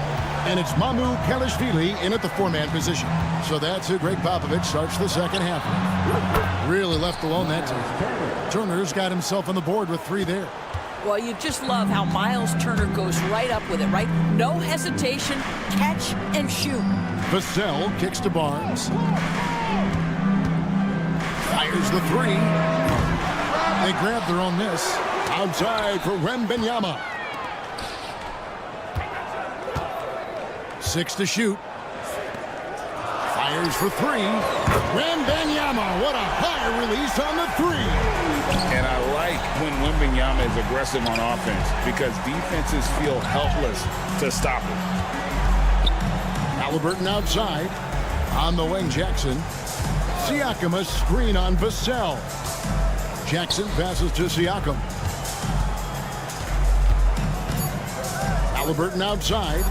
And it's Mamu Kelishvili in at the 4-man position. So that's who Greg Popovich starts the second half with. Really left alone that time. Turner's got himself on the board with 3 there. Well, you just love how Miles Turner goes right up with it, right? No hesitation, catch and shoot. Vassell kicks to Barnes. Fires the 3. They grab their own miss. Outside for Wembanyama. 6 to shoot. Fires for 3. Wembanyama, what a high release on the 3. And I like when Wembanyama is aggressive on offense because defenses feel helpless to stop him. Halliburton outside. On the wing, Jackson. Siakam a screen on Vassell. Jackson passes to Siakam. Halliburton outside.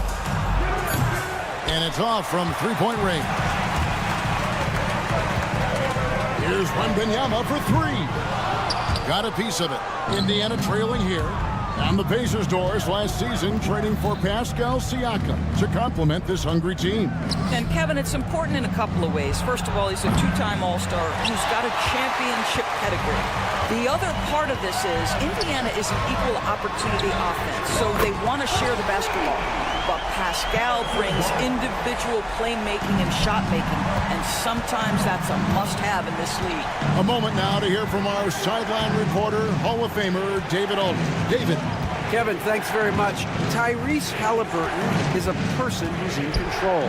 And it's off from three-point range. Here's Wembanyama for 3. Got a piece of it. Indiana trailing here. On the Pacers' doors last season, trading for Pascal Siakam to complement this hungry team. And Kevin, it's important in a couple of ways. First of all, he's a 2-time All-Star who's got a championship pedigree. The other part of this is Indiana is an equal opportunity offense, so they want to share the basketball. But Pascal brings individual playmaking and shot making, and sometimes that's a must-have in this league. A moment now to hear from our sideline reporter, Hall of Famer David Aldridge. David. Kevin, thanks very much. Tyrese Halliburton is a person who's in control.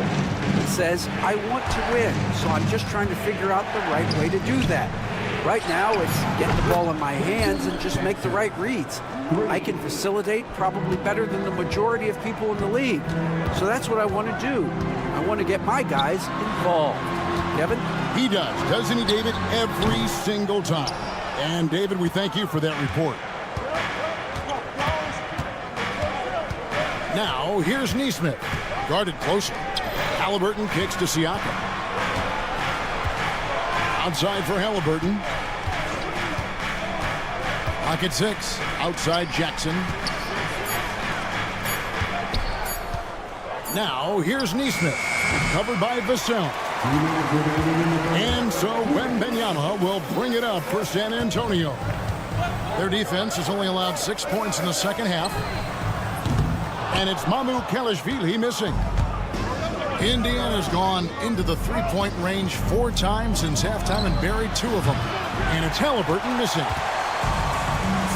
He says, I want to win, so I'm just trying to figure out the right way to do that. Right now, it's get the ball in my hands and just make the right reads. I can facilitate probably better than the majority of people in the league. So that's what I want to do. I want to get my guys involved. Kevin? He does, doesn't he, David? Every single time. And, David, we thank you for that report. Now, here's Nesmith. Guarded closely. Halliburton kicks to Siakam. Outside for Halliburton. Pocket 6. Outside Jackson. Now, here's Nesmith. Covered by Vassell. And so Wembanyama will bring it up for San Antonio. Their defense has only allowed 6 points in the second half. And it's Mamu Kelishvili missing. Indiana's gone into the three-point range 4 times since halftime and buried 2 of them. And it's Halliburton missing.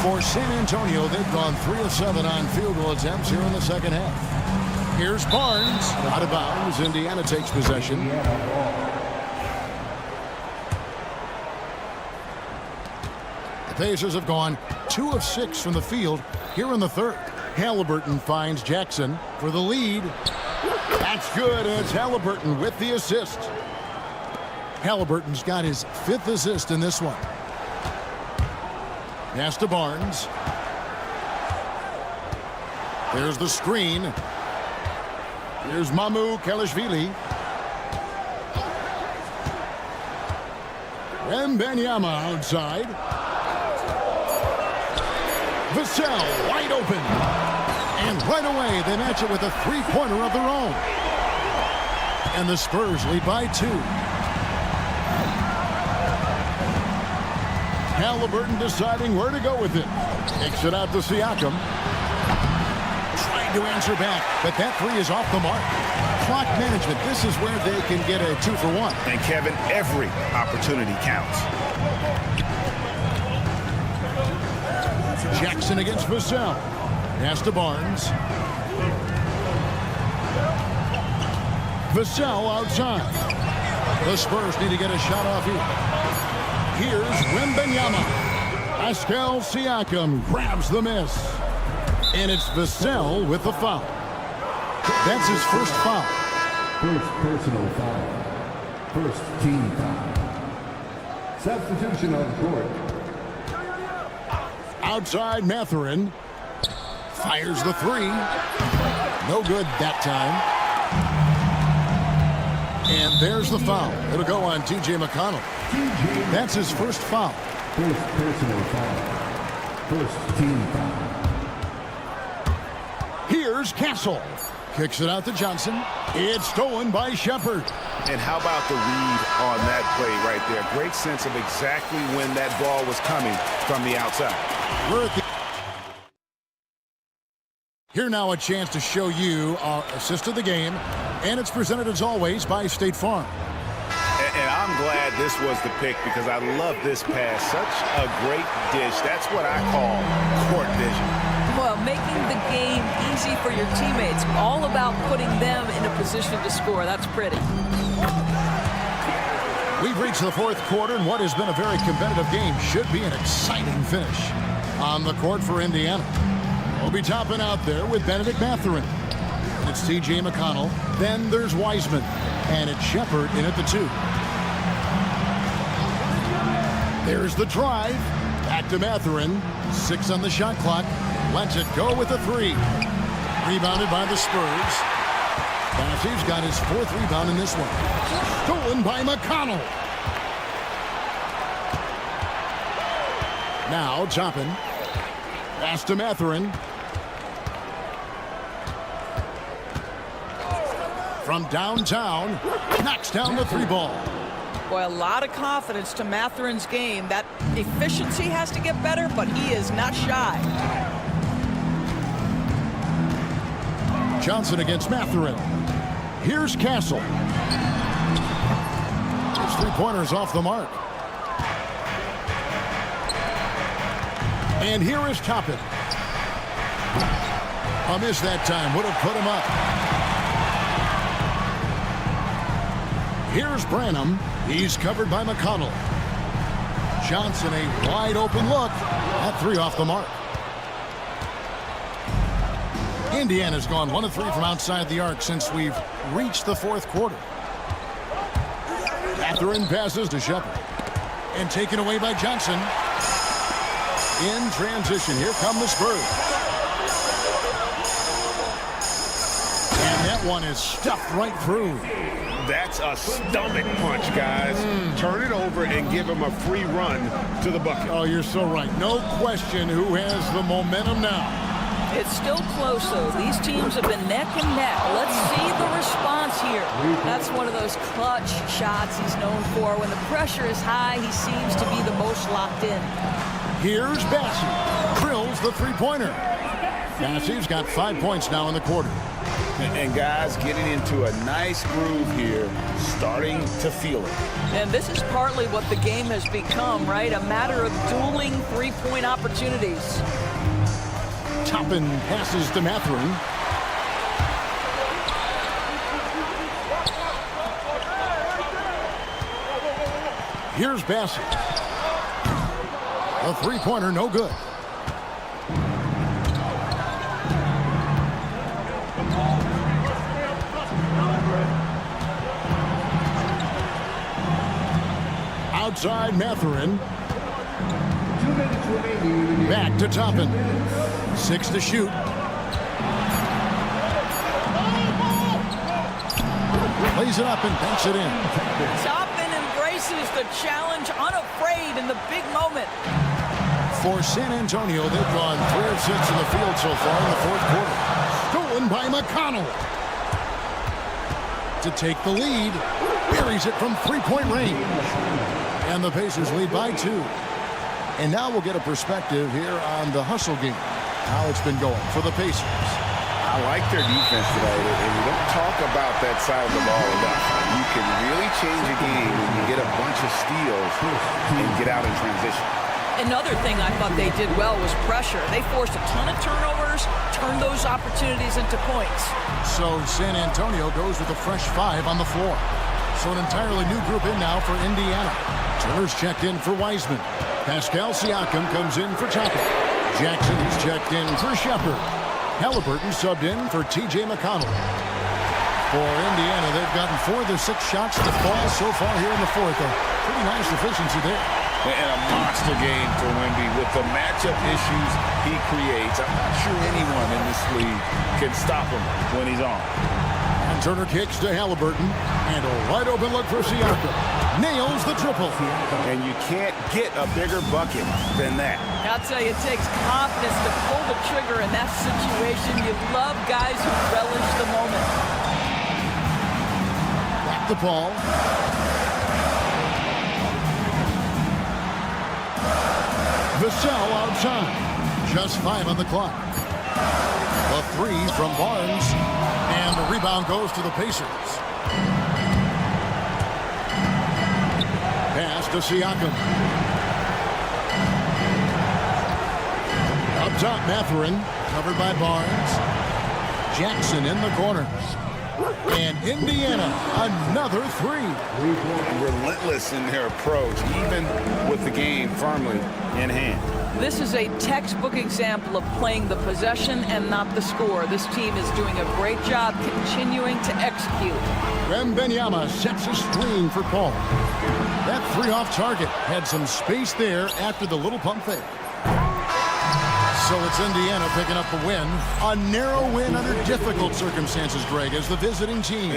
For San Antonio, they've gone 3 of 7 on field goal attempts here in the second half. Here's Barnes. Out of bounds. Indiana takes possession. The Pacers have gone 2 of 6 from the field here in the third. Halliburton finds Jackson for the lead. That's good. It's Halliburton with the assist. Halliburton's got his 5th assist in this one. Pass to Barnes. There's the screen. Here's Mamu Kelishvili. Wembanyama outside. Vassell wide open. And right away they match it with a 3-pointer of their own. And the Spurs lead by 2. Halliburton deciding where to go with it. Takes it out to Siakam. Trying to answer back, but that 3 is off the mark. Clock management, this is where they can get a 2 for 1. And Kevin, every opportunity counts. Jackson against Vassell. Pass to Barnes. Vassell outside. The Spurs need to get a shot off here. Here's Wembanyama. Pascal Siakam grabs the miss. And it's Vassell with the foul. That's his first foul. First personal foul. First team foul. Substitution on court. Outside Mathurin. Fires the 3. No good that time. And there's the foul. It'll go on T.J. McConnell. That's his first foul. First personal foul. First team foul. Here's Castle. Kicks it out to Johnson. It's stolen by Shepard. And how about the read on that play right there? Great sense of exactly when that ball was coming from the outside. Here now a chance to show you our assist of the game. And it's presented as always by State Farm. And I'm glad this was the pick because I love this pass. Such a great dish. That's what I call court vision. Well, making the game easy for your teammates. All about putting them in a position to score. That's pretty. We've reached the 4th quarter, and what has been a very competitive game should be an exciting finish on the court for Indiana. We'll be topping out there with Benedict Mathurin. It's T.J. McConnell. Then there's Wiseman. And it's Shepard in at the 2. There's the drive. Back to Mathurin. 6 on the shot clock. Lets it go with a 3. Rebounded by the Spurs. Bassey's got his 4th rebound in this one. Stolen by McConnell. Now Toppin. Pass to Mathurin. From downtown, knocks down the 3 ball. Boy, a lot of confidence to Mathurin's game. That efficiency has to get better, but he is not shy. Johnson against Mathurin. Here's Castle. His 3-pointer's off the mark. And here is Toppin. A miss that time. Would have put him up. Here's Branham. He's covered by McConnell. Johnson, a wide open look. That 3 off the mark. Indiana's gone 1 of 3 from outside the arc since we've reached the 4th quarter. Mathurin passes to Shepard. And taken away by Johnson. In transition, here come the Spurs. And that one is stuffed right through. That's a stomach punch, guys. Turn it over and give him a free run to the bucket. Oh, you're so right. No question who has the momentum now. It's still close, though. These teams have been neck and neck. Let's see the response here. That's one of those clutch shots he's known for. When the pressure is high, he seems to be the most locked in. Here's Bassey. Drills the 3-pointer. Massey's got 5 points now in the quarter. And guys getting into a nice groove here, starting to feel it. And this is partly what the game has become, right? A matter of dueling three-point opportunities. Toppin passes to Mathurin. Here's Bassett. A three-pointer, no good. Outside Mathurin. Back to Toppin. 6 to shoot. Lays it up and banks it in. Toppin embraces the challenge, unafraid in the big moment. For San Antonio, they've gone 3 of 6 in the field so far in the fourth quarter. Stolen by McConnell. To take the lead. Buries it from three-point range. And the Pacers lead by 2. And now we'll get a perspective here on the hustle game. How it's been going for the Pacers. I like their defense today, and we don't talk about that side of the ball enough. You can really change a game when you get a bunch of steals and get out in transition. Another thing I thought they did well was pressure. They forced a ton of turnovers, turned those opportunities into points. So San Antonio goes with a fresh 5 on the floor. So an entirely new group in now for Indiana. Turner's checked in for Wiseman. Pascal Siakam comes in for Toppin. Jackson is checked in for Shepard. Halliburton subbed in for T.J. McConnell. For Indiana, they've gotten 4 of their 6 shots to fall so far here in the fourth. A pretty nice efficiency there. And a monster game for Wemby with the matchup issues he creates. I'm not sure anyone in this league can stop him when he's on. And Turner kicks to Halliburton. And a wide open look for Siakam. Nails the triple. And you can't get a bigger bucket than that. I'll tell you, it takes confidence to pull the trigger in that situation. You love guys who relish the moment. Back to Paul. Vassell outside. Just 5 on the clock. The 3 from Barnes. And the rebound goes to the Pacers. Pass to Siakam. Up top, Mathurin. Covered by Barnes. Jackson in the corner. And Indiana, another 3. Relentless in their approach, even with the game firmly in hand. This is a textbook example of playing the possession and not the score. This team is doing a great job continuing to execute. Wembanyama sets a screen for Paul. That 3 off target had some space there after the little pump fake. So it's Indiana picking up the win. A narrow win under difficult circumstances, Greg, as the visiting team.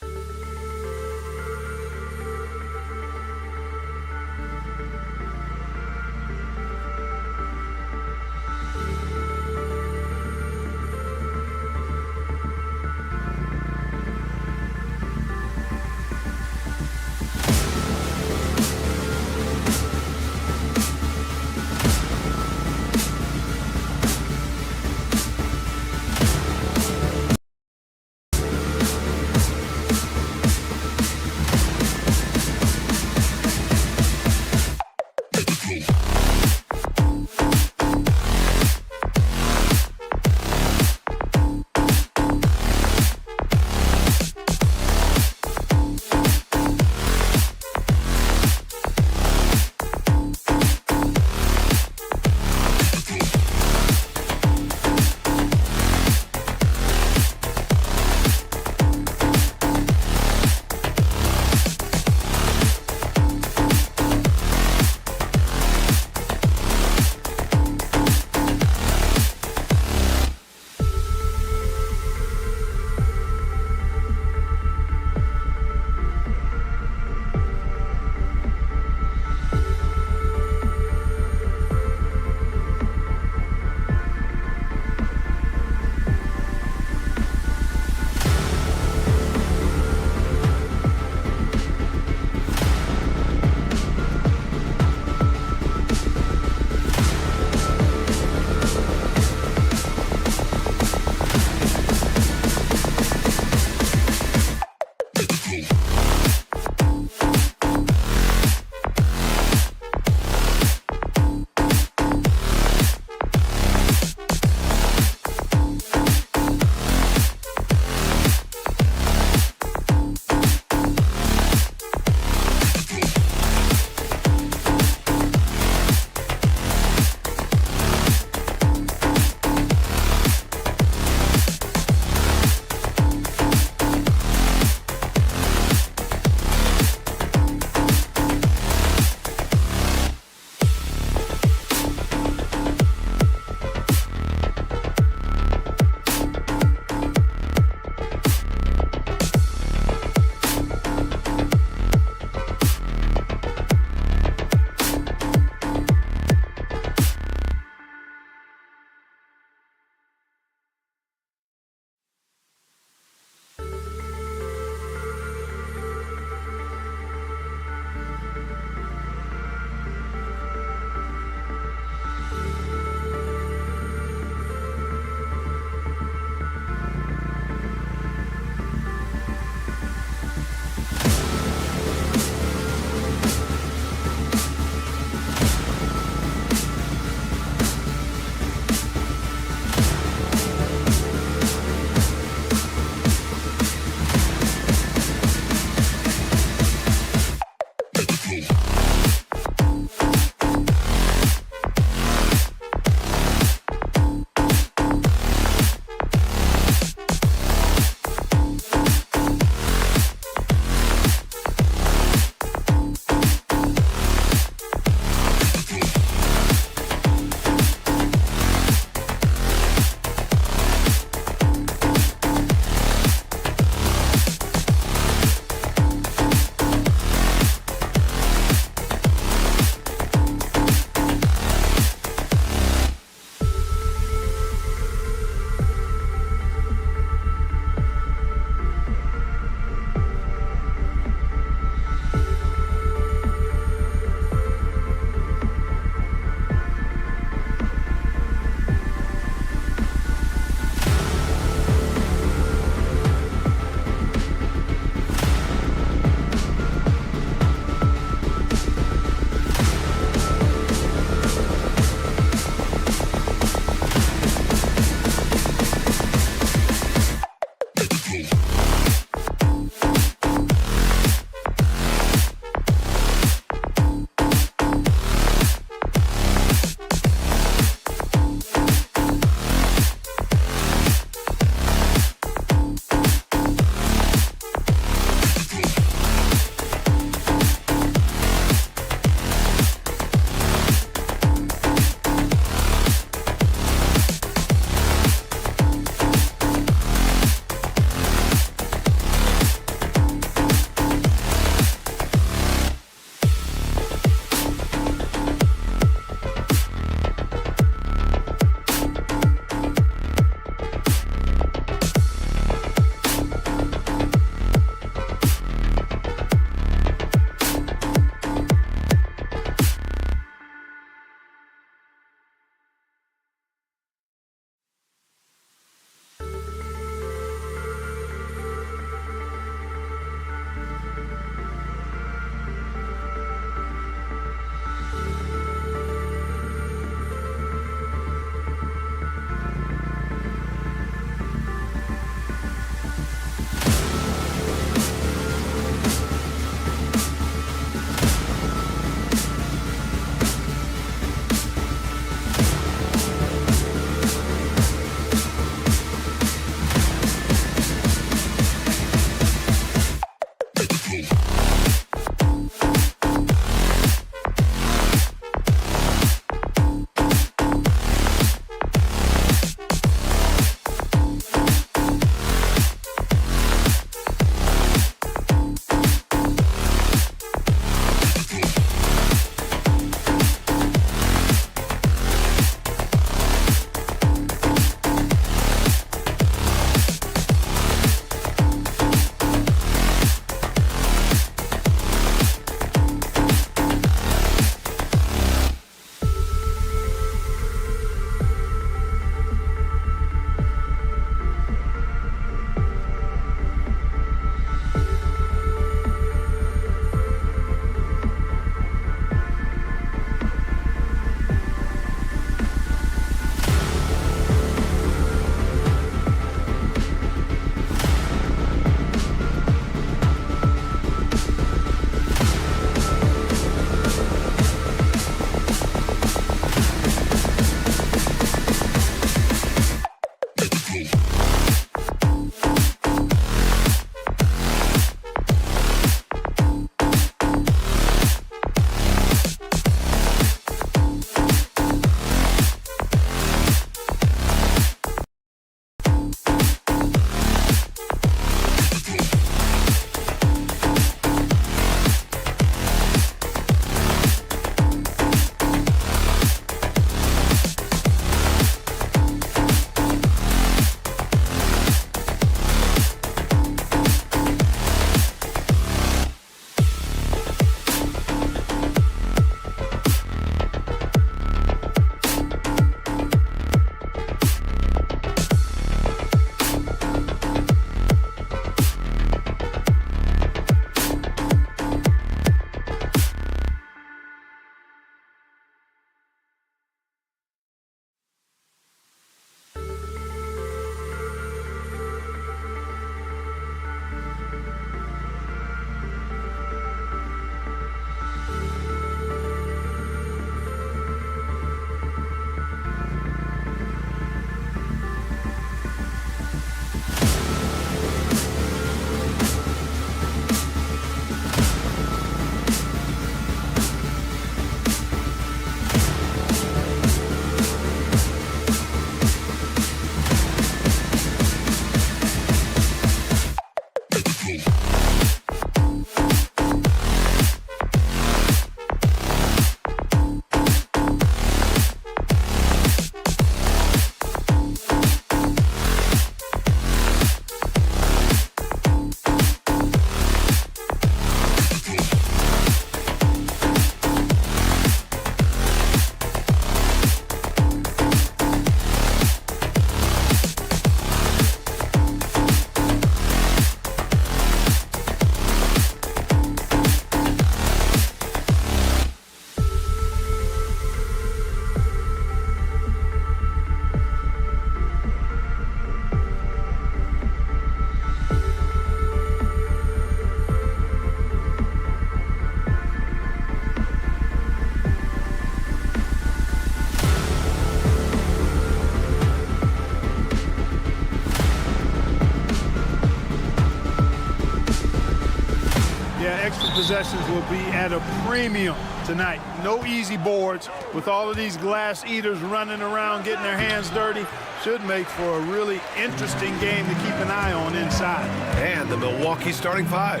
possessions will be at a premium tonight. No easy boards with all of these glass eaters running around, getting their hands dirty. Should make for a really interesting game to keep an eye on inside. And the Milwaukee starting five.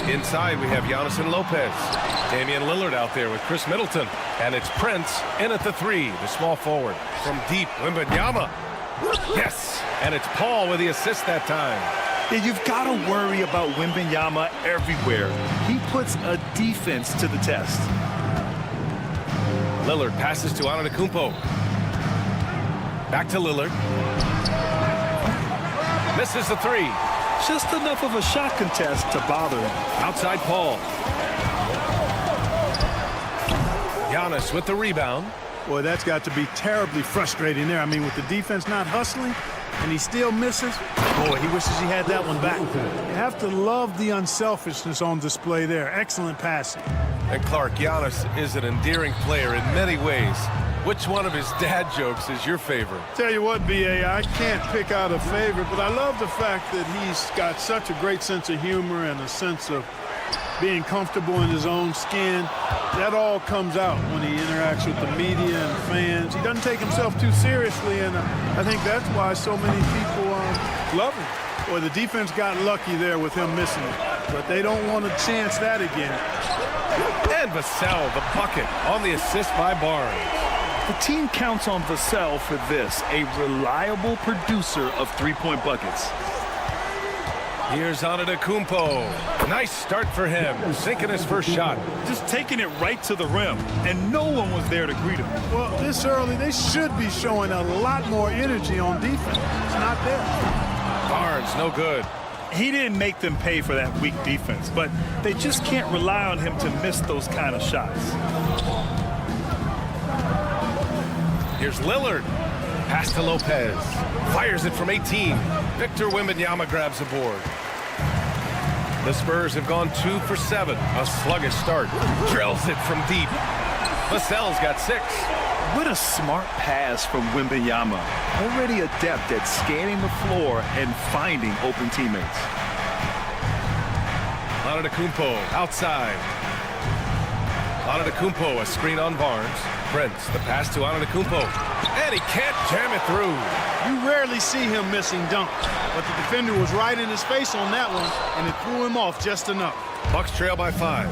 Inside, we have Giannis and Lopez. Damian Lillard out there with Chris Middleton. And it's Prince in at the three, the small forward. From deep, Wembanyama. Yes! And it's Paul with the assist that time. Yeah, you've got to worry about Wembanyama everywhere. He puts a defense to the test. Lillard passes to Antetokounmpo. Back to Lillard. Misses the three. Just enough of a shot contest to bother him. Outside Paul. Giannis with the rebound. Boy, that's got to be terribly frustrating there. I mean, with the defense not hustling and he still misses, boy, he wishes he had that one back. You have to love the unselfishness on display there. Excellent passing. And Clark, Giannis is an endearing player in many ways. Which one of his dad jokes is your favorite? Tell you what, B.A., I can't pick out a favorite, but I love the fact that he's got such a great sense of humor and a sense of being comfortable in his own skin. That all comes out when he interacts with the media and fans. He doesn't take himself too seriously, and I think that's why so many people love him. Boy, the defense got lucky there with him missing it, but they don't want to chance that again. And Vassell, the bucket, on the assist by Barnes. The team counts on Vassell for this, a reliable producer of three-point buckets. Here's Antetokounmpo. Nice start for him, sinking his first shot. Just taking it right to the rim, and no one was there to greet him. Well, this early, they should be showing a lot more energy on defense. It's not there. Barnes, no good. He didn't make them pay for that weak defense, but they just can't rely on him to miss those kind of shots. Here's Lillard. Pass to Lopez. Fires it from 18. Victor Wembanyama grabs the board. The Spurs have gone 2 for 7. A sluggish start. Drills it from deep. Vassell's got 6. What a smart pass from Wembanyama. Already adept at scanning the floor and finding open teammates. Antetokounmpo outside. Antetokounmpo, a screen on Barnes. Prince, the pass to Antetokounmpo. And he can't jam it through. You rarely see him missing dunks, but the defender was right in his face on that one, and it threw him off just enough. Bucks trail by 5.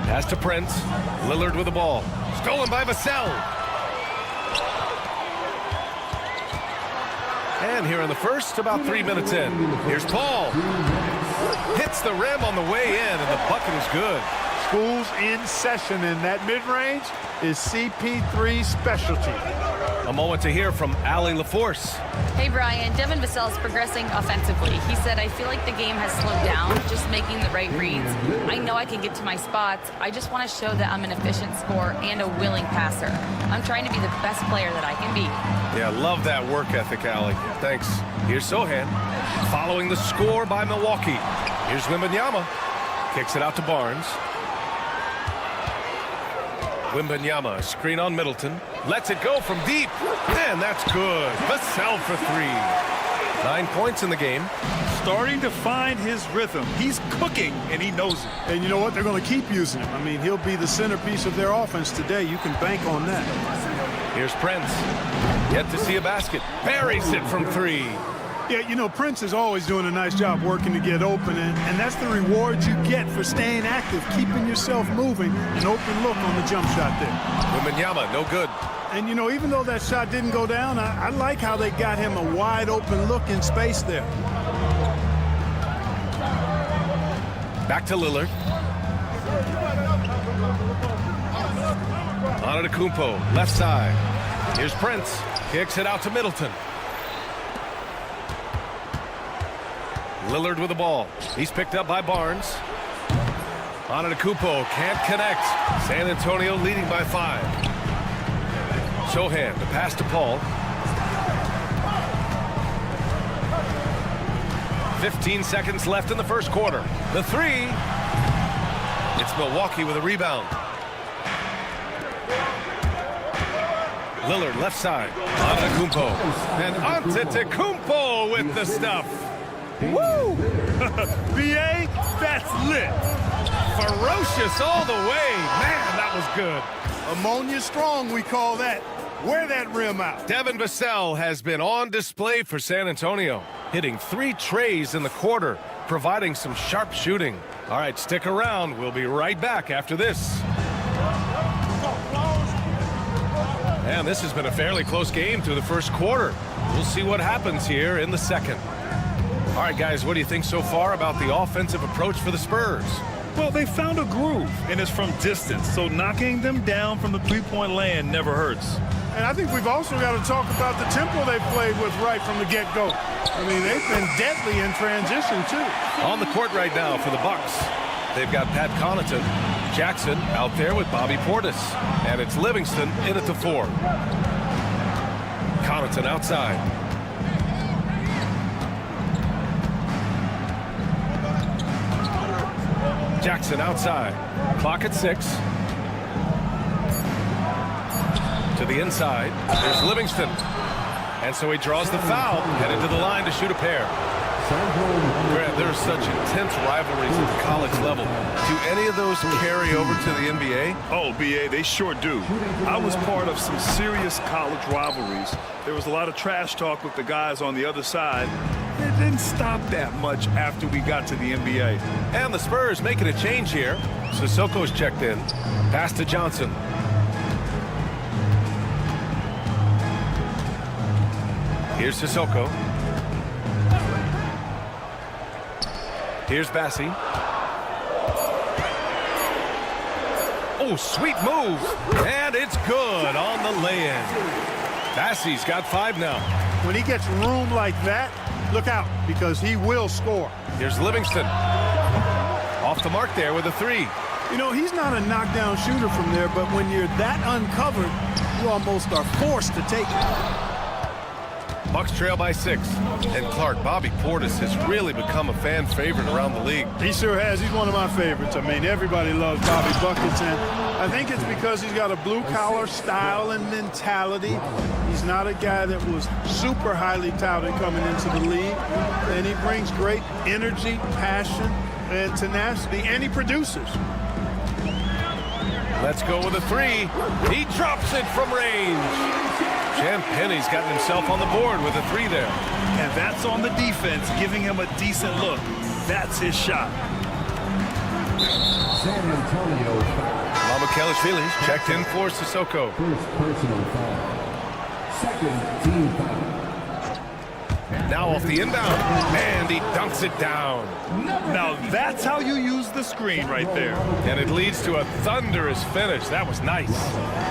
Pass to Prince. Lillard with the ball. Stolen by Vassell. And here in the first, about 3 minutes in. Here's Paul. Hits the rim on the way in, and the bucket is good. School's in session, and that mid-range is CP3's specialty. A moment to hear from Allie LaForce. Hey, Brian. Devin Vassell is progressing offensively. He said, I feel like the game has slowed down, just making the right reads. I know I can get to my spots. I just want to show that I'm an efficient scorer and a willing passer. I'm trying to be the best player that I can be. Yeah, love that work ethic, Allie. Thanks. Here's Sohan. Following the score by Milwaukee. Here's Wembanyama. Kicks it out to Barnes. Wembanyama, a screen on Middleton. Lets it go from deep. And that's good. Vassell for 3. 9 points in the game. Starting to find his rhythm. He's cooking, and he knows it. And you know what? They're going to keep using him. I mean, he'll be the centerpiece of their offense today. You can bank on that. Here's Prince. Yet to see a basket. Buries it from 3. Yeah, you know, Prince is always doing a nice job working to get open, and that's the reward you get for staying active, keeping yourself moving, an open look on the jump shot there. Wembanyama, no good. And, you know, even though that shot didn't go down, I like how they got him a wide open look in space there. Back to Lillard. Antetokounmpo, left side. Here's Prince. Kicks it out to Middleton. Lillard with the ball. He's picked up by Barnes. Antetokounmpo can't connect. San Antonio leading by 5. Sohan, the pass to Paul. 15 seconds left in the first quarter. The 3. It's Milwaukee with a rebound. Lillard left side. Antetokounmpo. And Antetokounmpo with the stuff. Woo! BA, that's lit. Ferocious all the way. Man, that was good. Ammonia strong, we call that. Wear that rim out. Devin Vassell has been on display for San Antonio, hitting 3 trays in the quarter, providing some sharp shooting. All right, stick around. We'll be right back after this. And this has been a fairly close game through the first quarter. We'll see what happens here in the second. All right, guys, what do you think so far about the offensive approach for the Spurs? Well, they found a groove, and it's from distance, so knocking them down from the three-point land never hurts. And I think we've also got to talk about the tempo they played with right from the get-go. I mean, they've been deadly in transition, too. On the court right now for the Bucks, they've got Pat Connaughton, Jackson out there with Bobby Portis, and it's Livingston in at the 4. Connaughton outside. Jackson outside. Clock at 6. To the inside. There's Livingston. And so he draws the foul, headed to the line to shoot a pair. Grant, there are such intense rivalries at the college level. Do any of those carry over to the NBA? Oh, BA, they sure do. I was part of some serious college rivalries. There was a lot of trash talk with the guys on the other side. It didn't stop that much after we got to the NBA. And the Spurs making a change here. Sissoko's checked in. Pass to Johnson. Here's Sissoko. Here's Bassi. Oh, sweet move. And it's good on the lay-in. Bassi's got 5 now. When he gets room like that, look out, because he will score. Here's Livingston. Off the mark there with a 3. You know, he's not a knockdown shooter from there, but when you're that uncovered, you almost are forced to take it. Bucks trail by 6. And Clark, Bobby Portis has really become a fan favorite around the league. He sure has. He's one of my favorites. I mean, everybody loves Bobby Buckets, and I think it's because he's got a blue-collar style and mentality. He's not a guy that was super highly touted coming into the league, and he brings great energy, passion, and tenacity, and he produces. Let's go with a 3. He drops it from range. Champagne's gotten himself on the board with a 3 there. And that's on the defense, giving him a decent look. That's his shot. San Antonio foul. Mamukelashvili's checked in for Sissoko. First personal foul. Second team foul. Now off the inbound, and he dunks it down. Now that's how you use the screen right there. And it leads to a thunderous finish. That was nice.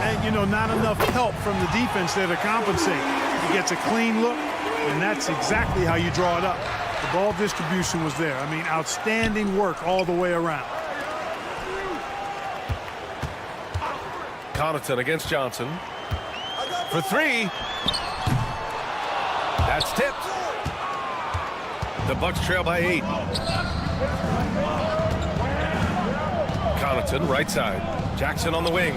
And, you know, not enough help from the defense there to compensate. He gets a clean look, and that's exactly how you draw it up. The ball distribution was there. I mean, outstanding work all the way around. Connaughton against Johnson. For 3. That's tipped. The Bucks trail by 8. Connaughton right side. Jackson on the wing.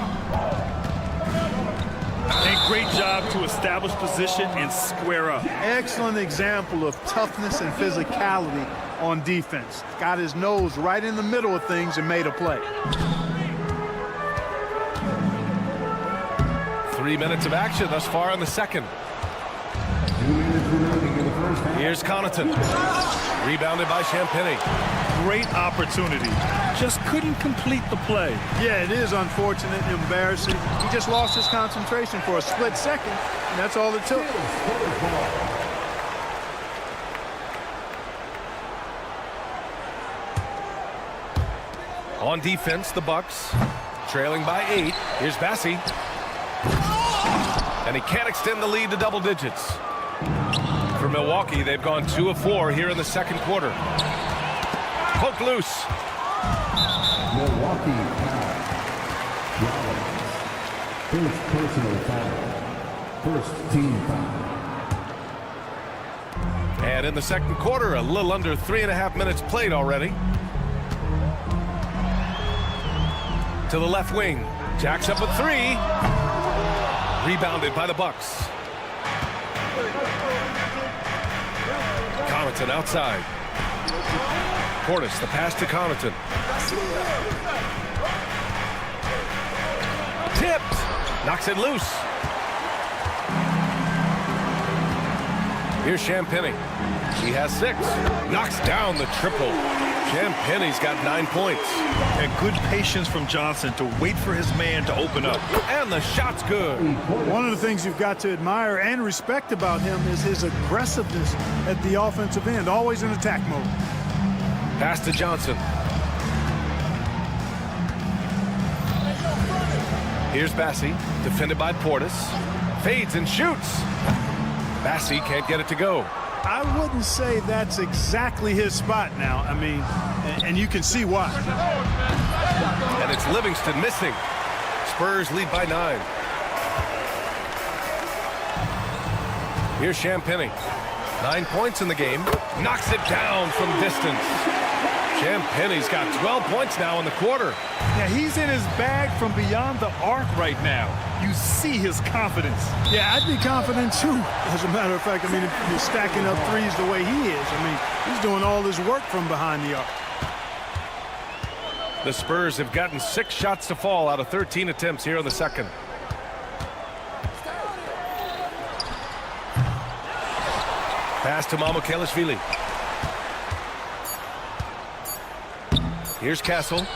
A great job to establish position and square up. Excellent example of toughness and physicality on defense. Got his nose right in the middle of things and made a play. 3 minutes of action thus far in the second. 2 minutes remaining in the first half. Here's Connaughton. Rebounded by Champagnie. Great opportunity. Just couldn't complete the play. Yeah, it is unfortunate and embarrassing. He just lost his concentration for a split second, and that's all it took. On defense, the Bucks trailing by 8. Here's Bassi. And he can't extend the lead to double digits. For Milwaukee, they've gone 2 of 4 here in the second quarter. Poked loose. Milwaukee foul. First personal foul. First team foul. And in the second quarter, a little under 3.5 minutes played already. To the left wing. Jacks up a 3. Rebounded by the Bucks. Connaughton outside. Portis, the pass to Connaughton. Tipped. Knocks it loose. Here's Champagny. He has 6. Knocks down the triple. Champagny's got 9 points. And good patience from Johnson to wait for his man to open up. And the shot's good. One of the things you've got to admire and respect about him is his aggressiveness at the offensive end, always in attack mode. Pass to Johnson. Here's Bassi, defended by Portis. Fades and shoots. Bassi can't get it to go. I wouldn't say that's exactly his spot now. I mean, and you can see why. And it's Livingston missing. Spurs lead by 9. Here's Champagny. 9 points in the game. Knocks it down from distance. Champagny's got 12 points now in the quarter. Yeah, he's in his bag from beyond the arc right now. You see his confidence. Yeah, I'd be confident too. As a matter of fact, I mean, if you're stacking up threes the way he is, I mean, he's doing all his work from behind the arc. The Spurs have gotten 6 shots to fall out of 13 attempts here in the second. Pass to Mamukelashvili. Here's Castle.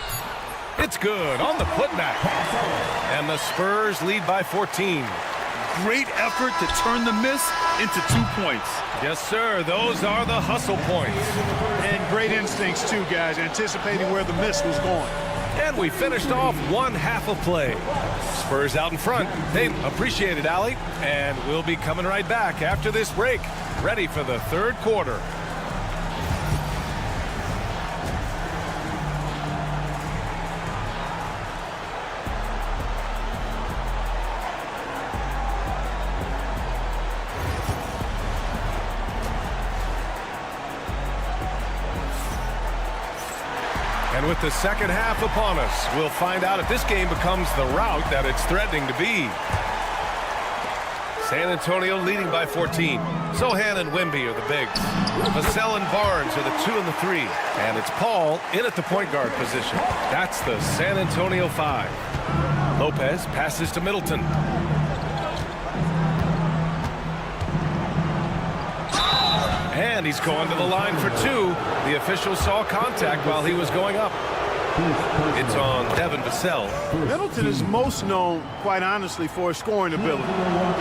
It's good on the putback. And the Spurs lead by 14. Great effort to turn the miss into 2 points. Yes, sir. Those are the hustle points. And great instincts, too, guys, anticipating where the miss was going. And we finished off one half of play. Spurs out in front. They appreciate it, Allie. And we'll be coming right back after this break, ready for the third quarter. And with the second half upon us, we'll find out if this game becomes the rout that it's threatening to be. San Antonio leading by 14. Sohan and Wemby are the bigs. Vassell and Barnes are the 2 and the 3. And it's Paul in at the point guard position. That's the San Antonio 5. Lopez passes to Middleton. And he's going to the line for 2. The official saw contact while he was going up. It's on Devin Vassell. Middleton is most known, quite honestly, for his scoring ability.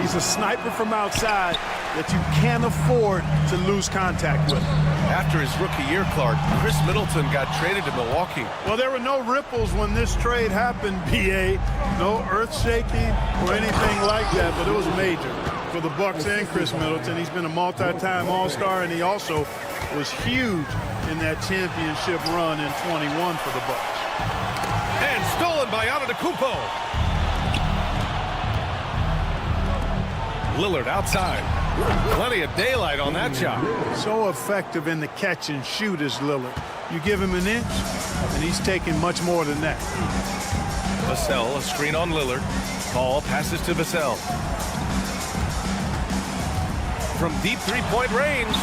He's a sniper from outside that you can't afford to lose contact with. After his rookie year, Clark, Chris Middleton got traded to Milwaukee. Well, there were no ripples when this trade happened, B.A. No earth-shaking or anything like that, but it was major for the Bucks and Chris Middleton. He's been a multi-time All-Star, and he also was huge in that championship run in 21 for the Bucks. And stolen by Antetokounmpo. Lillard outside. Plenty of daylight on that shot. So effective in the catch and shoot is Lillard. You give him an inch, and he's taking much more than that. Vassell, a screen on Lillard. Ball passes to Vassell. From deep three-point range,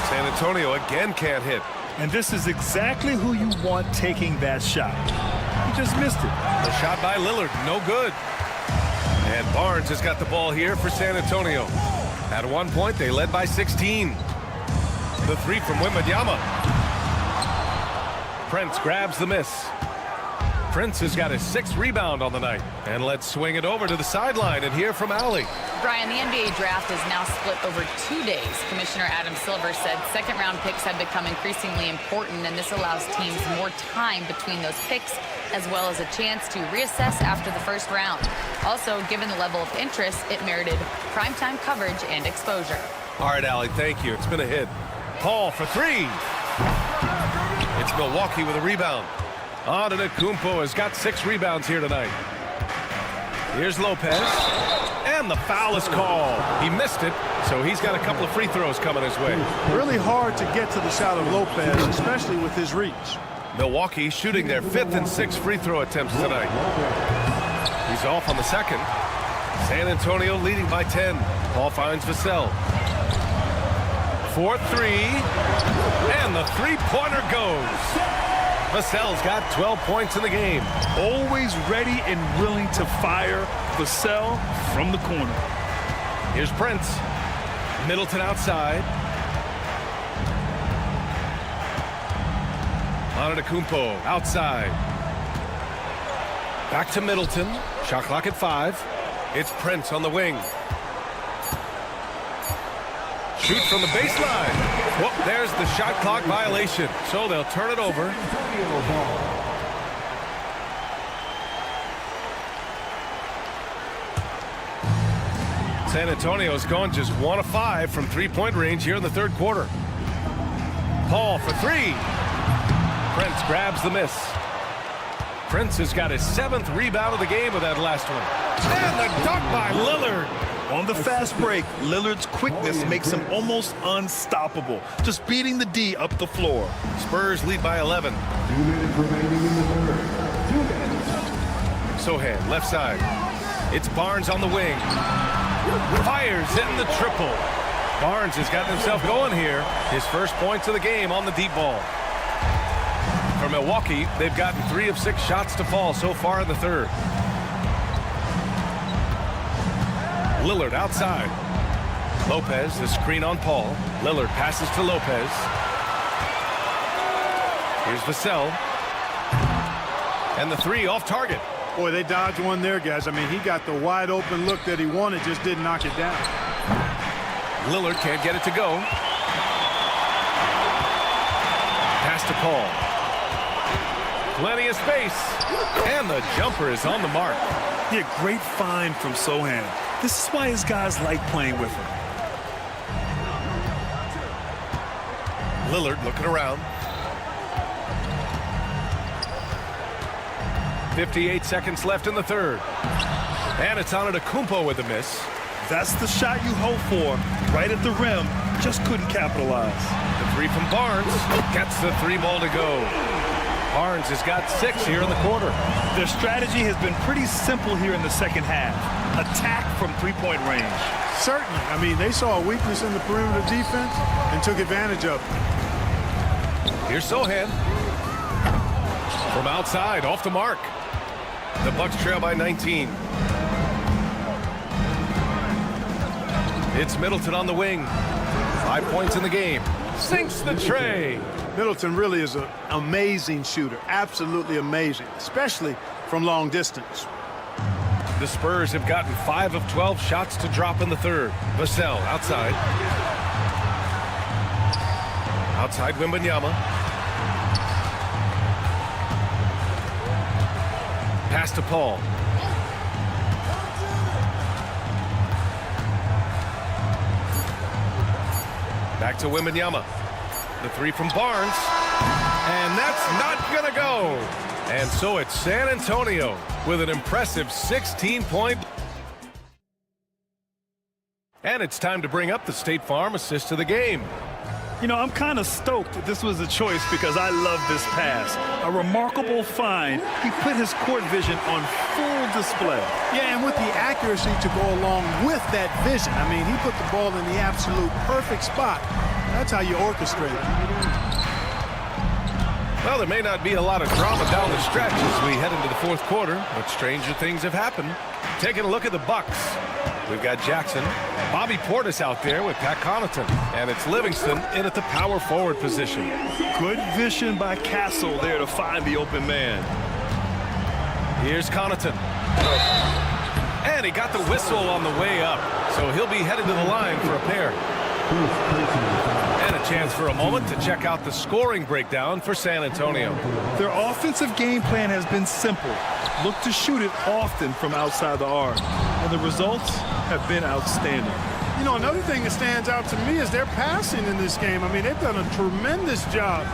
San Antonio again can't hit. And this is exactly who you want taking that shot. He just missed it. The shot by Lillard, no good. And Barnes has got the ball here for San Antonio. At one point, they led by 16. The 3 from Wembanyama. Prince grabs the miss. Prince has got his 6th rebound on the night. And let's swing it over to the sideline and hear from Allie. Brian, the NBA draft is now split over 2 days. Commissioner Adam Silver said second-round picks have become increasingly important, and this allows teams more time between those picks, as well as a chance to reassess after the first round. Also, given the level of interest, it merited primetime coverage and exposure. All right, Allie, thank you. It's been a hit. Paul for 3. It's Milwaukee with a rebound. Antetokounmpo has got 6 rebounds here tonight. Here's Lopez. And the foul is called. He missed it, so he's got a couple of free throws coming his way. Really hard to get to the shot of Lopez, especially with his reach. Milwaukee shooting their 5th and 6th free throw attempts tonight. He's off on the second. San Antonio leading by 10. Ball finds Vassell. 4-3. And the three-pointer goes. Vassell's got 12 points in the game. Always ready and willing to fire Vassell from the corner. Here's Prince. Middleton outside. Antetokounmpo outside. Back to Middleton. Shot clock at 5. It's Prince on the wing. Shoot from the baseline. Well, there's the shot clock violation. So they'll turn it over. San Antonio's gone just 1 of 5 from three-point range here in the third quarter. Paul for 3. Prince grabs the miss. Prince has got his 7th rebound of the game with that last one. And the dunk by Lillard. On the fast break, Lillard's quickness makes him almost unstoppable. Just beating the D up the floor. Spurs lead by 11. 2 minutes remaining in the third. 2 minutes. Sohan, left side. It's Barnes on the wing. Fires in the triple. Barnes has gotten himself going here. His first points of the game on the deep ball. For Milwaukee, they've gotten 3 of 6 shots to fall so far in the third. Lillard outside. Lopez, the screen on Paul. Lillard passes to Lopez. Here's Vassell. And the 3 off target. Boy, they dodged one there, guys. I mean, he got the wide open look that he wanted, just didn't knock it down. Lillard can't get it to go. Pass to Paul. Plenty of space. And the jumper is on the mark. Yeah, great find from Sohan. This is why his guys like playing with him. Lillard looking around. 58 seconds left in the third. And it's Antetokounmpo with the miss. That's the shot you hope for. Right at the rim. Just couldn't capitalize. The 3 from Barnes. Gets the 3 ball to go. Barnes has got 6 here in the quarter. Their strategy has been pretty simple here in the second half. Attack from three-point range. Certainly. I mean, they saw a weakness in the perimeter defense and took advantage of it. Here's Sohan. From outside, off the mark. The Bucks trail by 19. It's Middleton on the wing. 5 points in the game. Sinks the tray. Middleton really is an amazing shooter. Absolutely amazing, especially from long distance. The Spurs have gotten 5 of 12 shots to drop in the third. Vassell outside. Outside Wembanyama. Pass to Paul. Back to Wembanyama. The 3 from Barnes. And that's not going to go. And so it's San Antonio with an impressive 16-point. And it's time to bring up the State Farm assist of the game. You know, I'm kind of stoked that this was a choice because I love this pass. A remarkable find. He put his court vision on full display. Yeah, and with the accuracy to go along with that vision. I mean, he put the ball in the absolute perfect spot. That's how you orchestrate it. Well, there may not be a lot of drama down the stretch as we head into the fourth quarter, but stranger things have happened. Taking a look at the Bucks. We've got Jackson, Bobby Portis out there with Pat Connaughton, and it's Livingston in at the power forward position. Good vision by Castle there to find the open man. Here's Connaughton. And he got the whistle on the way up, so he'll be headed to the line for a pair. And a chance for a moment to check out the scoring breakdown for San Antonio. Their offensive game plan has been simple. Look to shoot it often from outside the arc. And the results have been outstanding. You know, another thing that stands out to me is their passing in this game. I mean, they've done a tremendous job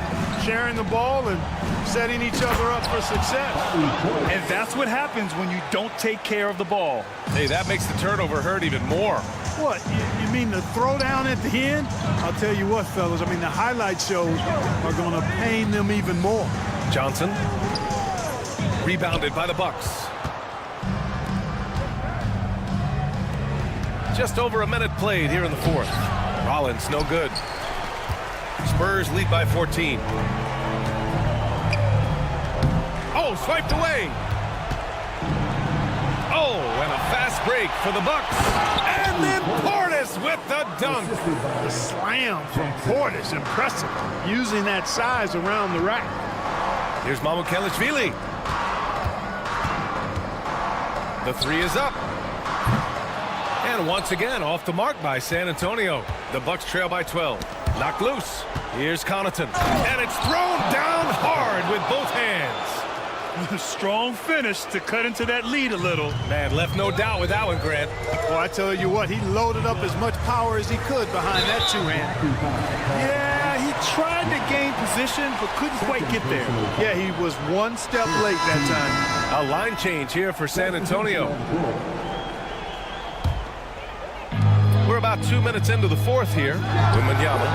sharing the ball and setting each other up for success. And that's what happens when you don't take care of the ball. Hey, that makes the turnover hurt even more. What, you mean the throwdown at the end? I'll tell you what, fellas, I mean, the highlight shows are going to pain them even more. Johnson, rebounded by the Bucks. Just over a minute played here in the fourth. Rollins, no good. Spurs lead by 14. Oh, swiped away. Oh, and a fast break for the Bucks. And then Portis with the dunk. The slam from Portis, impressive. Using that size around the rack. Here's Mamukelishvili. The three is up. And once again, off the mark by San Antonio. The Bucks trail by 12. Knocked loose. Here's Connaughton. And it's thrown down hard with both hands. Strong finish to cut into that lead a little. Man, left no doubt with that one, Grant. Well, I tell you what, he loaded up as much power as he could behind that two-hand. Yeah, he tried to gain position, but couldn't quite get there. Yeah, he was one step late that time. A line change here for San Antonio. We're about 2 minutes into the fourth here. Wembanyama,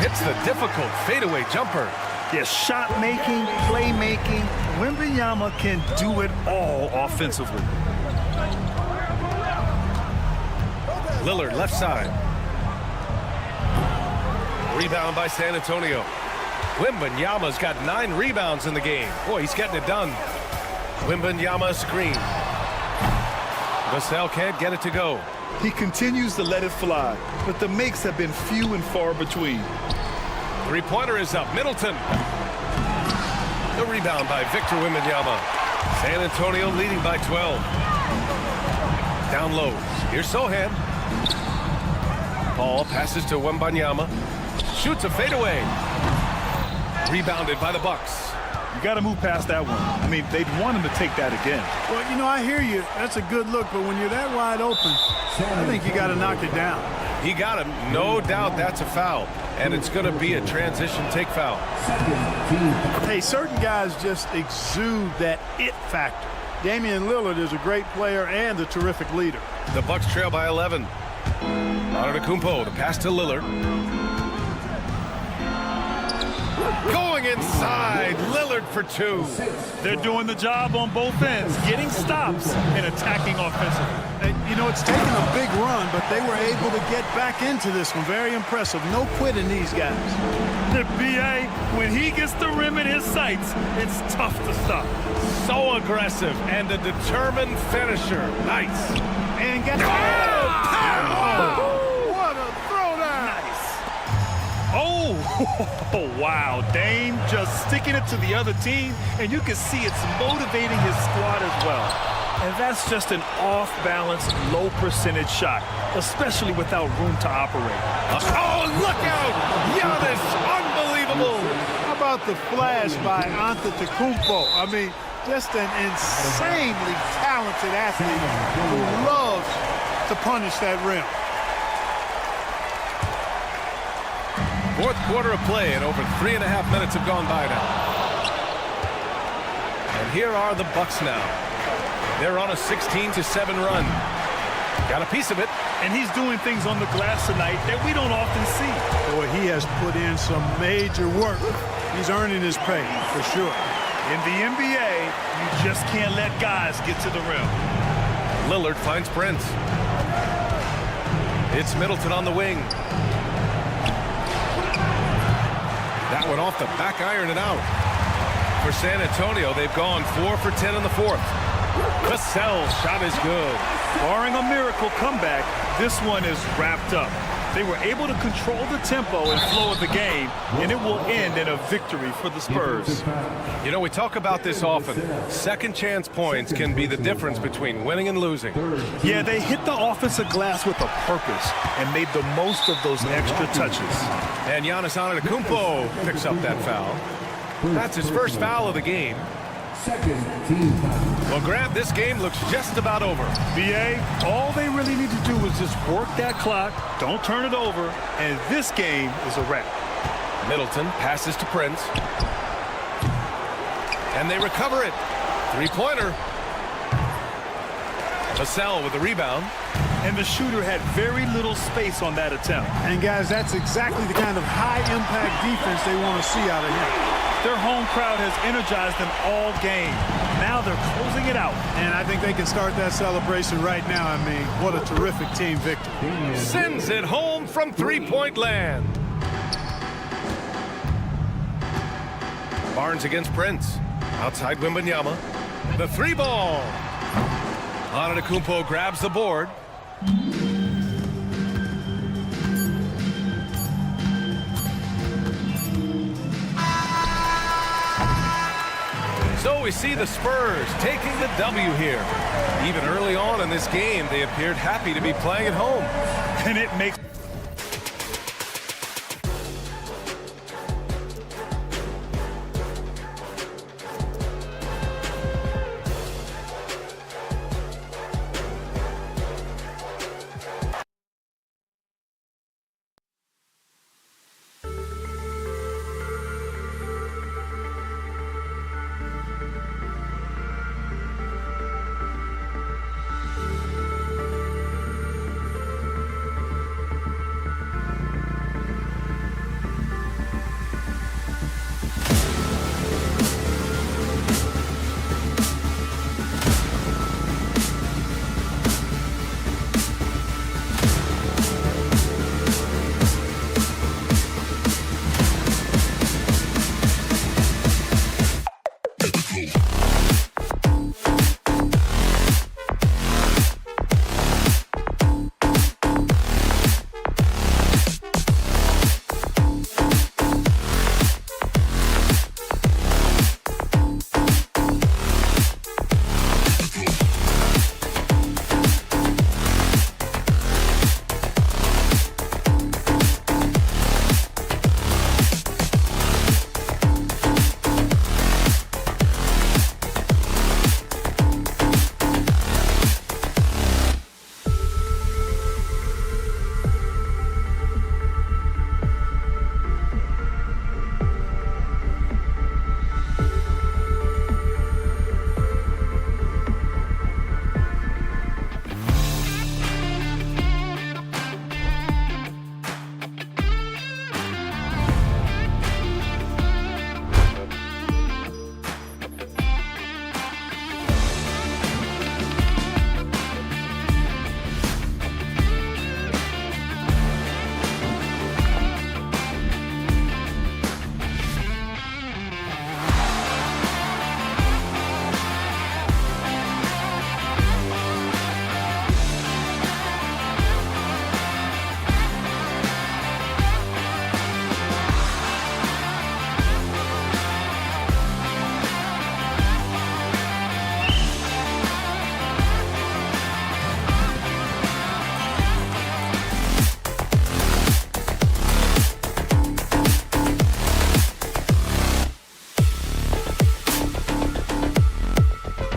hits the difficult fadeaway jumper. Yeah, shot making, play making. Wembanyama can do it all offensively. Lillard left side. Rebound by San Antonio. Wembanyama's got 9 rebounds in the game. Boy, he's getting it done. Wembanyama screen. Vassell can't get it to go. He continues to let it fly, but the makes have been few and far between. Three-pointer is up. Middleton. The rebound by Victor Wembanyama. San Antonio leading by 12. Down low. Here's Sohan. Paul passes to Wembanyama. Shoots a fadeaway. Rebounded by the Bucks. You got to move past that one. I mean, they'd want him to take that again. Well, you know, I hear you. That's a good look, but when you're that wide open, I think you got to knock it down. He got him. No doubt that's a foul. And it's going to be a transition take foul. Hey, certain guys just exude that it factor. Damian Lillard is a great player and a terrific leader. The Bucks trail by 11. Antetokounmpo, the pass to Lillard. Going inside, Lillard for 2. They're doing the job on both ends, getting stops and attacking offensively. And, you know, it's taken a big run, but they were able to get back into this one. Very impressive. No quitting these guys. The BA, when he gets the rim in his sights, it's tough to stop. So aggressive and a determined finisher. Nice. And get What a throwdown. Nice. Oh, wow. Dame just sticking it to the other team, and you can see it's motivating his squad as well. And that's just an off-balance, low-percentage shot, especially without room to operate. Oh, look out! Giannis, unbelievable! How about the flash by Antetokounmpo? I mean, just an insanely talented athlete who loves to punish that rim. Fourth quarter of play, and over 3.5 minutes have gone by now. And here are the Bucks now. They're on a 16-7 run. Got a piece of it. And he's doing things on the glass tonight that we don't often see. Boy, he has put in some major work. He's earning his pay, for sure. In the NBA, you just can't let guys get to the rim. Lillard finds Prince. It's Middleton on the wing. That one off the back iron and out. For San Antonio, they've gone 4 for 10 in the fourth. Vassell's shot is good. Barring a miracle comeback, this one is wrapped up. They were able to control the tempo and flow of the game, and it will end in a victory for the Spurs. You know, we talk about this often. Second chance points can be the difference between winning and losing. Yeah, they hit the offensive glass with a purpose and made the most of those extra touches. And Giannis Antetokounmpo picks up that foul. That's his first foul of the game. Well, Grant, this game looks just about over. BA, all they really need to do is just work that clock, don't turn it over, and this game is a wrap. Middleton passes to Prince. And they recover it. Three-pointer. Vassell with the rebound. And the shooter had very little space on that attempt. And, guys, that's exactly the kind of high-impact defense they want to see out of him. Their home crowd has energized them all game. now they're closing it out. And I think they can start that celebration right now. I mean, what a terrific team victory. Sends it home from three-point land. Barnes against Prince. Outside Wembanyama. The three ball. Antetokounmpo grabs the board. So we see the Spurs taking the W here. Even early on in this game, they appeared happy to be playing at home. And it makes